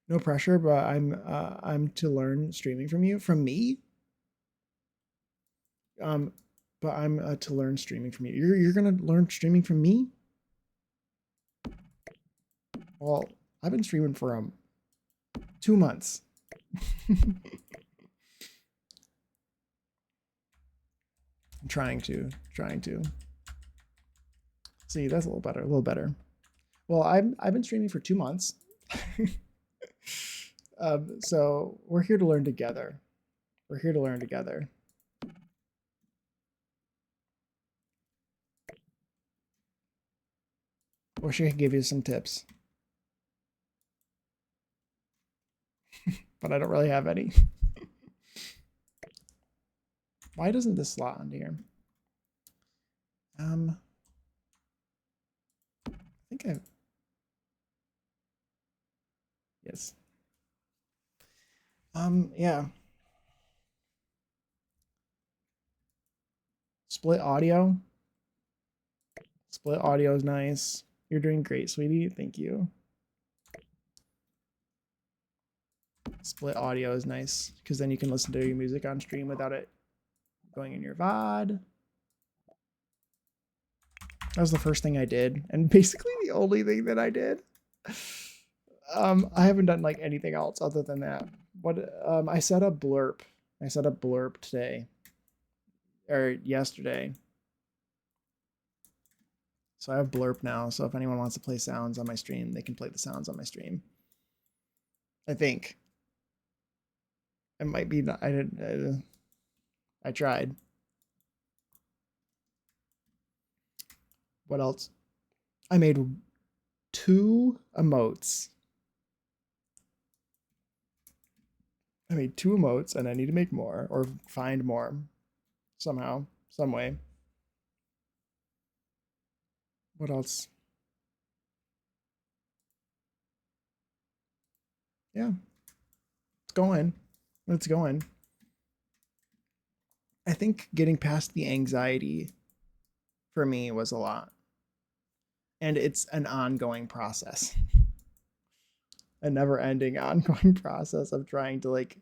No pressure, but I'm to learn streaming from you. From me? But I'm to learn streaming from you. You're gonna learn streaming from me? Well, I've been streaming for 2 months. I'm trying to. See, that's a little better. Well, I've been streaming for 2 months. So we're here to learn together. Wish I could give you some tips. But I don't really have any. Why doesn't this slot onto here? I think I've... Yes. Yeah. Split audio. Split audio is nice. You're doing great, sweetie. Thank you. Split audio is nice because then you can listen to your music on stream without it going in your VOD. That was the first thing I did, and basically the only thing that I did. I haven't done like anything else other than that. I set up Blurp. I set up Blurp today or yesterday. So I have Blurp now. So if anyone wants to play sounds on my stream, they can play the sounds on my stream. I think. It might be not. I tried. What else? I made 2 emotes. And I need to make more or find more somehow, some way. What else? Yeah. It's going. I think getting past the anxiety for me was a lot. And it's an ongoing process, a never ending ongoing process of trying to like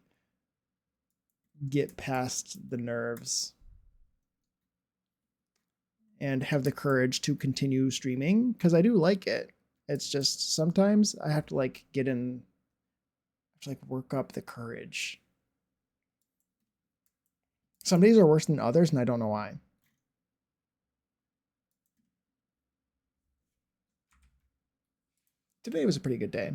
get past the nerves and have the courage to continue streaming because I do like it. It's just sometimes I have to like get in, to like work up the courage. Some days are worse than others, and I don't know why. Today was a pretty good day.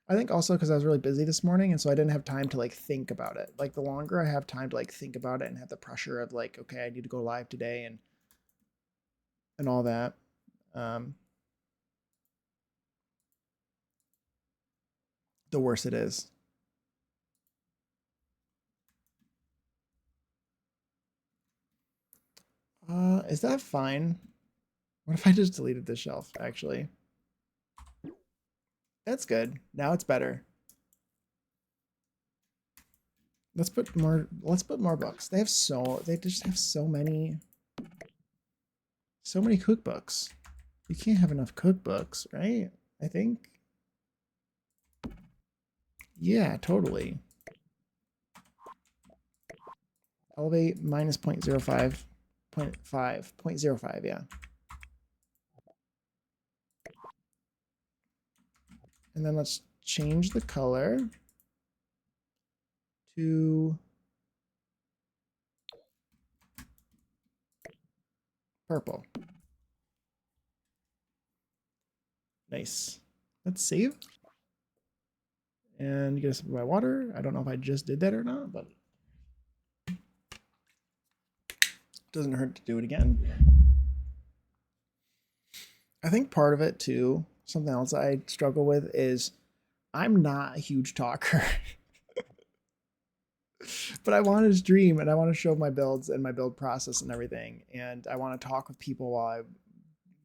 I think also because I was really busy this morning, and so I didn't have time to like think about it. Like the longer I have time to like think about it and have the pressure of like, okay, I need to go live today and all that. Um, the worse it is. Is that fine? What if I just deleted the shelf, actually? That's good. Now it's better. Let's put more books. They just have so many cookbooks. You can't have enough cookbooks, right? I think. Yeah, totally. Elevate minus 0.05, 0.05, yeah. And then let's change the color to purple. Nice. Let's save. And get a sip of my water. I don't know if I just did that or not, but it doesn't hurt to do it again. I think part of it too, something else I struggle with is I'm not a huge talker. But I want to stream and I want to show my builds and my build process and everything. And I want to talk with people while I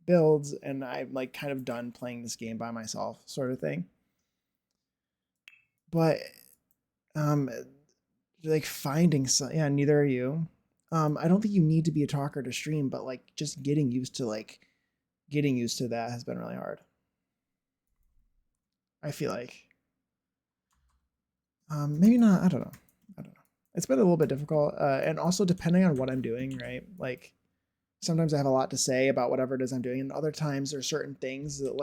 build, and I'm like kind of done playing this game by myself, sort of thing. But like finding some, yeah, neither are you. I don't think you need to be a talker to stream, but like just getting used to that has been really hard. I feel like maybe not. I don't know. It's been a little bit difficult, and also depending on what I'm doing, right? Like sometimes I have a lot to say about whatever it is I'm doing, and other times there are certain things that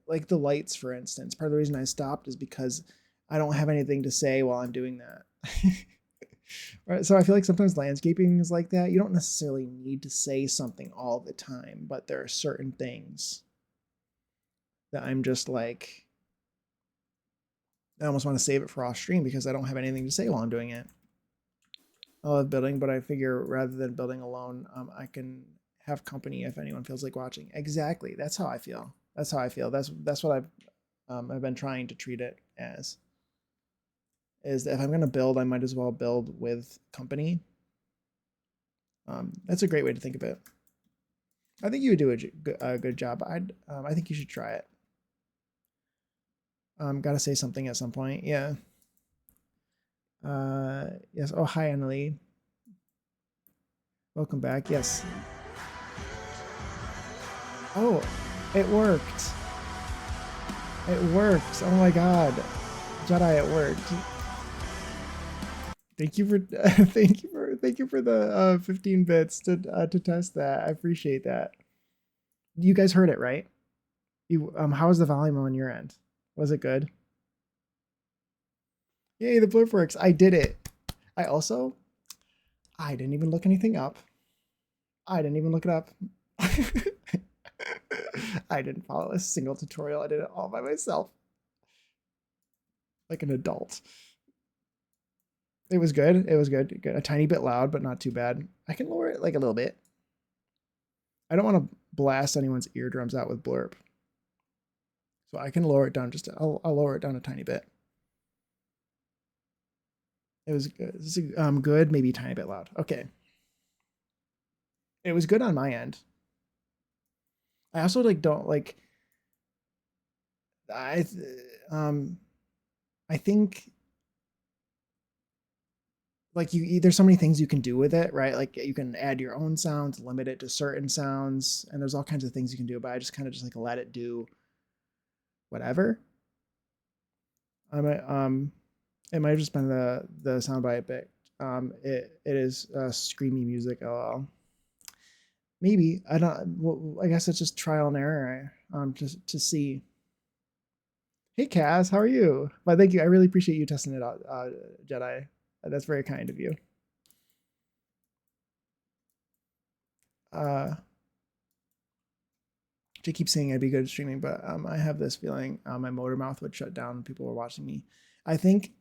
like the lights, for instance. Part of the reason I stopped is because I don't have anything to say while I'm doing that. Right, so I feel like sometimes landscaping is like that. You don't necessarily need to say something all the time, but there are certain things that I'm just like, I almost want to save it for off stream because I don't have anything to say while I'm doing it. I love building, but I figure rather than building alone, I can have company if anyone feels like watching. Exactly. That's how I feel. That's how I feel. That's what I've been trying to treat it as. Is that if I'm gonna build, I might as well build with company. That's a great way to think of it. I think you would do a good job. I think you should try it. Gotta say something at some point. Yeah. Yes. Oh, hi, Annalie. Welcome back. Yes. Oh, it worked. It worked. Oh my god. Jedi, it worked. Thank you for thank you for the 15 bits to test that. I appreciate that. You guys heard it, right? You how was the volume on your end? Was it good? Yay, the blurb works. I did it. I didn't even look anything up. I didn't even look it up. I didn't follow a single tutorial. I did it all by myself. Like an adult. It was good. It was good. Good. A tiny bit loud, but not too bad. I can lower it like a little bit. I don't want to blast anyone's eardrums out with blurb. So I can lower it down I'll lower it down a tiny bit. It was good, maybe a tiny bit loud. Okay. It was good on my end. I also like don't like I think like there's so many things you can do with it, right? Like you can add your own sounds, limit it to certain sounds, and there's all kinds of things you can do. But I just kind of just like let it do whatever. I might it might have just been the soundbite, but it is screamy music. Oh, maybe I don't. Well, I guess it's just trial and error. Just to see. Hey, Kaz, how are you? But thank you. I really appreciate you testing it out, Jedi. That's very kind of you. To keep saying I'd be good at streaming, but I have this feeling my motor mouth would shut down when people were watching me. I think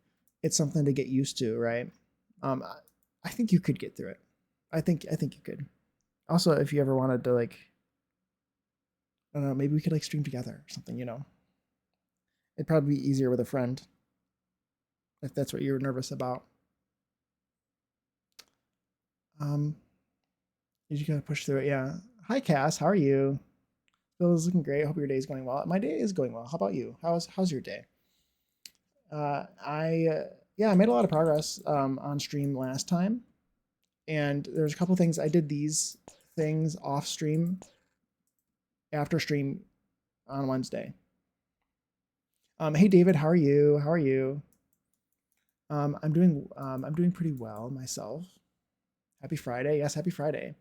it's something to get used to, right? I think you could get through it. I think you could. Also, if you ever wanted to like, I don't know, maybe we could like stream together or something. It'd probably be easier with a friend if that's what you're nervous about. You just gotta push through it. Yeah. Hi, Cass. How are you? Phil is looking great. I hope your day is going well. My day is going well. How about you? How's your day? I made a lot of progress on stream last time, and there's a couple things I did these things off stream after stream on Wednesday. Hey David, how are you? How are you? I'm doing pretty well myself. Happy Friday. Yes, happy Friday.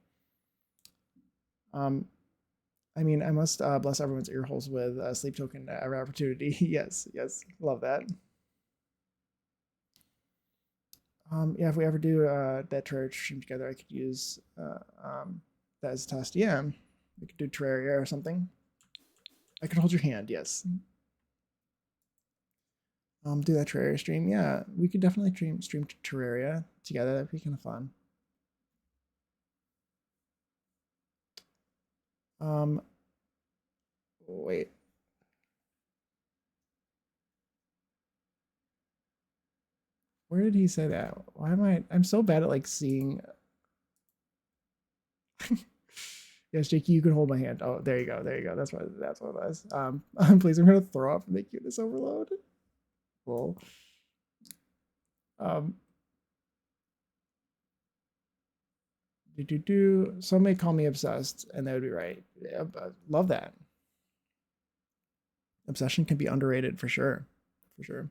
I mean, I must bless everyone's ear holes with sleep token every opportunity. Yes, love that. Yeah, if we ever do that Terraria stream together, I could use that as a test. Yeah, we could do Terraria or something. I could hold your hand. Yes. Do that Terraria stream. Yeah, we could definitely stream Terraria together. That'd be kind of fun. Wait. Where did he say that? Why am I'm so bad at like seeing. Yes, Jakey, you can hold my hand. Oh, there you go. There you go. That's what it was. Please, I'm gonna throw up from the cuteness overload. Cool. Some may call me obsessed, and that would be right. Yeah, love that. Obsession can be underrated for sure. For sure.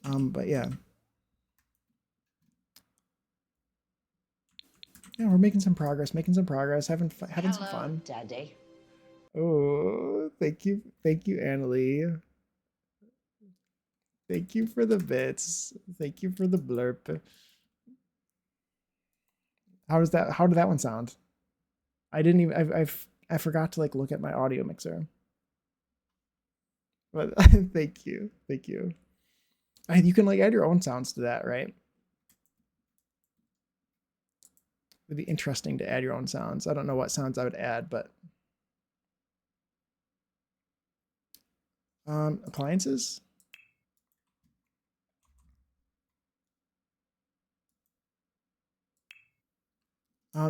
But yeah. Yeah, we're making some progress, having some fun. Daddy. Oh, thank you, Annalie. Thank you for the bits. Thank you for the blurb. How does that? How did that one sound? I didn't even. I forgot to like look at my audio mixer. But thank you, you can like add your own sounds to that, right? It'd be interesting to add your own sounds. I don't know what sounds I would add, but appliances.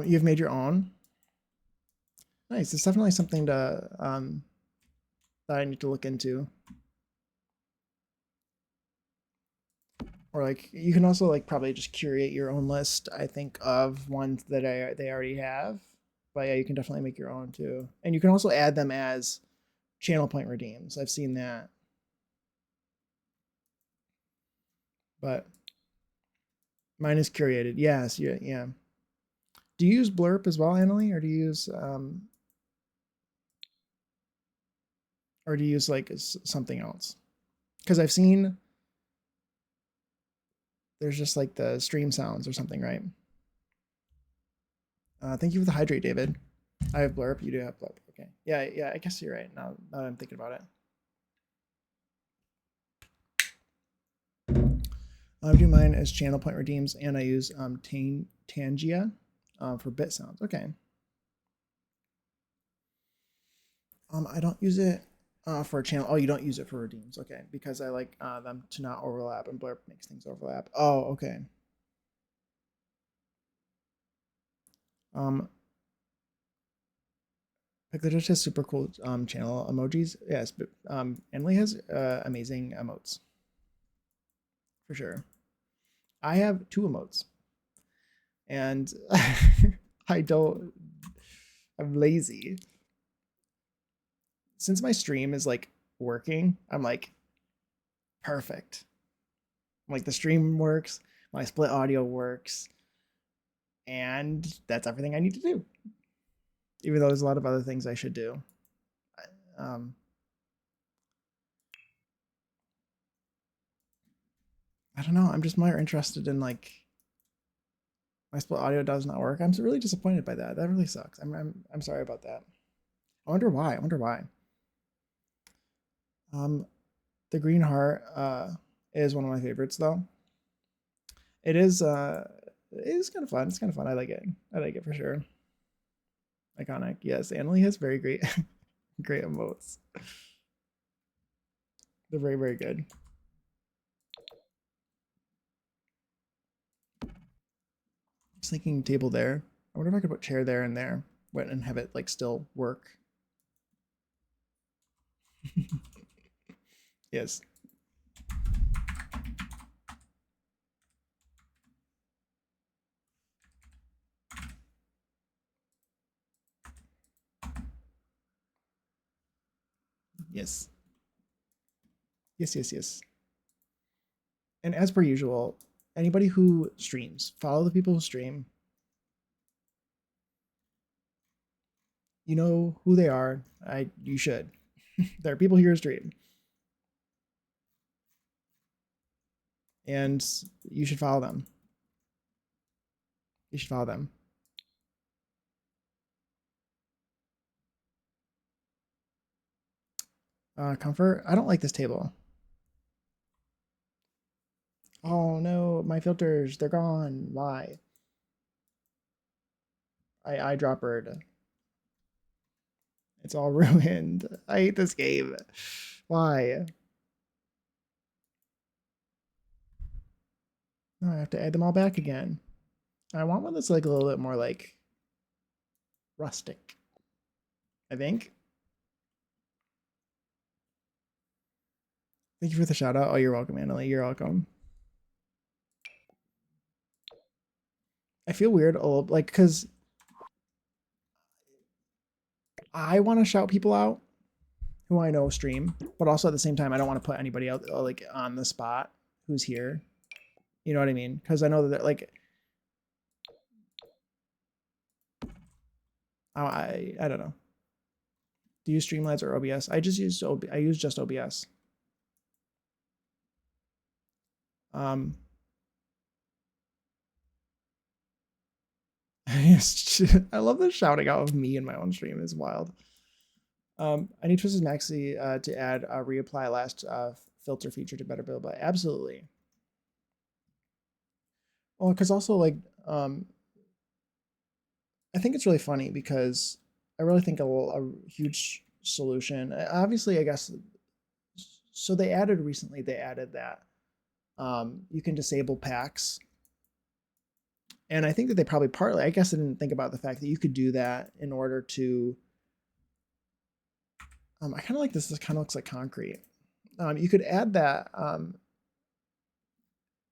You've made your own. Nice. It's definitely something to that I need to look into. Or like you can also like probably just curate your own list. I think of ones that they already have, but yeah, you can definitely make your own too. And you can also add them as channel point redeems. I've seen that. But mine is curated. Yes, yeah. Do you use Blurp as well, Annalie, or do you use like something else? Because I've seen there's just like the stream sounds or something, right? Thank you for the hydrate, David. I have Blurp. You do have Blurp. Okay. Yeah. I guess you're right. Now that I'm thinking about it. I do mine as channel point redeems, and I use Tangia for bit sounds. Okay. I don't use it for a channel. Oh, you don't use it for redeems. Okay, because I like them to not overlap, and Blurp makes things overlap. Oh, okay. Picklejudge has super cool channel emojis. Yes, but Emily has amazing emotes. for sure. I have 2 emotes. And I'm lazy. Since my stream is like working, I'm like, perfect. Like the stream works, my split audio works, and that's everything I need to do. Even though there's a lot of other things I should do. Um, I don't know. I'm just more interested in like my split audio does not work. I'm really disappointed by that. That really sucks. I'm sorry about that. I wonder why. I wonder why. The Green Heart is one of my favorites though. It is kind of fun. It's kind of fun. I like it. I like it for sure. Iconic. Yes, Annalie has very great great emotes. They're very, very good. Just thinking table there. I wonder if I could put chair there and there and have it like still work. Yes. Yes. Yes, yes, yes. And as per usual, anybody who streams, follow the people who stream. You know who they are. You should. There are people here who stream. And you should follow them. You should follow them. Comfort. I don't like this table. Oh no, my filters, they're gone. Why? I eyedroppered. It's all ruined. I hate this game. Why? No, I have to add them all back again. I want one that's like a little bit more like rustic, I think. Thank you for the shout out. Oh, you're welcome, Annalie. You're welcome. I feel weird, like, because I want to shout people out who I know stream, but also at the same time, I don't want to put anybody out like on the spot who's here. You know what I mean? Because I know that like, I don't know. Do you use Streamlabs or OBS? I use just OBS. I love the shouting out of me in my own stream is wild. I need Twisted Maxi to add a reapply last filter feature to better build, but absolutely. Well, because also like I think it's really funny because I really think a huge solution. Obviously, I guess. So they added recently. They added that you can disable packs, and I think that they probably partly. I guess I didn't think about the fact that you could do that in order to. I kind of like this. This kind of looks like concrete. You could add that.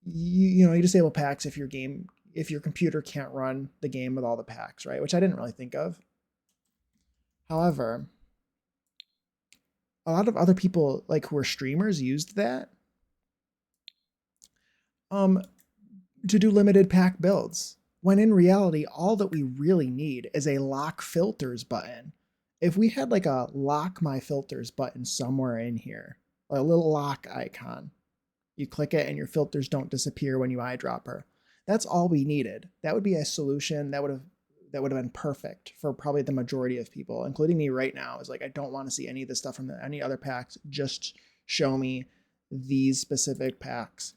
You disable packs if your computer can't run the game with all the packs, right? Which I didn't really think of. However, a lot of other people like who are streamers used that to do limited pack builds. When in reality, all that we really need is a lock filters button. If we had like a lock my filters button somewhere in here, a little lock icon, you click it and your filters don't disappear when you eyedropper. That's all we needed. That would be a solution that would have been perfect for probably the majority of people, including me right now. Is like, I don't want to see any of this stuff from any other packs. Just show me these specific packs.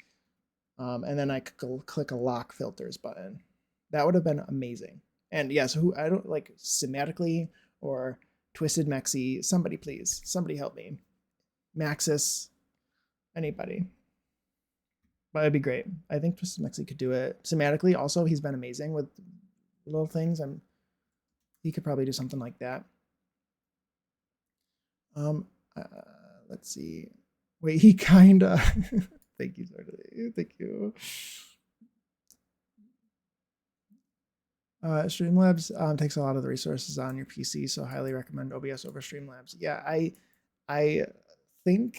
And then I could click a lock filters button. That would have been amazing. And yeah, so I don't like Cinematically or Twisted Mexi. Somebody please, somebody help me. Maxis, anybody. But it'd be great. I think Twisted Mexi could do it. Cinematically, also, he's been amazing with little things. He could probably do something like that. Let's see. Wait, he kinda Thank you, Sardi. Thank you. Streamlabs takes a lot of the resources on your PC, so highly recommend OBS over Streamlabs. Yeah, I think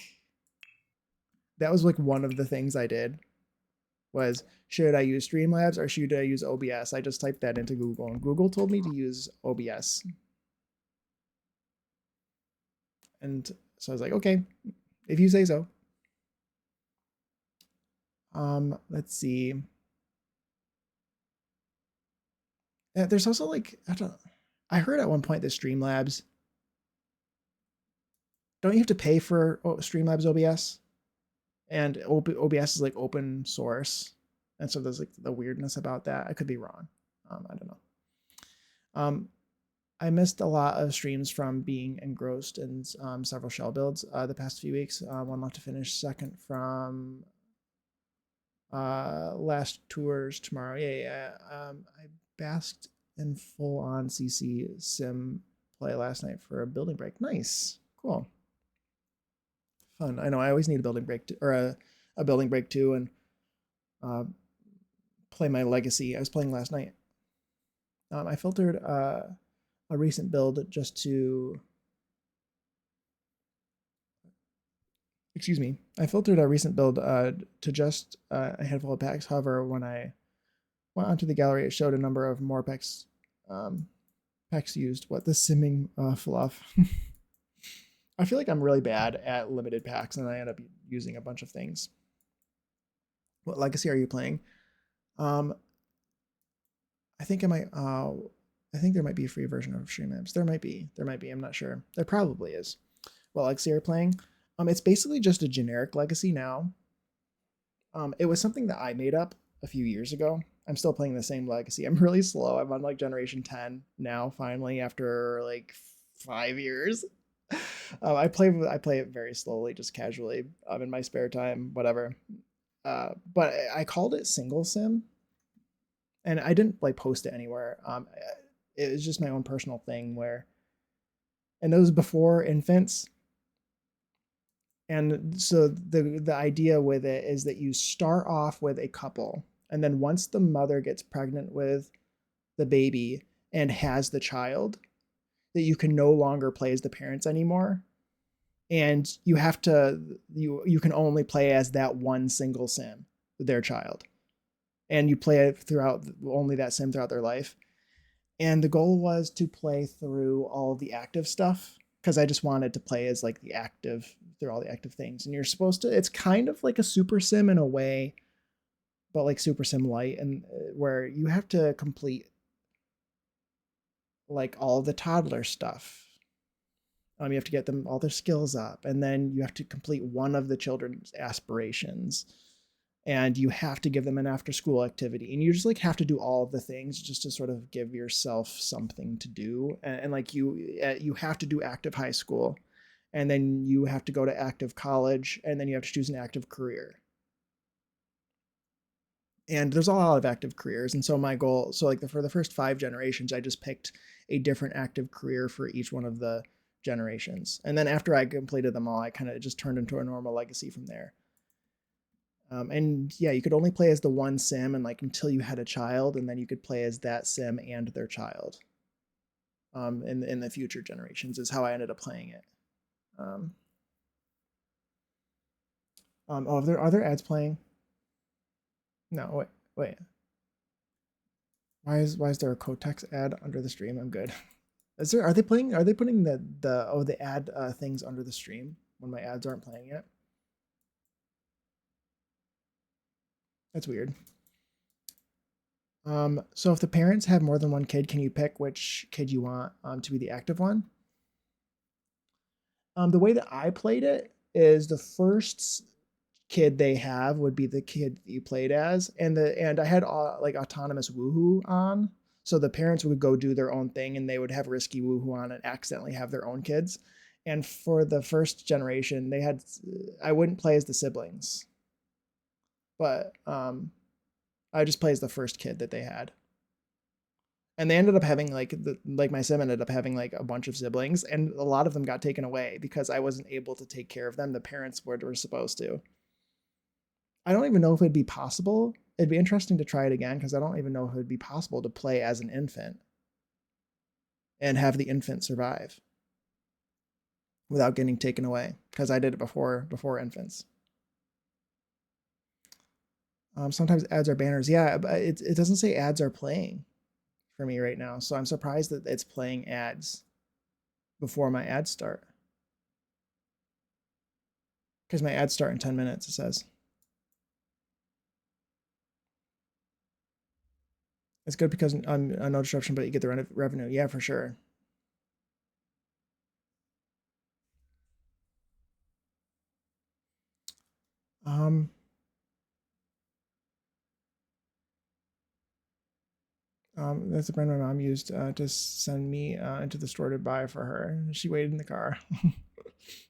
that was like one of the things I did was, should I use Streamlabs or should I use OBS? I just typed that into Google and Google told me to use OBS. And so I was like, okay, if you say so. Let's see. There's also like, I heard at one point that Streamlabs, don't you have to pay for Streamlabs OBS? And OBS is like open source. And so there's like the weirdness about that. I could be wrong. I don't know. I missed a lot of streams from being engrossed in several shell builds the past few weeks. One left to finish, second from last tours tomorrow. Yeah. I basked in full on CC sim play last night for a building break. Nice. Cool. Fun. I know I always need a building break or a building break too, and play my legacy. I was playing last night. I filtered a recent build just to, excuse me, I filtered a recent build to just a handful of packs. However, when I went onto the gallery, it showed a number of more packs used. What the simming fluff. I feel like I'm really bad at limited packs and I end up using a bunch of things. What legacy are you playing? I think I think there might be a free version of Streamlabs. There might be. I'm not sure. There probably is. What legacy are you playing? It's basically just a generic legacy now. It was something that I made up a few years ago. I'm still playing the same legacy. I'm really slow. I'm on like generation 10 now, finally, after like 5 years. I play it very slowly, just casually, in my spare time, whatever. But I called it single sim, and I didn't like post it anywhere. It was just my own personal thing where, and it was before infants. And so the idea with it is that you start off with a couple, and then once the mother gets pregnant with the baby and has the child, that you can no longer play as the parents anymore. And you have to, you can only play as that one single sim, their child. And you play it throughout only that sim throughout their life. And the goal was to play through all the active stuff, because I just wanted to play as like the active, through all the active things. And you're supposed to, it's kind of like a super sim in a way, but like super sim light, and where you have to complete like all the toddler stuff. You have to get them all their skills up, and then you have to complete one of the children's aspirations, and you have to give them an after school activity, and you just like have to do all of the things just to sort of give yourself something to do. And like you have to do active high school, and then you have to go to active college, and then you have to choose an active career. And there's a lot of active careers. And so my goal, so like for the first 5 generations, I just picked a different active career for each one of the generations. And then after I completed them all, I kind of just turned into a normal legacy from there. And yeah, you could only play as the one sim, and like until you had a child, and then you could play as that sim and their child. In the future generations is how I ended up playing it. Oh, are there ads playing? No, wait. Why is there a Kotex ad under the stream? I'm good. Are they putting the ad things under the stream when my ads aren't playing yet? That's weird. So if the parents have more than one kid, can you pick which kid you want to be the active one? The way that I played it is the first kid they have would be the kid that you played as, and I had like autonomous woohoo on, so the parents would go do their own thing, and they would have risky woohoo on and accidentally have their own kids. And for the first generation, they had, I wouldn't play as the siblings, but I just play as the first kid that they had. And they ended up having like my sim ended up having like a bunch of siblings, and a lot of them got taken away because I wasn't able to take care of them. The parents were supposed to. I don't even know if it'd be possible. It'd be interesting to try it again because I don't even know if it'd be possible to play as an infant and have the infant survive without getting taken away, because I did it before infants. Sometimes ads are banners. Yeah, but it doesn't say ads are playing for me right now, so I'm surprised that it's playing ads before my ads start. Because my ads start in 10 minutes, it says. It's good because no disruption, but you get the revenue. Yeah, for sure. That's the brand my mom used to send me into the store to buy for her. She waited in the car.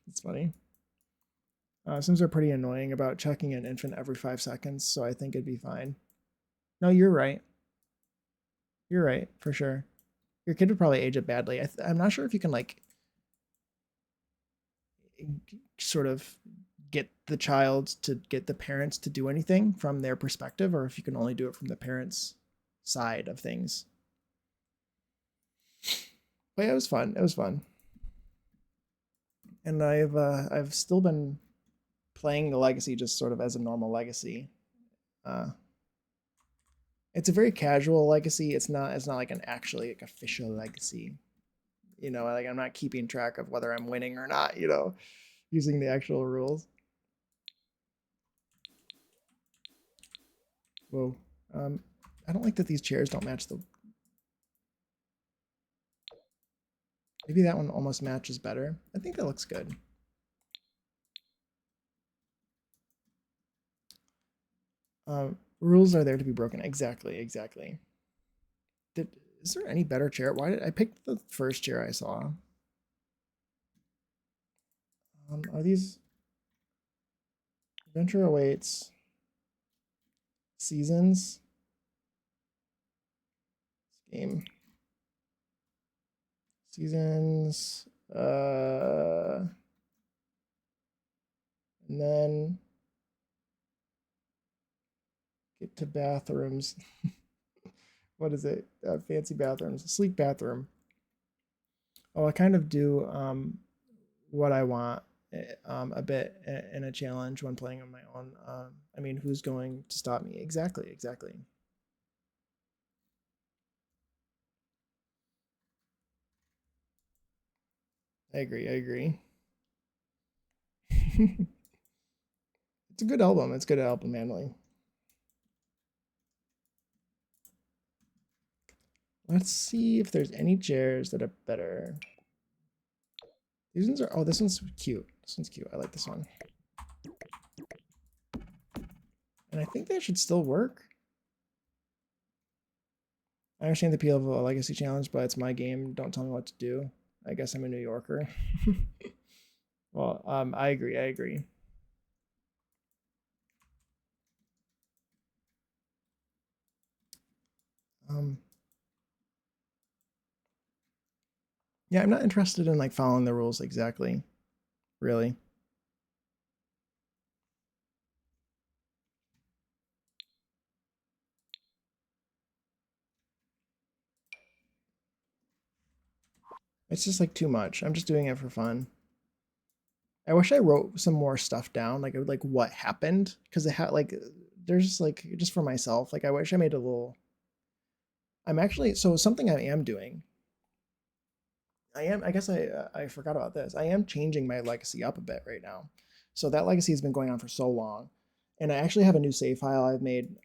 It's funny. Sims are pretty annoying about checking an infant every 5 seconds, so I think it'd be fine. No, you're right. You're right, for sure. Your kid would probably age it badly. I'm not sure if you can, like, sort of get the child to get the parents to do anything from their perspective, or if you can only do it from the parents' side of things. But yeah, it was fun. It was fun. And I've still been playing the legacy just sort of as a normal legacy. It's a very casual legacy. It's not like an actually like official legacy. Like I'm not keeping track of whether I'm winning or not, using the actual rules. Whoa. I don't like that these chairs don't match the. Maybe that one almost matches better. I think that looks good. Rules are there to be broken. Exactly, exactly. Is there any better chair? Why did I pick the first chair I saw? Are these Adventure Awaits Seasons game seasons and then get to bathrooms. What is it? Fancy bathrooms, sleek bathroom. Oh, I kind of do what I want a bit in a challenge when playing on my own. I mean, who's going to stop me? Exactly, exactly. I agree. I agree. It's a good album. It's a good album, Manly. Let's see if there's any chairs that are better. These ones are. Oh, this one's cute. This one's cute. I like this one. And I think that should still work. I understand the appeal of a legacy challenge, but it's my game. Don't tell me what to do. I guess I'm a New Yorker. Well, I agree. I agree. Um, yeah, I'm not interested in like following the rules exactly. Really. It's just like too much. I'm just doing it for fun. I wish I wrote some more stuff down, like what happened, because it had like there's like just for myself. Like I wish I made a little. I'm actually so something I am doing. I am. I guess I forgot about this. I am changing my legacy up a bit right now. So that legacy has been going on for so long, and I actually have a new save file I've made.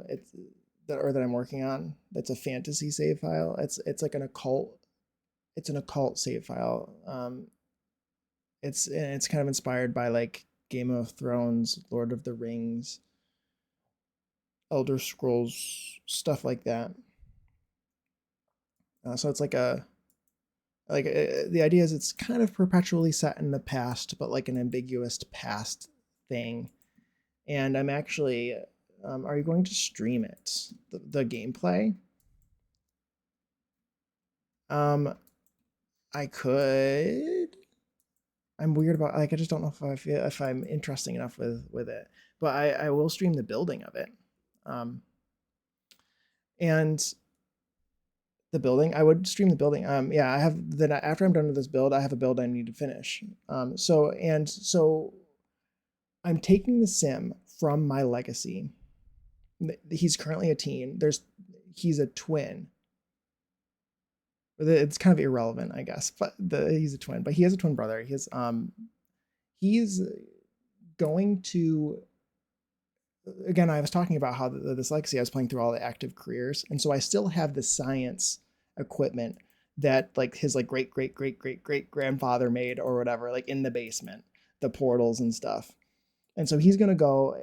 It's that I'm working on. That's a fantasy save file. It's like an occult. It's an occult save file. It's kind of inspired by like Game of Thrones, Lord of the Rings, Elder Scrolls, stuff like that. So it's the idea is it's kind of perpetually set in the past, but like an ambiguous past thing. And I'm actually, are you going to stream it, the gameplay? Um, I could. I'm weird about, like, I just don't know if I feel if I'm interesting enough with it. But I will stream the building of it. And the building, I would stream the building. Yeah, I have then after I'm done with this build, I have a build I need to finish. So I'm taking the sim from my legacy. He's currently a teen. He's a twin. It's kind of irrelevant, I guess, but he's a twin. But he has a twin brother. He's going to, again, I was talking about how this legacy, I was playing through all the active careers, and so I still have the science equipment that like his like great great great great great grandfather made or whatever, like in the basement, the portals and stuff. And so he's going to go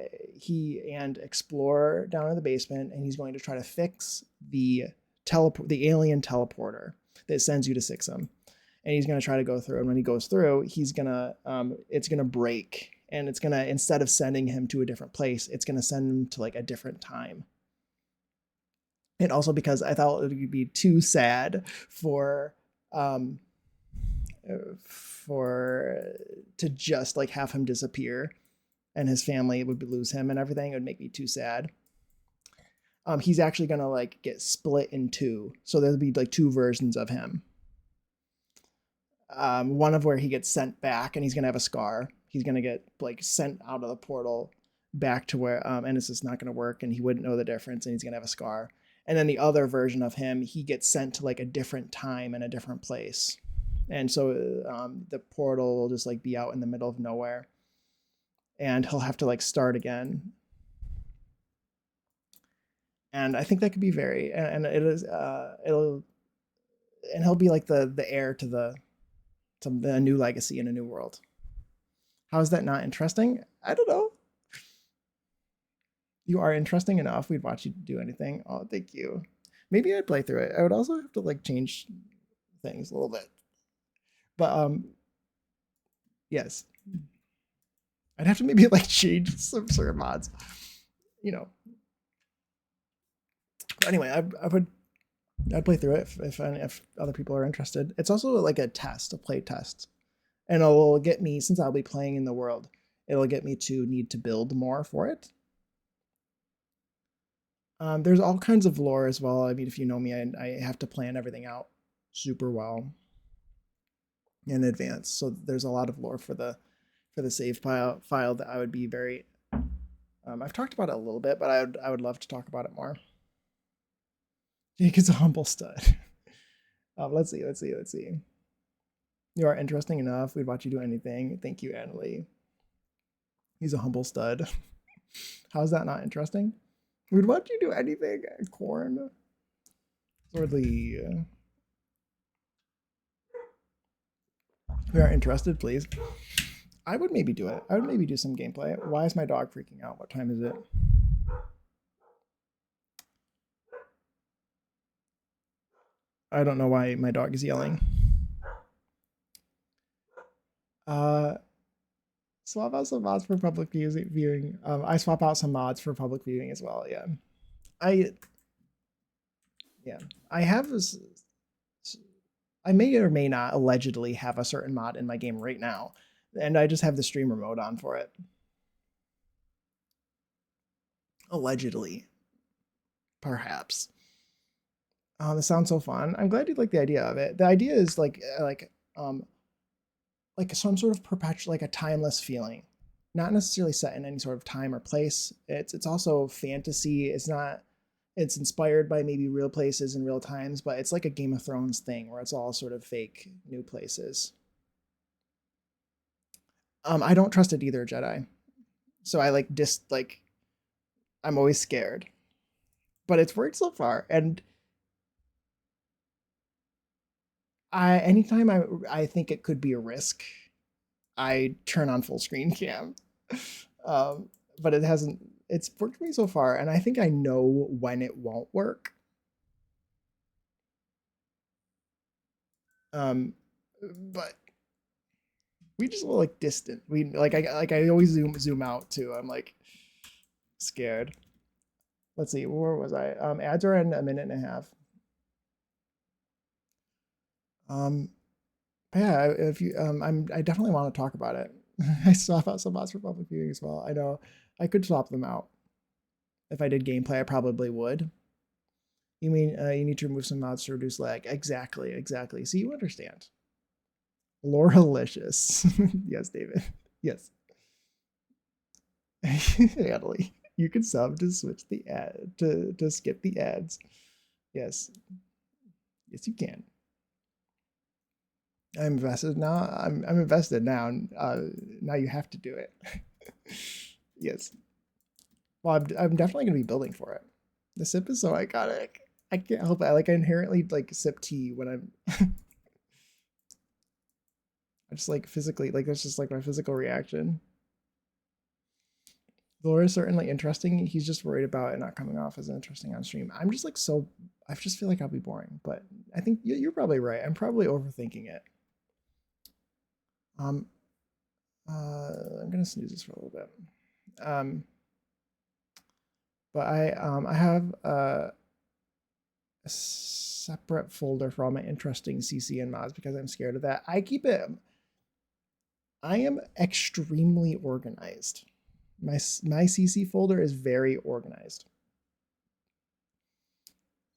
and explore down in the basement, and he's going to try to fix the alien teleporter that sends you to Sixum. And he's going to try to go through. And when he goes through, it's going to break, and it's going to, instead of sending him to a different place, it's going to send him to like a different time. And also because I thought it would be too sad to just like have him disappear and his family would lose him and everything. It would make me too sad. He's actually going to like get split in two. So there'll be like two versions of him. One of where he gets sent back and he's going to have a scar. He's going to get like sent out of the portal back to where, and it's just not going to work, and he wouldn't know the difference, and he's going to have a scar. And then the other version of him, he gets sent to like a different time and a different place. And so the portal will just like be out in the middle of nowhere, and he'll have to like start again. And I think that could be very, and it is, and he'll be like the heir to the new legacy in a new world. How is that not interesting? I don't know. You are interesting enough. We'd watch you do anything. Oh, thank you. Maybe I'd play through it. I would also have to like change things a little bit. But yes. I'd have to maybe like change some sort of mods. You know. But anyway, I'd play through it if other people are interested. It's also like a play test. And it'll get me, since I'll be playing in the world, it'll get me to need to build more for it. There's all kinds of lore as well. I mean, if you know me, I have to plan everything out super well in advance. So there's a lot of lore for the save file that I would be very. I've talked about it a little bit, but I would love to talk about it more. Jake is a humble stud. Let's see. You are interesting enough. We'd watch you do anything. Thank you, Annalie. He's a humble stud. How's that not interesting? We'd watch you do anything. Corn. Swordly. We are interested, please. I would maybe do it. I would maybe do some gameplay. Why is my dog freaking out? What time is it? I don't know why my dog is yelling. Swap out some mods for public viewing. I swap out some mods for public viewing as well. Yeah, I have this. I may or may not allegedly have a certain mod in my game right now, and I just have the streamer mode on for it. Allegedly, perhaps. This sounds so fun. I'm glad you like the idea of it. The idea is like some sort of perpetual, like a timeless feeling, not necessarily set in any sort of time or place. It's also fantasy. It's inspired by maybe real places and real times, but it's like a Game of Thrones thing where it's all sort of fake new places. I don't trust it either, Jedi. So I I'm always scared. But it's worked so far, and anytime I think it could be a risk, I turn on full screen cam. But it hasn't. It's worked for me so far, and I think I know when it won't work. But we just look like distant. I always zoom out too. I'm like scared. Let's see, where was I? Ads are in a minute and a half. But yeah, if you, I definitely want to talk about it. I swap out some bots for public viewing as well. I know I could swap them out. If I did gameplay, I probably would. You mean you need to remove some mods to reduce lag? Exactly, exactly. So you understand. Lauralicious. Yes, David. Yes. Natalie, you can sub to switch the ad to skip the ads. Yes. Yes, you can. I'm invested now. I'm invested now. Now you have to do it. Yes. Well, I'm definitely gonna be building for it. The sip is so iconic. I can't help it. I inherently like sip tea when I'm. I just like physically like that's just like my physical reaction. Lore is certainly interesting. He's just worried about it not coming off as interesting on stream. I'm just like so. I just feel like I'll be boring, but I think you're probably right. I'm probably overthinking it. Um, I'm gonna snooze this for a little bit. But I have a separate folder for all my interesting CC and mods because I'm scared of that. I keep it. I am extremely organized. My CC folder is very organized.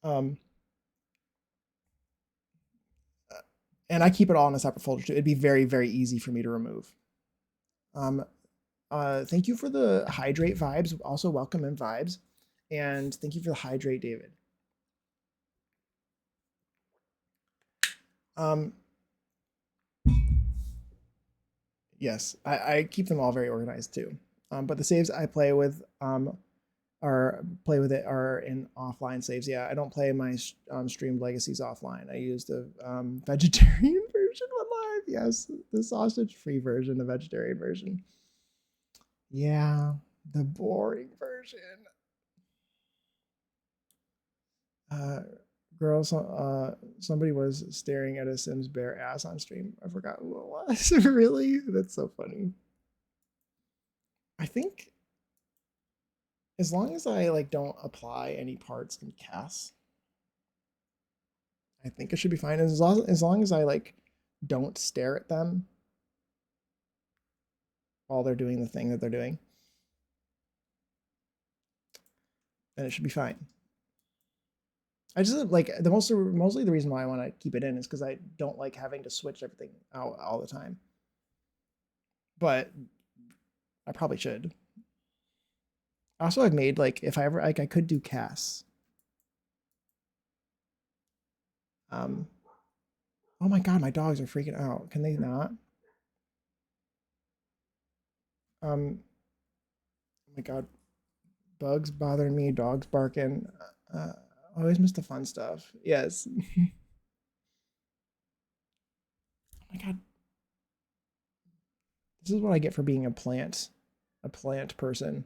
And I keep it all in a separate folder too. It'd be very, very easy for me to remove. Thank you for the hydrate vibes. Also welcome in vibes. And thank you for the hydrate, David. Yes, I keep them all very organized too. But the saves I play with are in offline saves. Yeah, I don't play my streamed legacies offline. I use the vegetarian version of live. Yes, the sausage free version, the vegetarian version. Yeah, the boring version. Girls, somebody was staring at a Sims bare ass on stream. I forgot who it was. Really? That's so funny. I think as long as I like don't apply any parts in CAS, I think it should be fine. As long as I like don't stare at them while they're doing the thing that they're doing, then it should be fine. I just like mostly the reason why I want to keep it in is because I don't like having to switch everything out all the time. But I probably should. Also, I've made like if I ever like I could do CAS. Oh my god, my dogs are freaking out. Can they not? Oh my god, bugs bothering me, dogs barking. I always miss the fun stuff. Yes. Oh my god, this is what I get for being a plant person.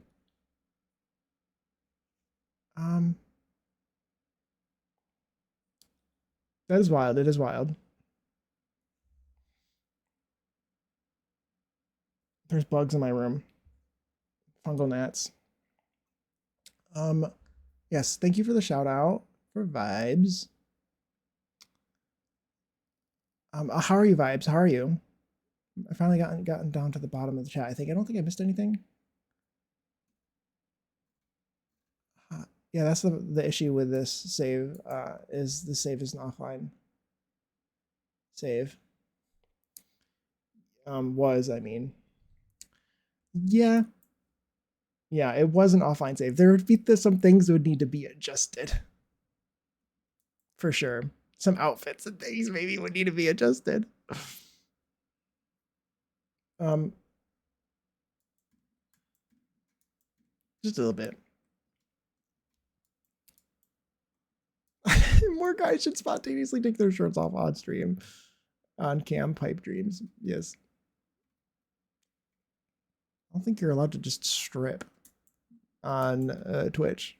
That is wild. It is wild. There's bugs in my room. Fungal gnats. Yes, thank you for the shout out for vibes. How are you, vibes? How are you? I finally gotten down to the bottom of the chat. I don't think I missed anything. Yeah, that's the issue with this save. Is the save is an offline save. I mean. Yeah. Yeah, it was an offline save. There would be some things that would need to be adjusted. For sure. Some outfits and things maybe would need to be adjusted. Just a little bit. More guys should spontaneously take their shirts off on stream. On cam pipe dreams. Yes. I don't think you're allowed to just strip on Twitch.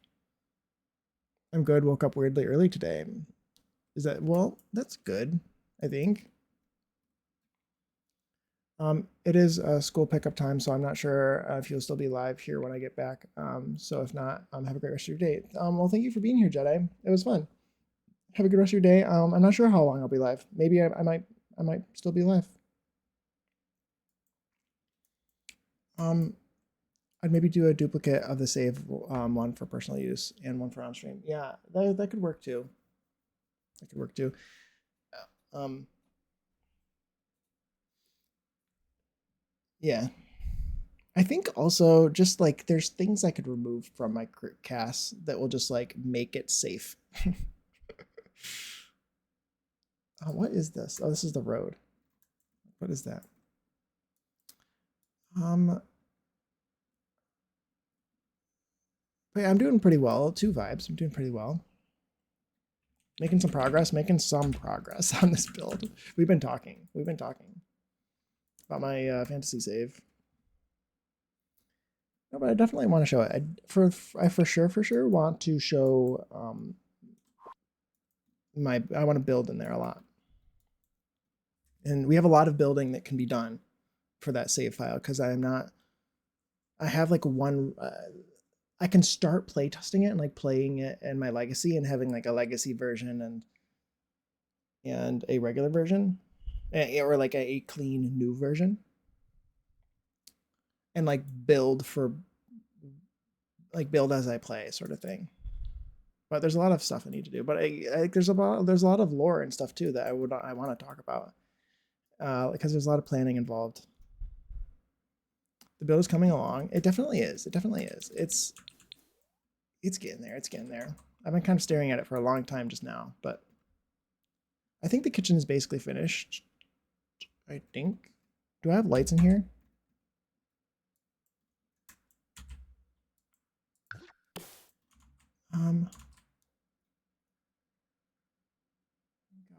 I'm good. Woke up weirdly early today. Is that well? That's good. I think. It is school pickup time, so I'm not sure if you'll still be live here when I get back. So if not, have a great rest of your day. Well, thank you for being here, Jedi. It was fun. Have a good rest of your day. I'm not sure how long I'll be live. Maybe I might I might still be alive. I'd maybe do a duplicate of the save, one for personal use and one for on stream. Yeah, that could work too. That could work too. Yeah. I think also just like there's things I could remove from my cast that will just like make it safe. Oh, what is this? Oh, this is the road. What is that? But yeah, I'm doing pretty well. 2 vibes. I'm doing pretty well. Making some progress on this build. We've been talking about my fantasy save. No, but I definitely want to show it. I for sure want to show I want to build in there a lot. And we have a lot of building that can be done for that save file because I have like one I can start playtesting it and like playing it in my legacy and having like a legacy version and a regular version or like a clean new version and like build as I play sort of thing. But there's a lot of stuff I need to do. But I there's a lot of lore and stuff too that I want to talk about because there's a lot of planning involved. The build is coming along. It definitely is. It's getting there. I've been kind of staring at it for a long time just now, but I think the kitchen is basically finished. I think. Do I have lights in here?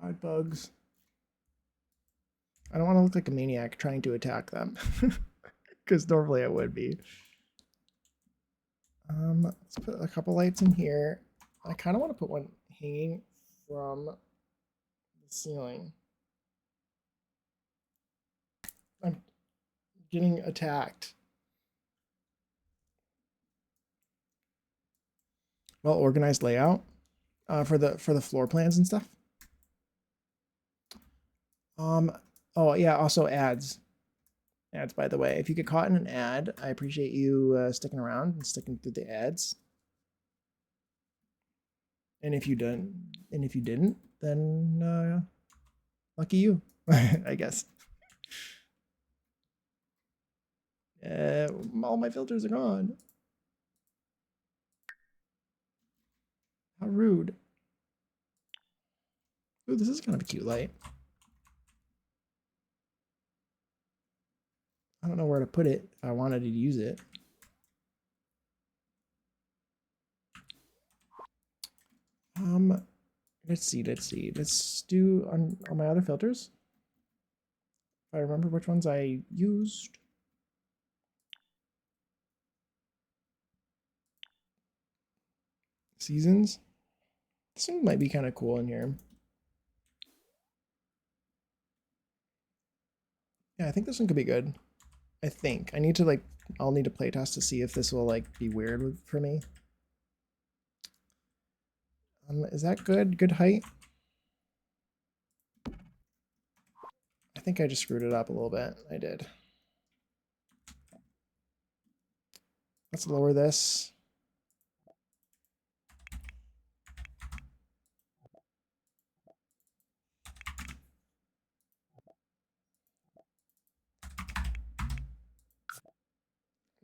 God, bugs. I don't want to look like a maniac trying to attack them. Because normally I would be. Let's put a couple lights in here. I kind of want to put one hanging from the ceiling. I'm getting attacked. Well organized layout for the floor plans and stuff. Oh yeah, also ads. Ads, by the way. If you get caught in an ad, I appreciate you sticking around and sticking through the ads. And if you didn't, then lucky you, I guess. All my filters are gone. How rude. Ooh, this is kind of a cute light. I don't know where to put it if I wanted to use it. Let's see. Let's do on my other filters. If I remember which ones I used. Seasons. This one might be kind of cool in here. Yeah, I think this one could be good. I think. I need to like, I'll need to playtest to see if this will like be weird for me. Is that good? Good height? I think I just screwed it up a little bit. I did. Let's lower this.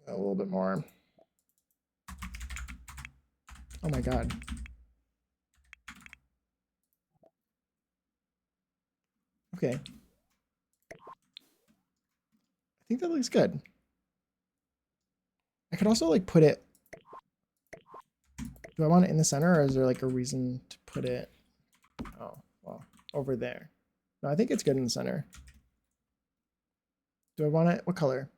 A little bit more. Oh my god. Okay. I think that looks good. I could also like put it. Do I want it in the center or is there like a reason to put it? Oh, well, over there. No, I think it's good in the center. Do I want it? What color?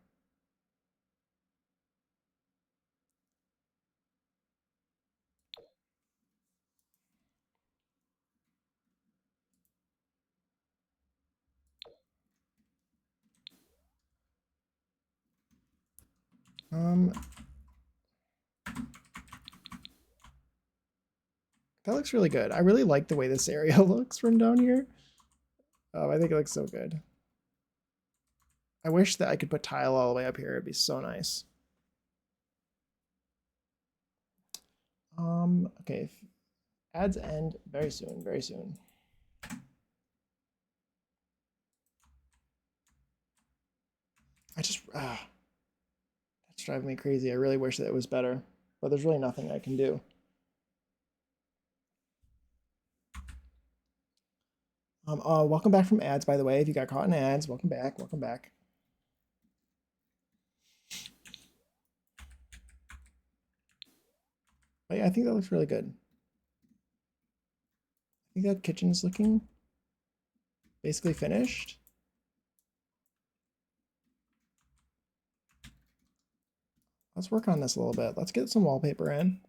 That looks really good. I really like the way this area looks from down here. I think it looks so good. I wish that I could put tile all the way up here. It'd be so nice. Okay. Ads end very soon, very soon. That's driving me crazy. I really wish that it was better, but there's really nothing I can do. Welcome back from ads, by the way. If you got caught in ads, welcome back. Welcome back. But yeah, I think that looks really good. I think that kitchen is looking basically finished. Let's work on this a little bit. Let's get some wallpaper in.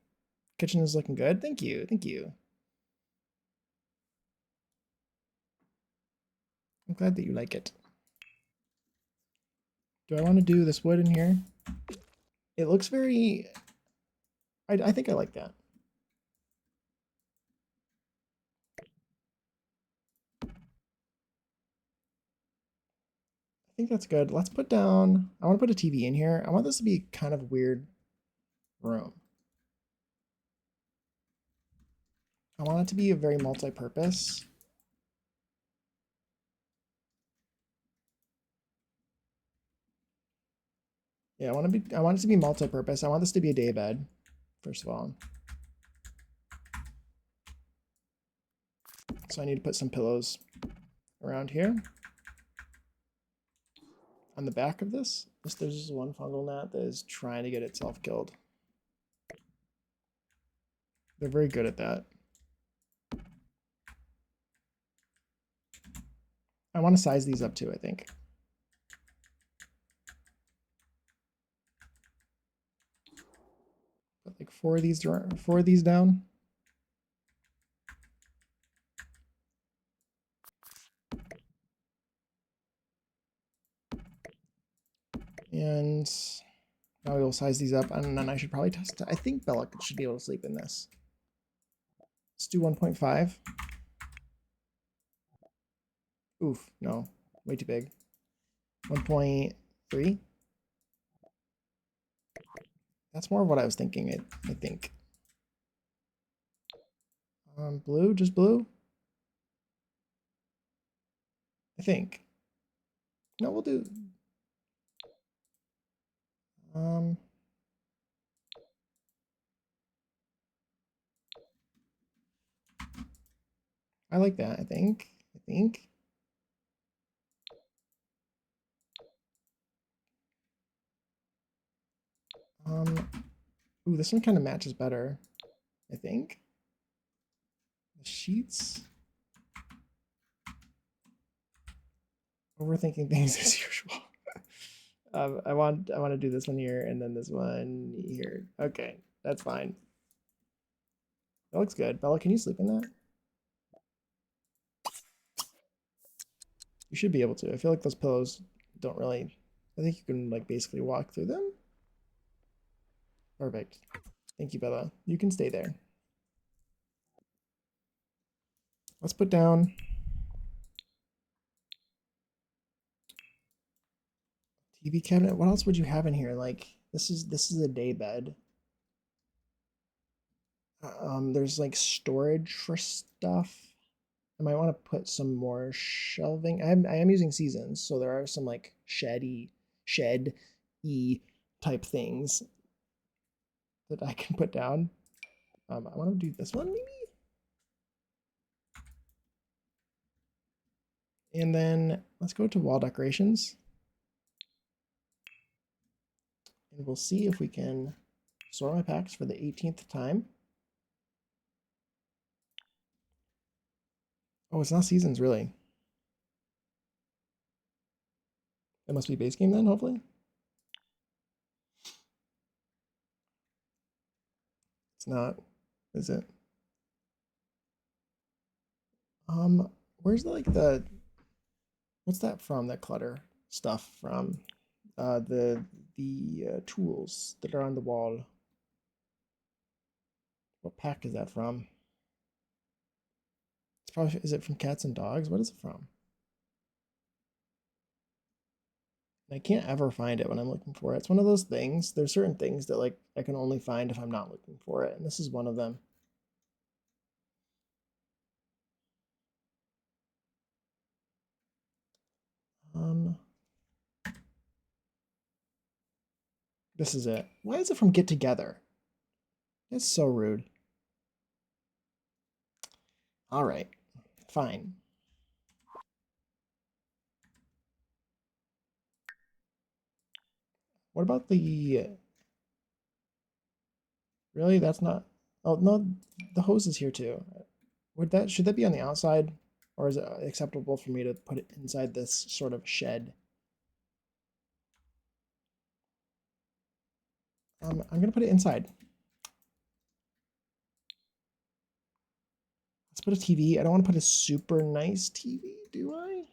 Kitchen is looking good. Thank you. Thank you. I'm glad that you like it. Do I want to do this wood in here? It looks very... I think I like that. I think that's good. Let's put down... I want to put a TV in here. I want this to be kind of a weird room. I want it to be a very multi-purpose. Yeah, I want it to be multi-purpose. I want this to be a day bed, first of all. So I need to put some pillows around here. On the back of this, there's just one fungal gnat that is trying to get itself killed. They're very good at that. I want to size these up too, I think. Put like four of these down. And now we will size these up, and then I should probably test it. I think Bella should be able to sleep in this. Let's do 1.5. Oof, no, way too big. 1.3. That's more of what I was thinking, I think. Blue, just blue? I think. No, we'll do... I like that, I think. Ooh, this one kind of matches better, I think. The sheets. Overthinking things as usual. I want to do this one here and then this one here. Okay, that's fine. That looks good. Bella, can you sleep in that? You should be able to. I feel like those pillows don't really... I think you can like basically walk through them. Perfect. Thank you, Bella. You can stay there. Let's put down TV cabinet. What else would you have in here? Like this is a day bed. There's like storage for stuff. I might want to put some more shelving. I am using seasons, so there are some like shed-y type things that I can put down. I want to do this one maybe. And then let's go to wall decorations. And we'll see if we can sort my packs for the 18th time. Oh, it's not seasons, really. It must be base game then, hopefully. It's not, is it? Where's what's that from? That clutter stuff from? The tools that are on the wall. What pack is that from? It's probably, is it from Cats and Dogs? What is it from? I can't ever find it when I'm looking for it. It's one of those things. There's certain things that like I can only find if I'm not looking for it, and this is one of them. Um, this is it. Why is it from Get Together? It's so rude. All right, fine. What about the... Really? That's not... Oh, no, the hose is here too. Should that be on the outside? Or is it acceptable for me to put it inside this sort of shed? I'm gonna put it inside. Let's put a TV. I don't want to put a super nice TV, do I?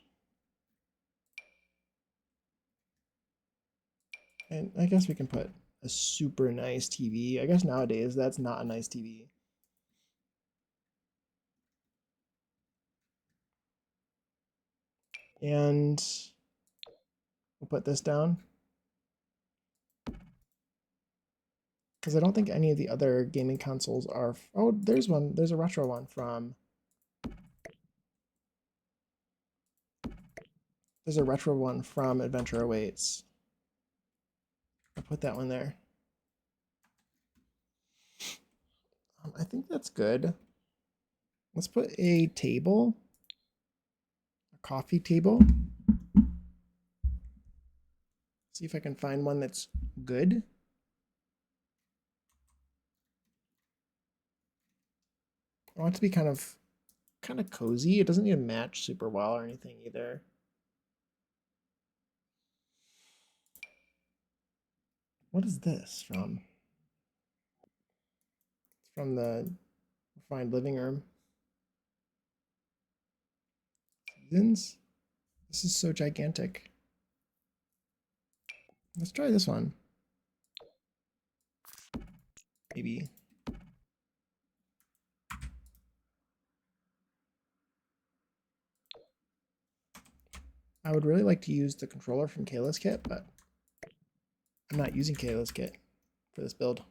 And I guess we can put a super nice TV. I guess nowadays that's not a nice TV. And we'll put this down. Because I don't think any of the other gaming consoles are... Oh, there's one. There's a retro one from... There's a retro one from Adventure Awaits. I'll put that one there. I think that's good. Let's put a table. A coffee table. See if I can find one that's good. I want it to be kind of cozy. It doesn't need to match super well or anything either. What is this from? It's from the refined living room. Seasons? This is so gigantic. Let's try this one. Maybe. I would really like to use the controller from Kayla's kit, but I'm not using Kayla's kit for this build.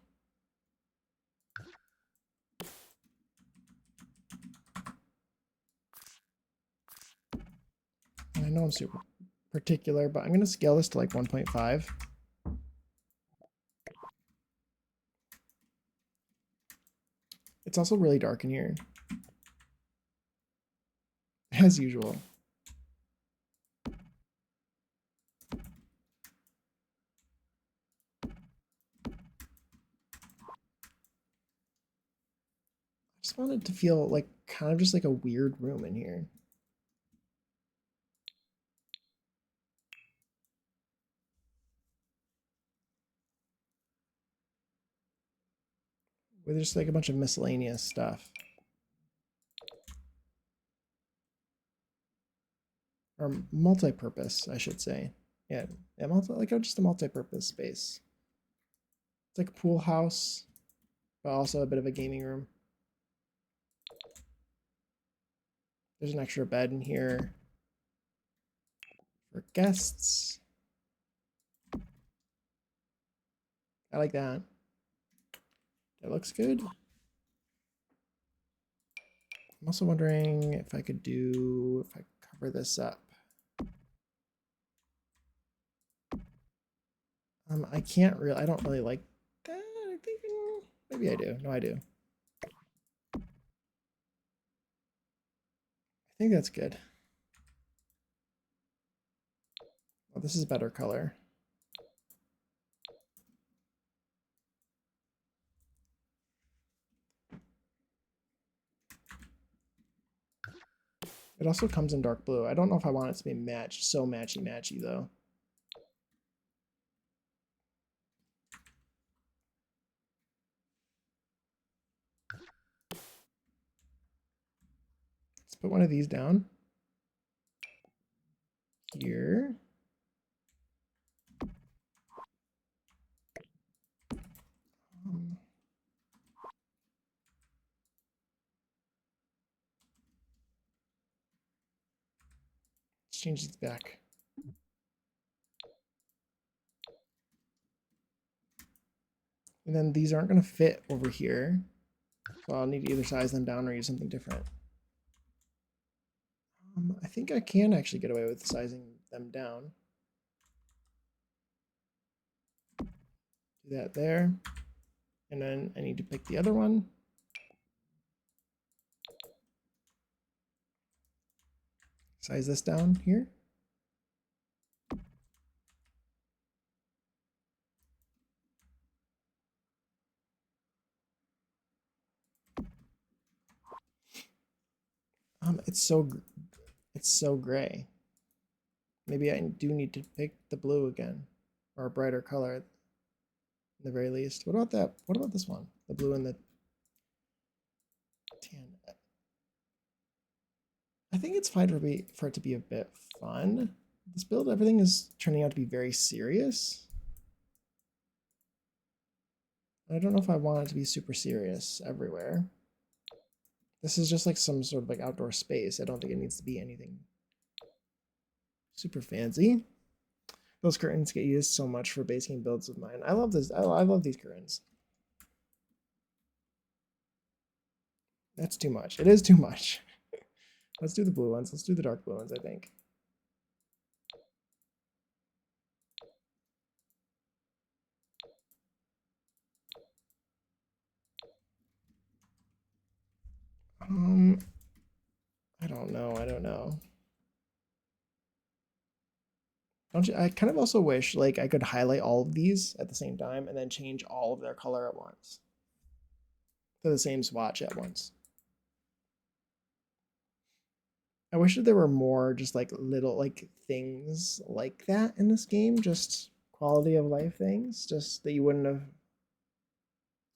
And I know I'm super particular, but I'm going to scale this to like 1.5. It's also really dark in here, as usual. I just want it to feel like kind of just like a weird room in here. With just like a bunch of miscellaneous stuff. Or multi-purpose, I should say. Yeah, just a multi-purpose space. It's like a pool house, but also a bit of a gaming room. There's an extra bed in here for guests. I like that. That looks good. I'm also wondering if I could cover this up. I don't really like that. I think maybe I do. No, I do. I think that's good. Oh, this is a better color. It also comes in dark blue. I don't know if I want it to be matched, so matchy-matchy though. Let's put one of these down here. Let's change this back. And then these aren't going to fit over here. So I'll need to either size them down or use something different. I think I can actually get away with sizing them down. Do that there. And then I need to pick the other one. Size this down here. It's so gray. Maybe I do need to pick the blue again, or a brighter color, at the very least. What about that? What about this one? The blue and the tan. I think it's fine for it to be a bit fun. This build, everything is turning out to be very serious. I don't know if I want it to be super serious everywhere. This is just like some sort of like outdoor space. I don't think it needs to be anything super fancy. Those curtains get used so much for base game builds of mine. I love this. I love these curtains. That's too much. It is too much. Let's do the blue ones. Let's do the dark blue ones, I think. I don't know. I don't know. Don't you? I kind of also wish like I could highlight all of these at the same time and then change all of their color at once to the same swatch at once. I wish that there were more just like little like things like that in this game, just quality of life things, just that you wouldn't have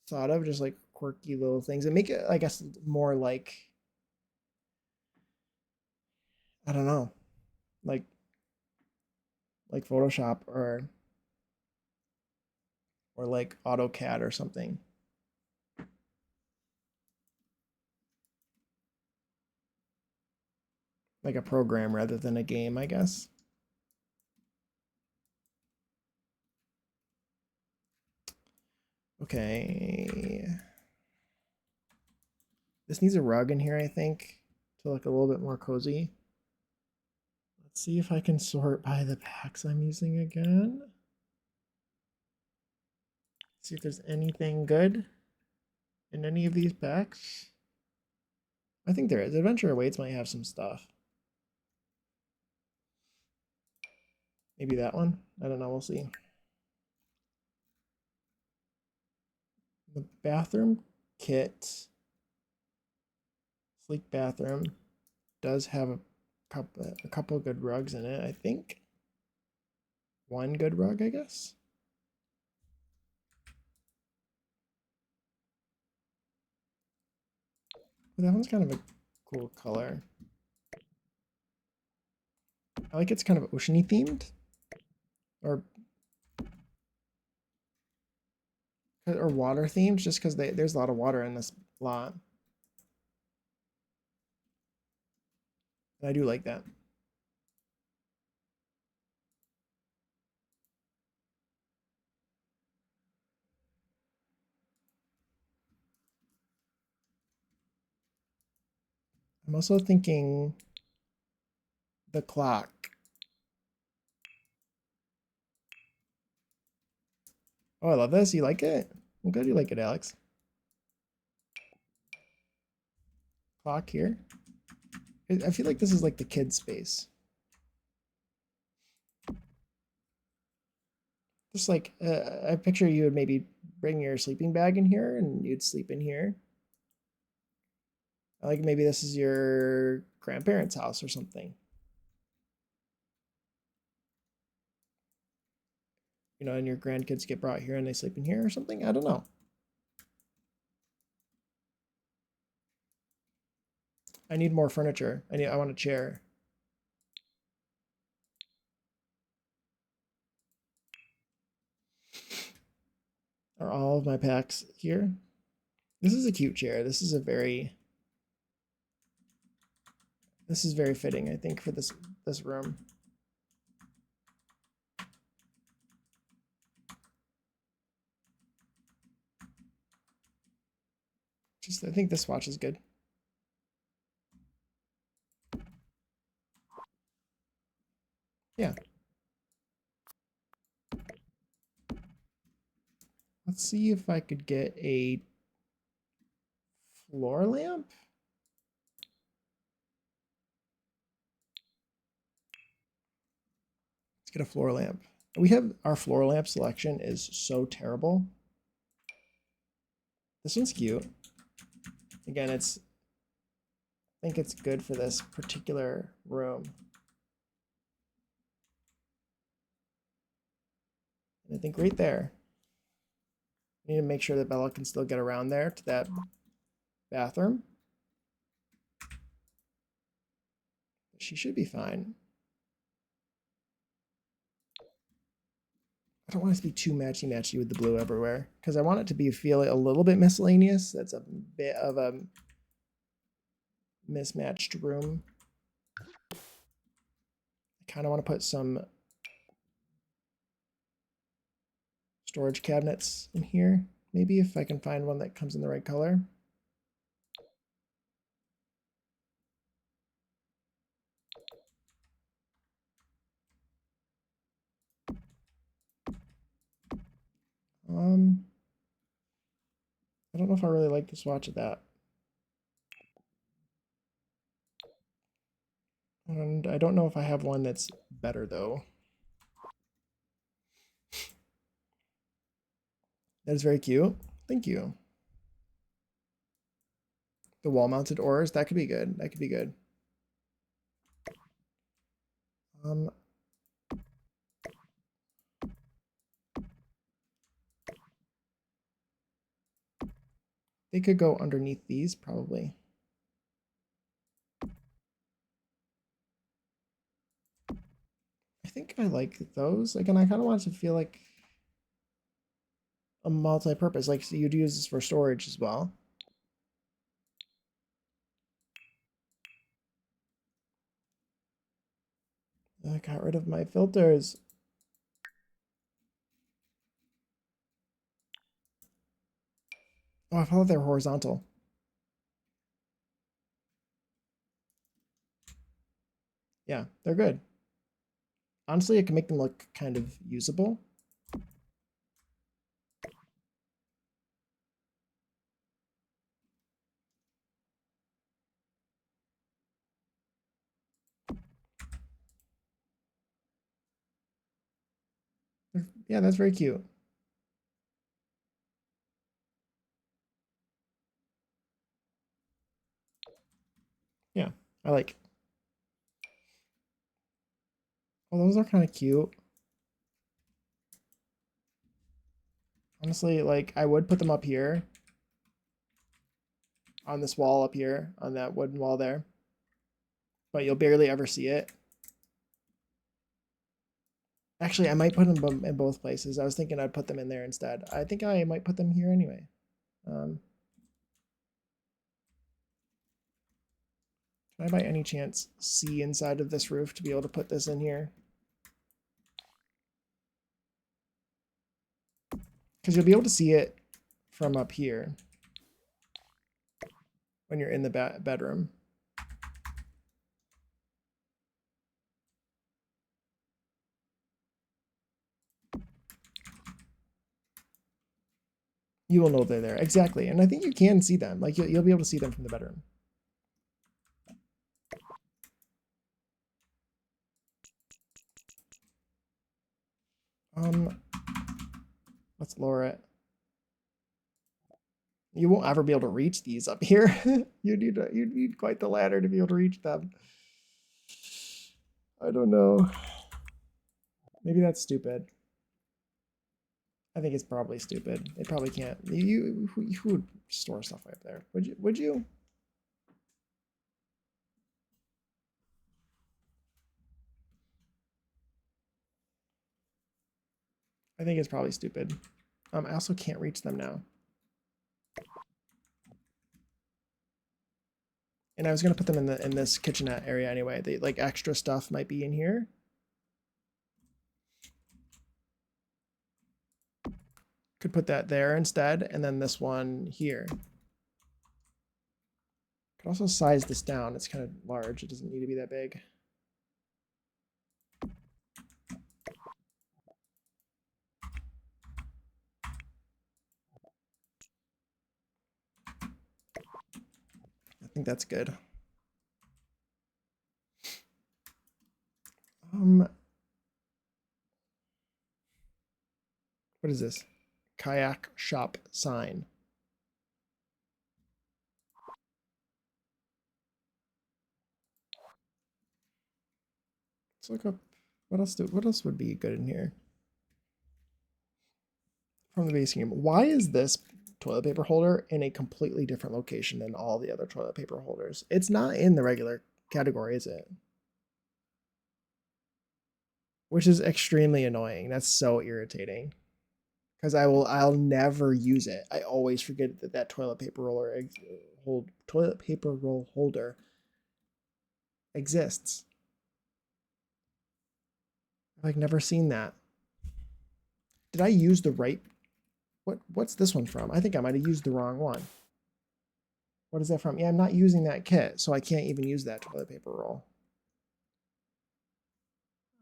thought of, just like quirky little things and make it, I guess, more like, I don't know, like Photoshop or like AutoCAD or something. Like a program rather than a game, I guess. Okay. This needs a rug in here, I think, to look a little bit more cozy. Let's see if I can sort by the packs I'm using again. See if there's anything good in any of these packs. I think there is. Adventure Awaits might have some stuff. Maybe that one. I don't know. We'll see. The bathroom kit, sleek bathroom, does have a couple good rugs in it, I think. One good rug, I guess. But that one's kind of a cool color. I like it's kind of oceany themed. Or water themed, just because there's a lot of water in this lot. And I do like that. I'm also thinking the clock. Oh, I love this. You like it? I'm glad you like it, Alex. Clock here. I feel like this is like the kid space. Just like I picture you would maybe bring your sleeping bag in here and you'd sleep in here. Like maybe this is your grandparents' house or something. You know, and your grandkids get brought here and they sleep in here or something. I don't know. I need more furniture. I want a chair. Are all of my packs here? This is a cute chair. This is very fitting, I think, for this room. I think this swatch is good. Yeah. Let's see if I could get a floor lamp. Let's get a floor lamp. We have our floor lamp selection is so terrible. This one's cute. Again, I think it's good for this particular room. And I think right there, I need to make sure that Bella can still get around there to that bathroom. She should be fine. I don't want it to be too matchy-matchy with the blue everywhere because I want it to feel a little bit miscellaneous. That's a bit of a mismatched room. I kind of want to put some storage cabinets in here. Maybe if I can find one that comes in the right color. I don't know if I really like the swatch of that. And I don't know if I have one that's better though. That is very cute. Thank you. The wall mounted oars, that could be good. That could be good. They could go underneath these probably. I think I like those. Again, I kind of want it to feel like a multi-purpose, like so you'd use this for storage as well. I got rid of my filters. Oh, I thought they were horizontal. Yeah, they're good. Honestly, I can make them look kind of usable. Yeah, that's very cute. Yeah, I like. Oh, those are kind of cute. Honestly, like I would put them up here on this wall up here on that wooden wall there, but you'll barely ever see it. Actually, I might put them in both places. I was thinking I'd put them in there instead. I think I might put them here anyway. Can I by any chance see inside of this roof to be able to put this in here? Because you'll be able to see it from up here when you're in the bedroom. You will know they're there. Exactly. And I think you can see them. Like you'll be able to see them from the bedroom. Let's lower it. You won't ever be able to reach these up here. you need quite the ladder to be able to reach them. I don't know. Maybe that's stupid. I think it's probably stupid. They probably can't. Who would store stuff up there? Would you? I think it's probably stupid. I also can't reach them now. And I was gonna put them in this kitchenette area anyway. They like extra stuff might be in here. Could put that there instead, and then this one here. Could also size this down. It's kind of large. It doesn't need to be that big. I think that's good. What is this? Kayak shop sign. Let's look up what else would be good in here from the base game. Why is this toilet paper holder in a completely different location than all the other toilet paper holders? It's not in the regular category, is it? Which is extremely annoying. That's so irritating. Because I'll never use it. I always forget that toilet paper toilet paper roll holder exists. I've like never seen that. Did I use the right? What's this one from? I think I might have used the wrong one. What is that from? Yeah, I'm not using that kit, so I can't even use that toilet paper roll.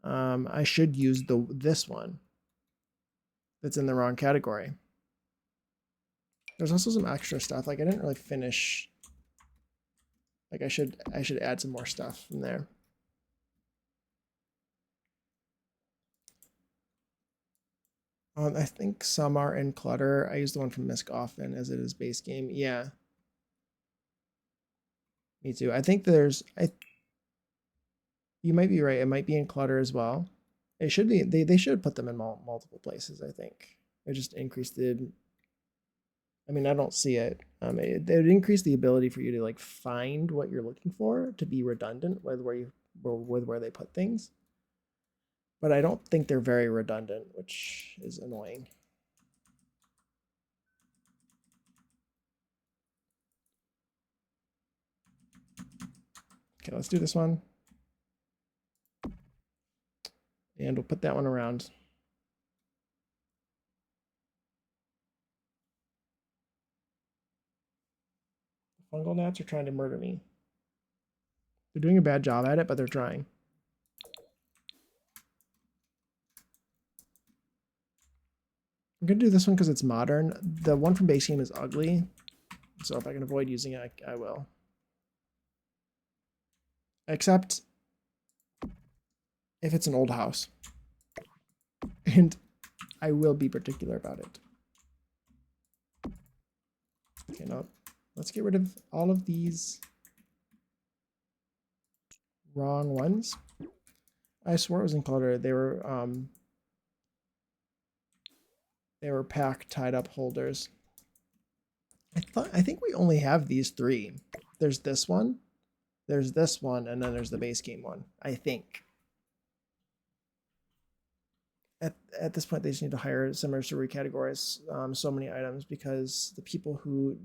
I should use this one. That's in the wrong category. There's also some extra stuff. Like I didn't really finish. Like I should add some more stuff from there. I think some are in clutter. I use the one from Misk often as it is base game. Yeah. Me too. I think you might be right. It might be in clutter as well. It should be. They should put them in multiple places. I think it just increased the. I mean, I don't see it. It would increase the ability for you to like find what you're looking for to be redundant with where they put things. But I don't think they're very redundant, which is annoying. Okay, let's do this one. And we'll put that one around. The fungal gnats are trying to murder me. They're doing a bad job at it, but they're trying. I'm going to do this one because it's modern. The one from base game is ugly. So if I can avoid using it, I will. Except if it's an old house. And I will be particular about it. Okay, now let's get rid of all of these wrong ones. I swore it was in clutter. They were pack tied up holders. I think we only have these three. There's this one, there's this one, and then there's the base game one, I think. At this point, they just need to hire simmers to recategorize so many items because the people who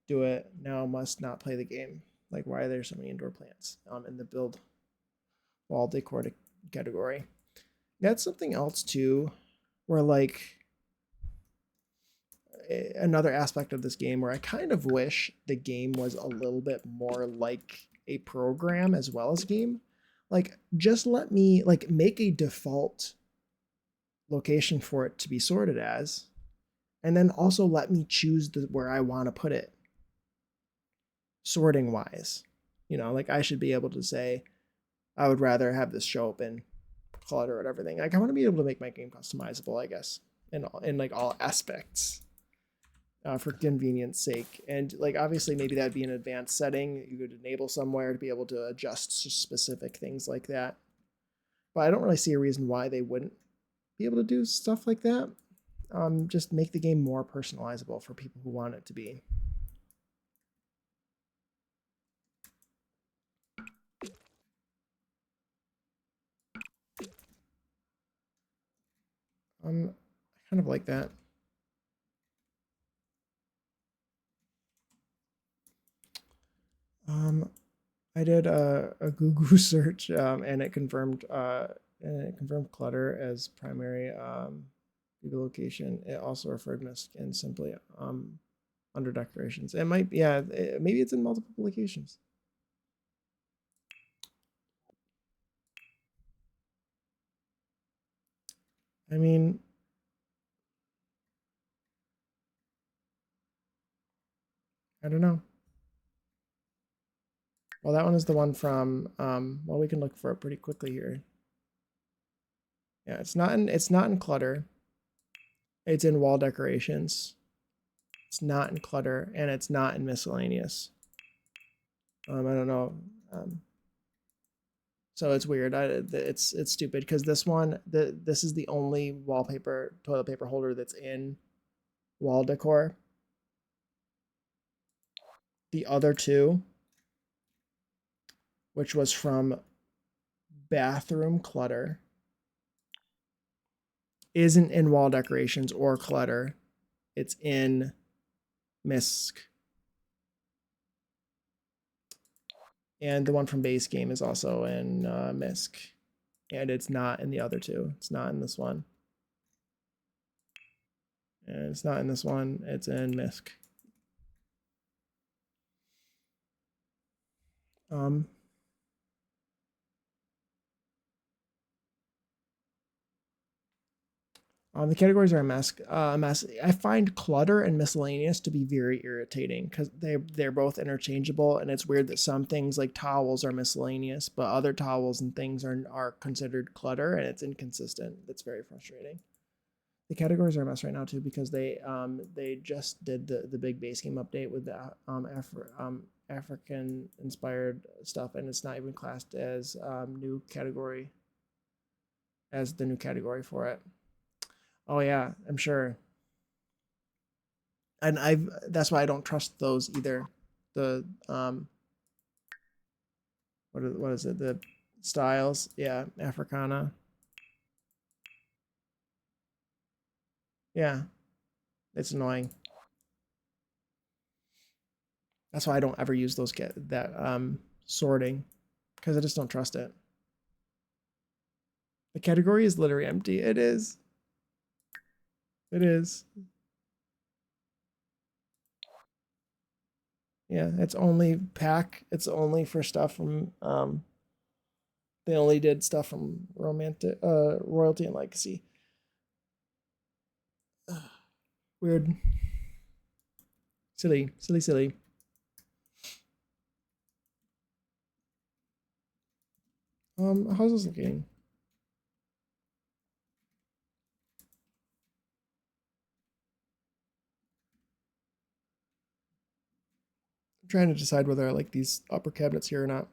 do it now must not play the game. Like, why are there so many indoor plants in the build wall decor category? That's something else too, where like another aspect of this game where I kind of wish the game was a little bit more like a program as well as a game. Like, just let me like make a default location for it to be sorted as, and then also let me choose where I want to put it sorting wise. You know, like I should be able to say I would rather have this show up in clutter or everything. Like I want to be able to make my game customizable, I guess, in like all aspects. For convenience sake, and like obviously maybe that'd be an advanced setting you could enable somewhere to be able to adjust specific things like that, but I don't really see a reason why they wouldn't be able to do stuff like that. Just make the game more personalizable for people who want it to be. I kind of like that. I did a Google search and it confirmed clutter as primary Google location. It also referred Misk and simply under decorations. It might, yeah, maybe it's in multiple locations. I mean, I don't know. Well, that one is the one from, well, we can look for it pretty quickly here. Yeah, it's not in clutter. It's in wall decorations. It's not in clutter, and it's not in miscellaneous. I don't know. So it's weird. It's stupid because this one, this is the only wallpaper toilet paper holder that's in wall decor. The other two, which was from bathroom clutter, isn't in wall decorations or clutter. It's in misc. And the one from base game is also in misc. And it's not in the other two. It's not in this one. And it's not in this one. It's in misc. The categories are a mess. I find clutter and miscellaneous to be very irritating because they're both interchangeable, and it's weird that some things like towels are miscellaneous, but other towels and things are considered clutter, and it's inconsistent. That's very frustrating. The categories are a mess right now too because they just did the big base game update with the African inspired stuff, and it's not even classed as new category as the new category for it. Oh yeah, I'm sure. And that's why I don't trust those either. The what is it? The styles, yeah, Africana. Yeah, it's annoying. That's why I don't ever use those that sorting because I just don't trust it. The category is literally empty. It is. It is. Yeah, it's only pack. It's only for stuff from they only did stuff from romantic royalty and legacy. Weird. Silly, silly, silly. How's this looking? I'm trying to decide whether I like these upper cabinets here or not.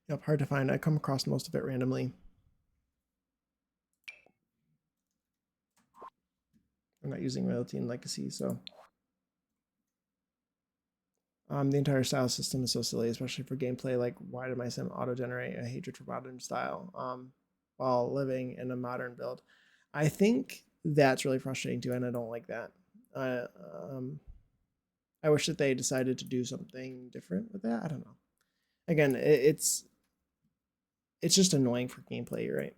Yep, hard to find. I come across most of it randomly. I'm not using royalty and legacy, so the entire style system is so silly, especially for gameplay. Like, why did my sim auto-generate a hatred for modern style while living in a modern build? I think that's really frustrating too, and I don't like that. I wish that they decided to do something different with that. I don't know. Again, it's just annoying for gameplay. You're right.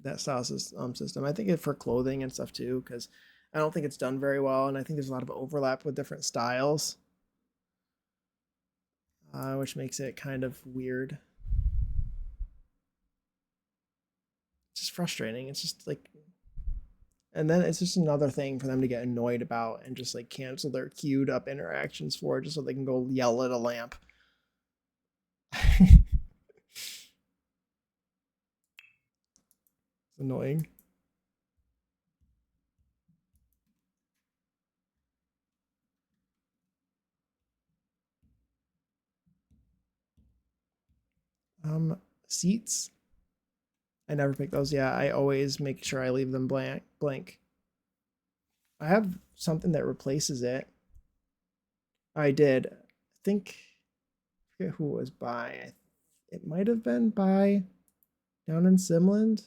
That style system. I think it for clothing and stuff too, because I don't think it's done very well, and I think there's a lot of overlap with different styles, which makes it kind of weird. It's just frustrating. It's just like, and then it's just another thing for them to get annoyed about and just like cancel their queued up interactions for, just so they can go yell at a lamp. It's annoying. Seats. I never pick those. Yeah, I always make sure I leave them blank. I have something that replaces it. I did. I think I forget who it was by. It might have been by down in Simsland.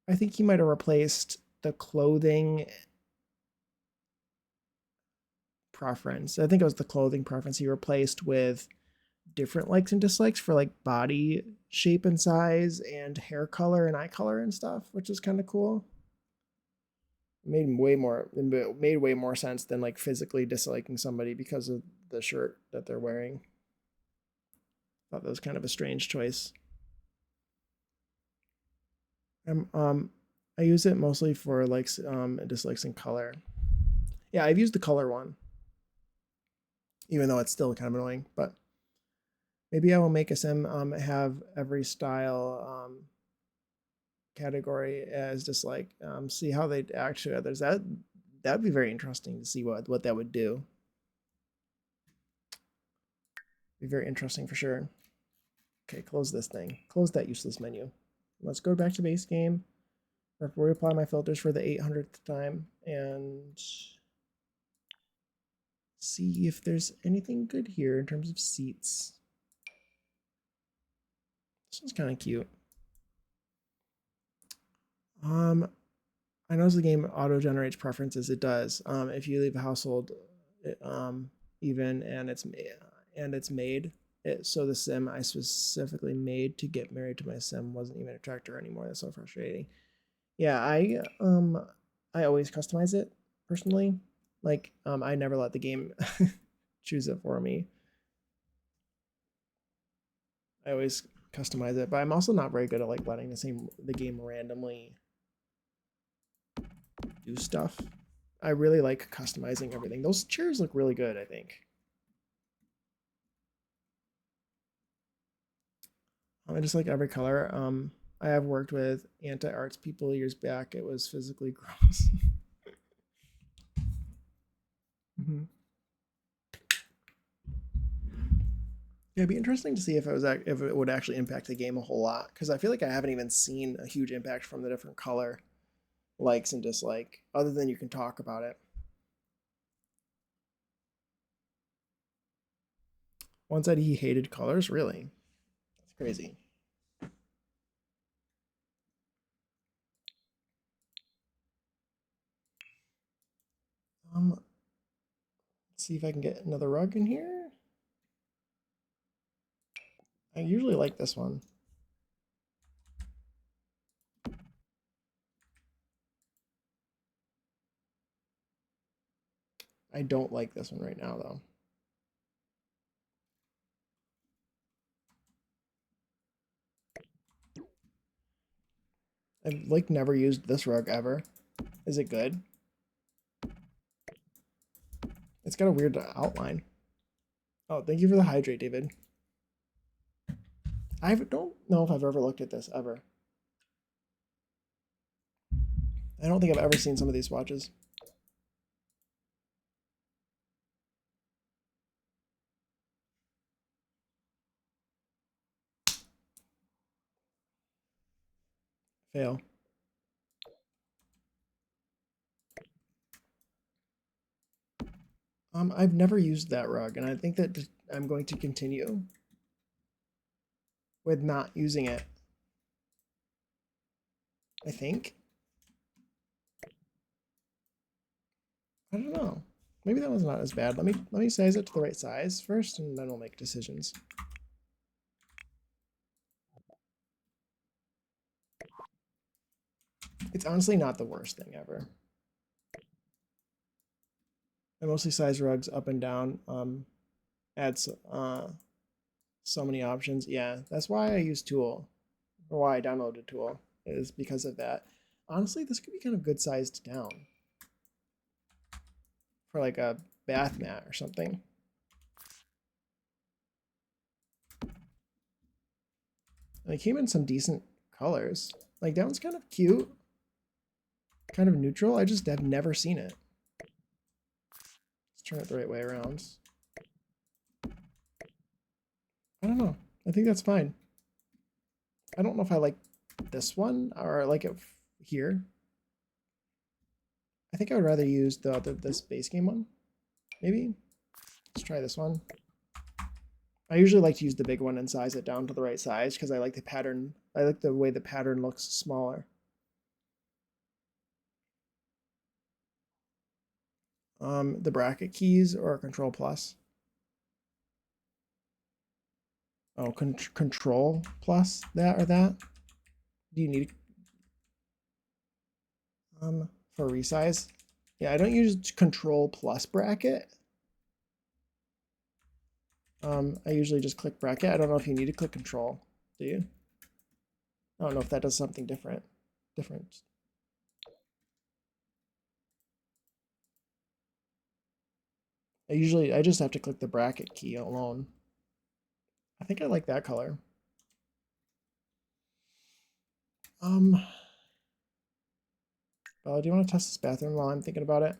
I think he might have replaced the clothing preference. I think it was the clothing preference he replaced with different likes and dislikes for like body shape and size and hair color and eye color and stuff, which is kind of cool. It made way more sense than like physically disliking somebody because of the shirt that they're wearing. Thought that was kind of a strange choice. I use it mostly for likes and dislikes in color. Yeah, I've used the color one, even though it's still kind of annoying. But maybe I will make a sim have every style category as dislike. See how they act to others. That'd be very interesting to see what that would do. Be very interesting for sure. Okay, close this thing. Close that useless menu. Let's go back to base game. Reapply my filters for the 800th time and see if there's anything good here in terms of seats. This one's kind of cute. I notice the game auto generates preferences. It does. If you leave a household even and it's made. So the sim I specifically made to get married to my sim wasn't even a tractor anymore. That's so frustrating. Yeah, I always customize it personally. Like I never let the game choose it for me. I always customize it, but I'm also not very good at like letting the game randomly do stuff. I really like customizing everything. Those chairs look really good, I think. I just like every color. I have worked with anti-arts people years back. It was physically gross. Mm-hmm. Yeah, it'd be interesting to see if it would actually impact the game a whole lot, because I feel like I haven't even seen a huge impact from the different color likes and dislike, other than you can talk about it. One said he hated colors. Really, that's crazy. Let's see if I can get another rug in here. I usually like this one. I don't like this one right now, though. I've like never used this rug ever. Is it good? It's got a weird outline. Oh, thank you for the hydrate, David. I don't know if I've ever looked at this ever. I don't think I've ever seen some of these watches. Fail. I've never used that rug, and I think that I'm going to continue with not using it. I think. I don't know. Maybe that one's not as bad. Let me size it to the right size first, and then we'll make decisions. It's honestly not the worst thing ever. I mostly size rugs up and down. Adds so many options. Yeah, that's why I use Tool, or why I downloaded Tool, is because of that. Honestly, this could be kind of good sized down for like a bath mat or something. And it came in some decent colors. Like that one's kind of cute, kind of neutral. I just have never seen it. Let's turn it the right way around. I don't know. I think that's fine. I don't know if I like this one or I like it here. I think I would rather use this base game one. Maybe. Let's try this one. I usually like to use the big one and size it down to the right size because I like the pattern. I like the way the pattern looks smaller. The bracket keys or Control Plus. Oh, Control Plus that or that. Do you need for resize? Yeah, I don't use Control Plus bracket. I usually just click bracket. I don't know if you need to click control. Do you? I don't know if that does something different. I just have to click the bracket key alone. I think I like that color. Bella, do you want to test this bathroom while I'm thinking about it?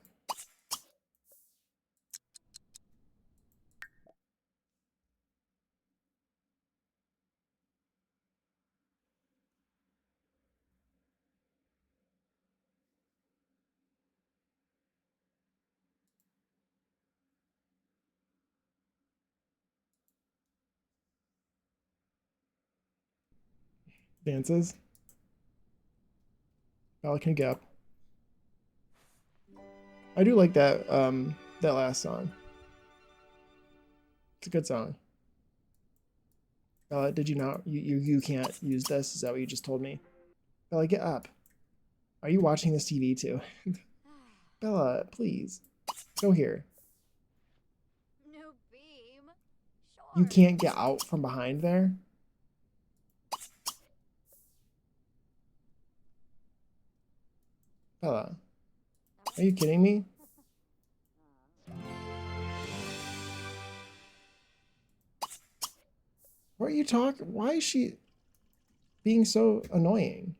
Dances. Bella, can you get up? I do like that that last song. It's a good song. Bella, did you not you can't use this? Is that what you just told me? Bella, get up. Are you watching this TV too? Bella, please. Go here. New beam. You Sure. can't get out from behind there? Bella, are you kidding me? What are you talking? Why is she being so annoying?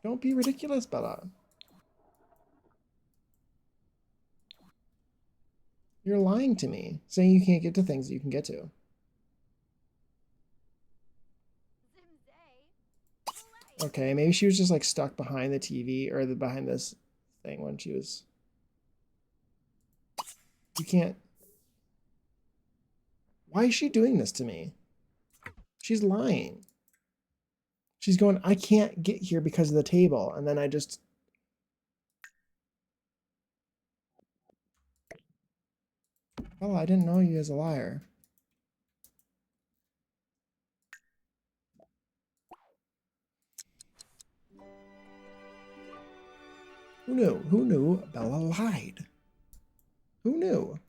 Don't be ridiculous, Bella. You're lying to me, saying you can't get to things that you can get to. Zimzay. Okay, maybe she was just like stuck behind the TV or behind this thing when she was. You can't. Why is she doing this to me? She's lying. She's going, I can't get here because of the table. And then I just. Oh, I didn't know you as a liar. Who knew? Who knew Bella lied? Who knew?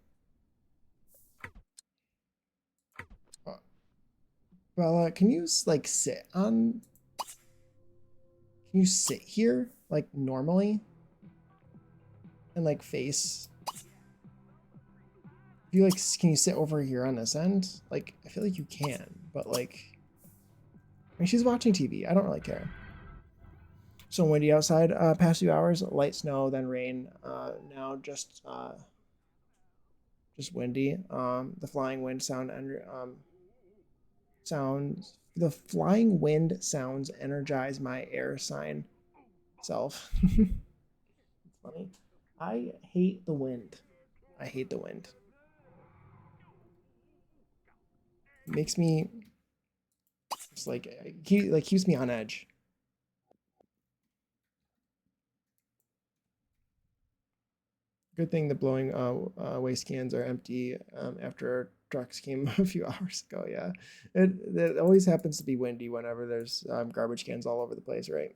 Bella, can you like sit on. Can you sit here like normally? And like face. If you like, can you sit over here on this end? Like, I feel like you can, but like, I mean, she's watching TV. I don't really care. So windy outside. Past few hours, light snow, then rain. Now just windy. The flying wind sounds. The flying wind sounds energize my air sign self. It's funny. I hate the wind. I hate the wind. It makes me just keeps me on edge. Good thing the blowing waste cans are empty after our trucks came a few hours ago. Yeah, it always happens to be windy whenever there's garbage cans all over the place, right?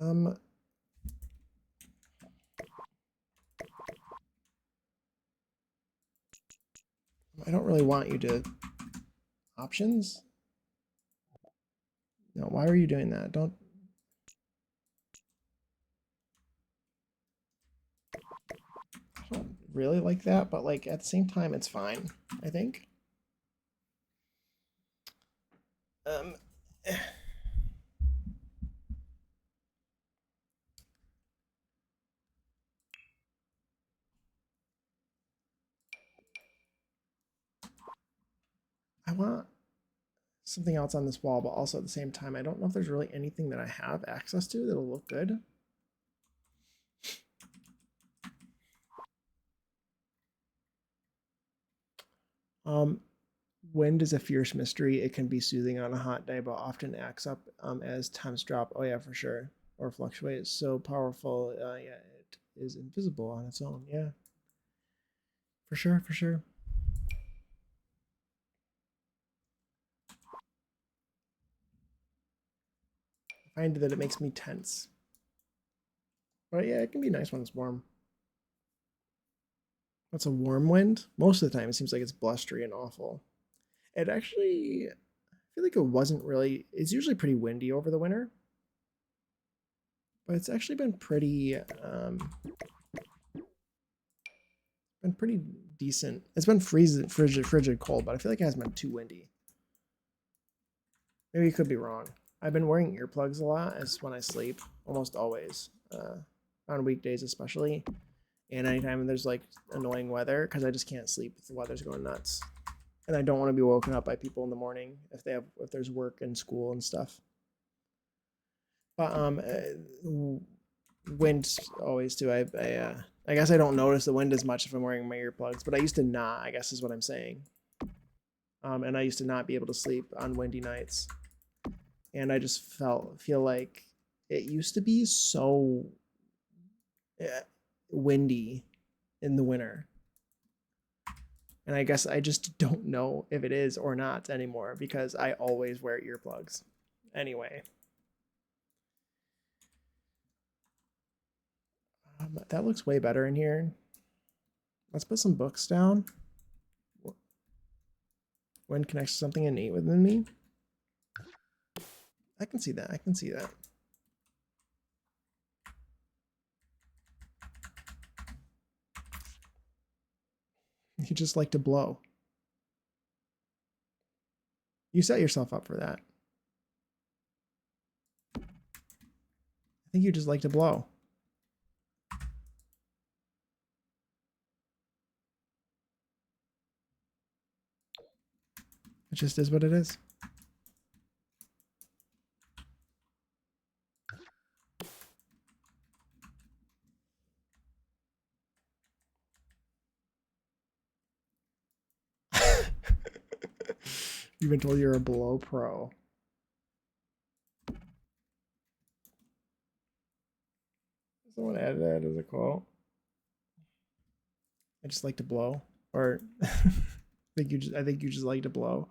Um, I don't really want you to options. No, why are you doing that? Don't. I don't really like that, but like at the same time, it's fine. I think. Um, I want something else on this wall, but also at the same time, I don't know if there's really anything that I have access to that'll look good. Um, Wind is a fierce mystery. It can be soothing on a hot day, but often acts up as temps drop. Oh yeah, for sure. Or fluctuates. So powerful. Yeah, it is invisible on its own. Yeah, for sure, for sure. I find that it makes me tense. But yeah, it can be nice when it's warm. What's a warm wind? Most of the time, it seems like it's blustery and awful. It actually, I feel like it wasn't really. It's usually pretty windy over the winter, but it's actually been pretty decent. It's been frigid cold, but I feel like it hasn't been too windy. Maybe it could be wrong. I've been wearing earplugs a lot as when I sleep, almost always, on weekdays especially, and anytime there's like annoying weather, because I just can't sleep if the weather's going nuts, and I don't want to be woken up by people in the morning if there's work and school and stuff. But wind always too. I guess I don't notice the wind as much if I'm wearing my earplugs, but I used to not. I guess is what I'm saying. And I used to not be able to sleep on windy nights, and I just feel like it used to be so windy in the winter, and I guess I just don't know if it is or not anymore because I always wear earplugs. Anyway, that looks way better in here. Let's put some books down. When connects to something innate within me. I can see that. I can see that. You just like to blow. You set yourself up for that. I think you just like to blow. It just is what it is. You've been told you're a blow pro. Someone added that as a quote. I just like to blow. Or I think you just like to blow.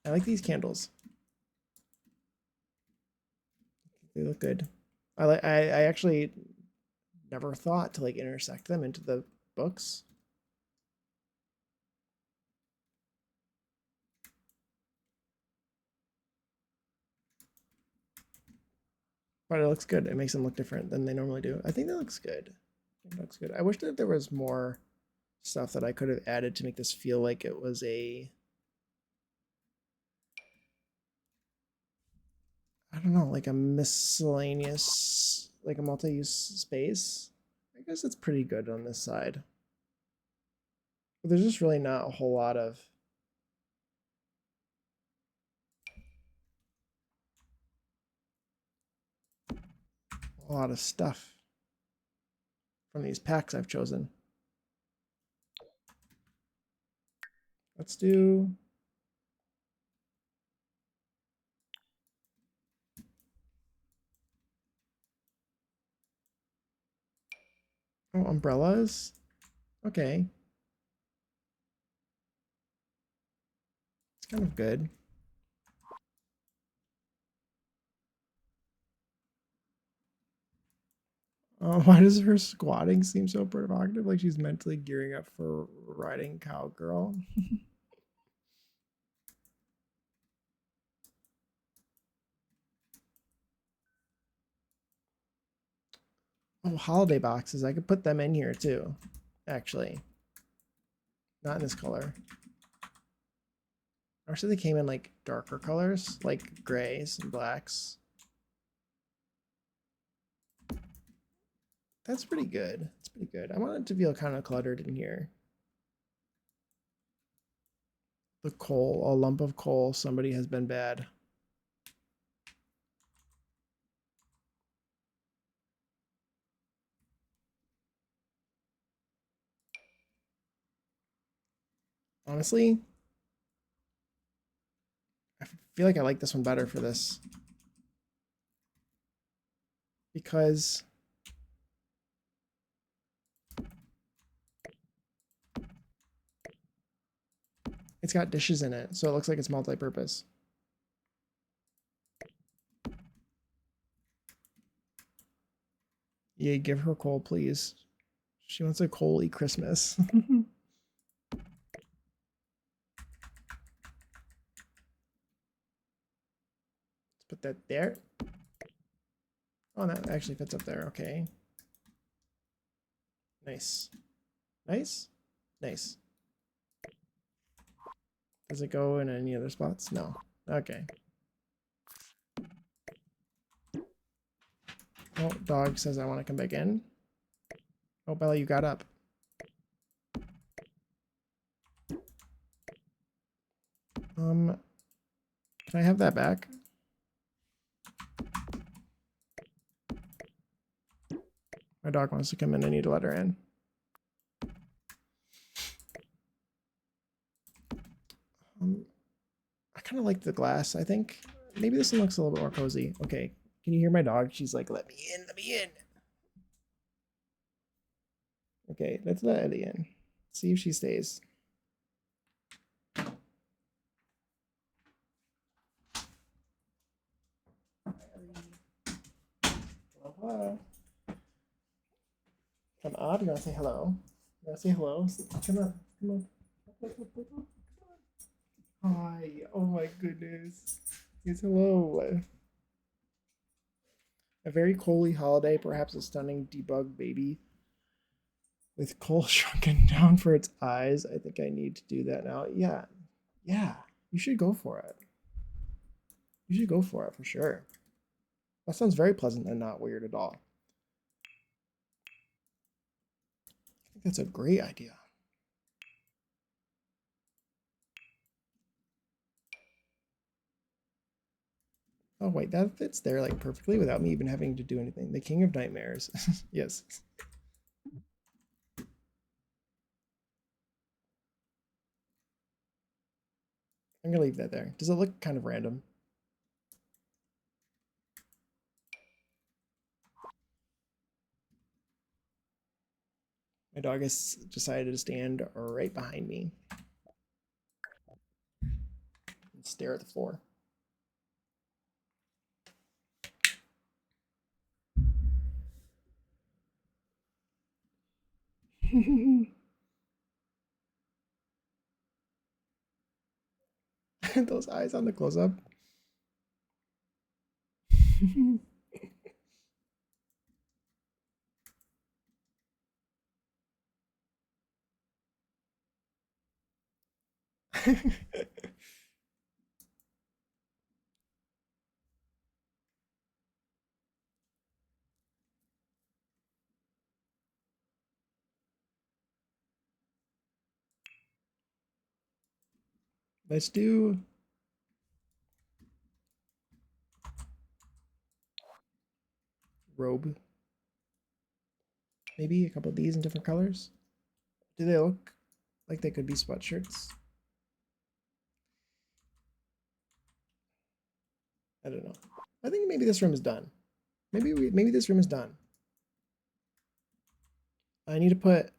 I like these candles. They look good. I actually never thought to like intersect them into the books. But it looks good. It makes them look different than they normally do. I think that looks good. It looks good. I wish that there was more stuff that I could have added to make this feel like it was I don't know, like a miscellaneous, like a multi-use space. I guess it's pretty good on this side. But there's just really not a lot of stuff from these packs I've chosen. Let's do umbrellas. Okay. It's kind of good. Why does her squatting seem so provocative? Like she's mentally gearing up for riding cowgirl. Oh, holiday boxes. I could put them in here too, actually. Not in this color. Actually, they came in like darker colors, like grays and blacks. That's pretty good. It's pretty good. I want it to feel kind of cluttered in here. The coal, a lump of coal. Somebody has been bad. Honestly, I feel like I like this one better for this. Because It's got dishes in it, so it looks like it's multi-purpose. Yeah, give her coal, please. She wants a coal-y Christmas. Let's put that there. Oh, that actually fits up there. Okay. Nice. Nice? Nice. Does it go in any other spots? No. Okay. Oh, dog says I want to come back in. Oh, Bella, you got up. Can I have that back? My dog wants to come in. I need to let her in. I kind of like the glass, I think. Maybe this one looks a little bit more cozy. Okay. Can you hear my dog? She's like, let me in, let me in. Okay, let's let Ellie in. See if she stays. Hello. Come on, you want to say hello? You want to say hello? Come on, come on. Hi. Oh my goodness. Yes, hello. A very coaly holiday, perhaps a stunning debug baby with coal shrunken down for its eyes. I think I need to do that now. Yeah. Yeah. You should go for it. You should go for it for sure. That sounds very pleasant and not weird at all. I think that's a great idea. Oh wait, that fits there like perfectly without me even having to do anything. The King of Nightmares. Yes. I'm gonna leave that there. Does it look kind of random? My dog has decided to stand right behind me and stare at the floor. Those eyes on the close-up. Let's do robe. Maybe a couple of these in different colors. Do they look like they could be sweatshirts? I don't know. I think maybe this room is done. Maybe this room is done. I need to put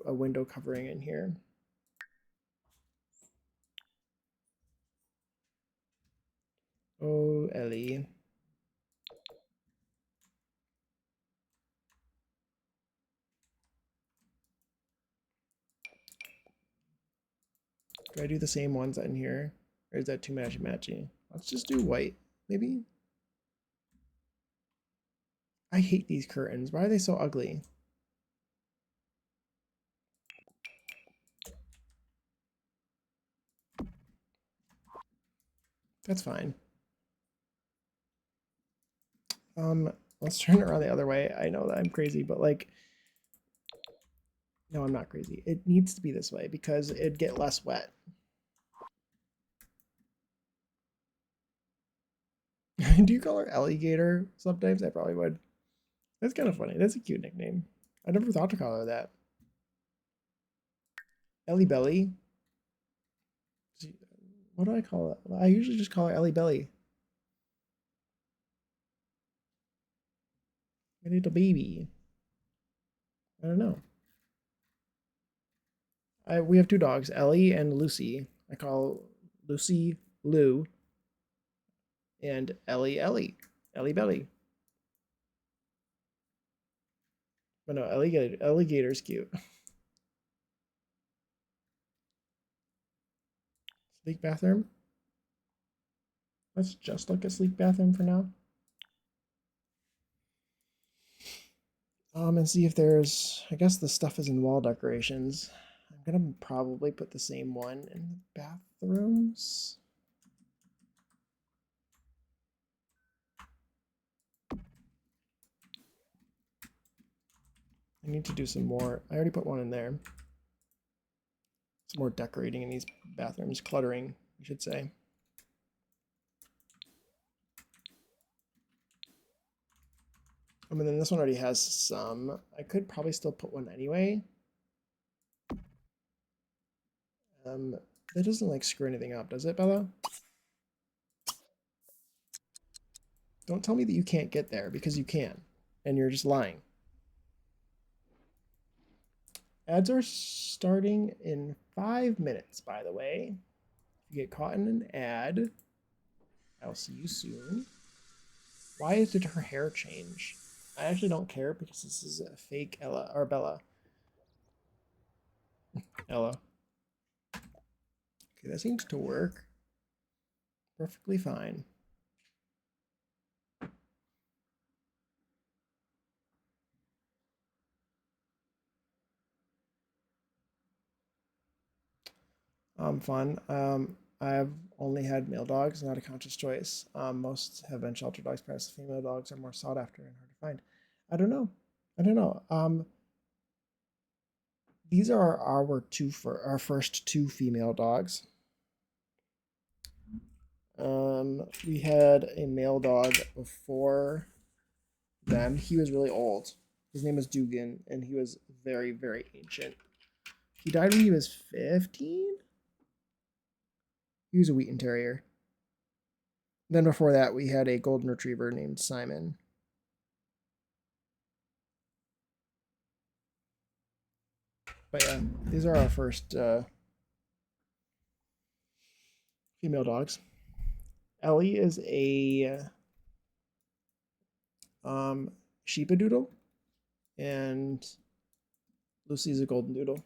a window covering in here. Oh, Ellie. Do I do the same ones in here? Or is that too matchy-matchy? Let's just do white, maybe? I hate these curtains. Why are they so ugly? That's fine. Let's turn it around the other way. I know that I'm crazy, but like, no, I'm not crazy. It needs to be this way because it'd get less wet. Do you call her Alligator sometimes? I probably would. That's kind of funny. That's a cute nickname. I never thought to call her that. Ellie Belly. What do I call it? I usually just call her Ellie Belly. My little baby. I don't know. We have two dogs, Ellie and Lucy. I call Lucy Lou and Ellie Ellie Belly. But no, alligator's cute. Sleek bathroom. Let's just look at sleek bathroom for now. And see if there's, I guess the stuff is in wall decorations. I'm gonna probably put the same one in the bathrooms. I need to do some more. I already put one in there. Some more decorating in these bathrooms, cluttering, I should say. I mean, then this one already has some. I could probably still put one anyway. That doesn't like screw anything up, does it, Bella? Don't tell me that you can't get there, because you can, and you're just lying. Ads are starting in 5 minutes, by the way. If you get caught in an ad, I'll see you soon. Why did her hair change? I actually don't care because this is a fake Ella or Bella. Ella. Okay, that seems to work perfectly fine. Fun. I've only had male dogs, not a conscious choice. Most have been shelter dogs. Perhaps female dogs are more sought after and hard to find. I don't know. I don't know. These are our first two female dogs. We had a male dog before them. He was really old. His name was Dugan, and he was very, very ancient. He died when he was 15. He was a Wheaten Terrier. Then before that, we had a golden retriever named Simon. But yeah, these are our first female dogs. Ellie is a sheepadoodle, and Lucy's a golden doodle.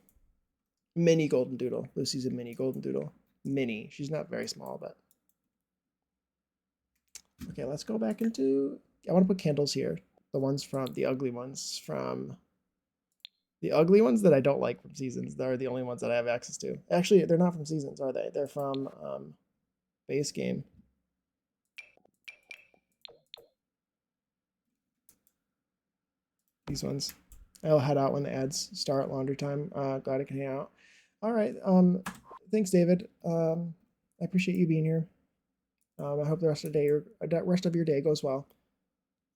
Mini golden doodle. Lucy's a mini golden doodle. Mini. She's not very small, but okay, let's go back into, I want to put candles here. The ones from the ugly ones that I don't like from Seasons. They're the only ones that I have access to. Actually, they're not from Seasons, are they? They're from base game. These ones. I'll head out when the ads start. Laundry time. Glad I can hang out. All right. Thanks, David. I appreciate you being here. I hope the rest of your day goes well.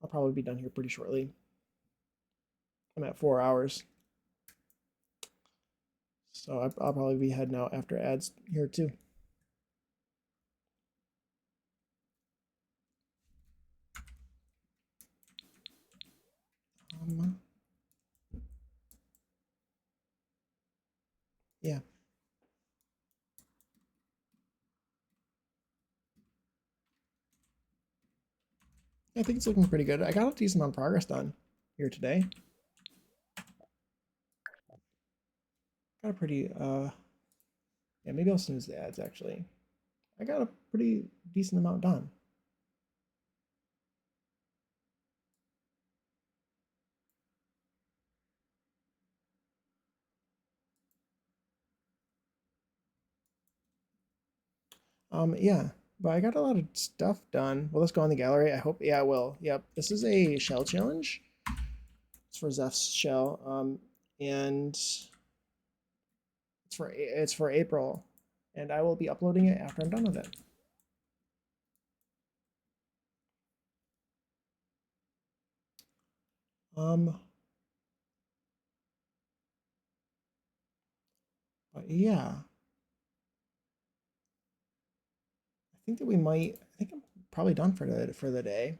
I'll probably be done here pretty shortly. I'm at 4 hours, so I'll probably be heading out after ads here too. Yeah. I think it's looking pretty good. I got a decent amount of progress done here today. Got a pretty, yeah, maybe I'll snooze the ads actually. I got a pretty decent amount done. Yeah, but I got a lot of stuff done. Well, let's go on the gallery. I hope, yeah, I will. Yep, this is a shell challenge. It's for Zeph's shell, and it's for April, and I will be uploading it after I'm done with it. But yeah, I think that we might. I think I'm probably done for the day.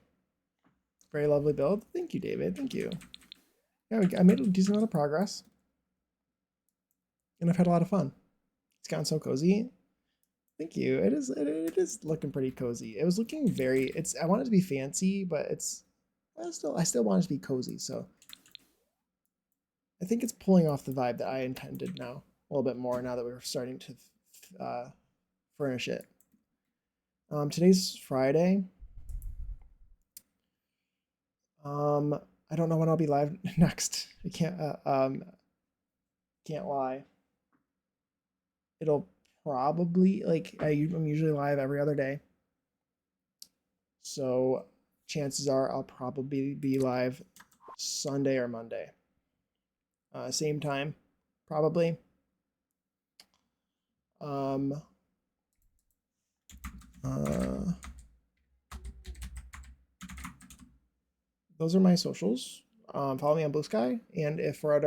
Very lovely build. Thank you, David. Thank you. Yeah, I made a decent amount of progress. and I've had a lot of fun. It's gotten so cozy. Thank you. It is looking pretty cozy. It was looking very. It's I want it to be fancy, but I still want it to be cozy. So I think it's pulling off the vibe that I intended now a little bit more now that we're starting to furnish it. Today's Friday. I don't know when I'll be live next. I can't lie. It'll probably I'm usually live every other day. So chances are I'll probably be live Sunday or Monday. Same time, probably. Those are my socials. Follow me on Blue Sky, and if for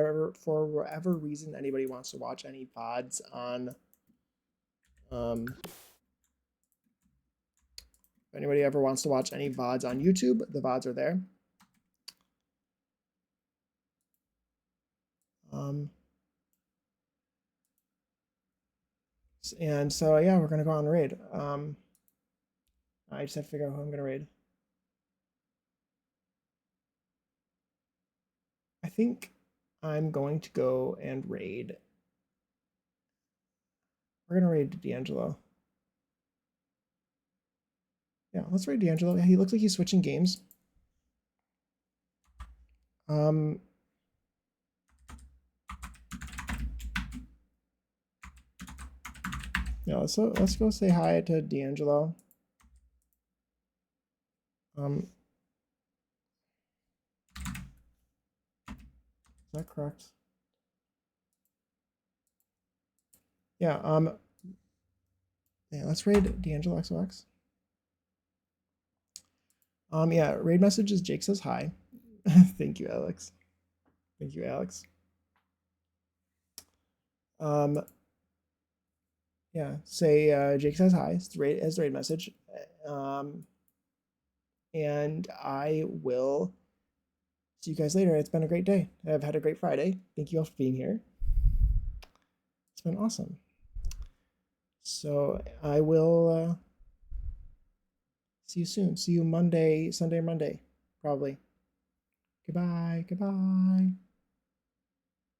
whatever reason anybody wants to watch any VODs on, if anybody ever wants to watch any VODs on YouTube, the VODs are there. And so yeah, we're gonna go on a raid. I just have to figure out who I'm gonna raid. I think I'm going to go and raid. We're gonna raid D'Angelo. Yeah, let's raid D'Angelo. Yeah, he looks like he's switching games. Yeah, let's go say hi to D'Angelo. Is that correct? Yeah, yeah, let's raid D'Angelo XOX. Yeah, raid message is Jake says hi. Thank you, Alex. Thank you, Alex. Yeah, say Jake says hi as the raid message. And I will see you guys later. It's been a great day. I've had a great Friday. Thank you all for being here. It's been awesome. So I will see you soon. See you Monday, Sunday, Monday, probably. Goodbye. Goodbye.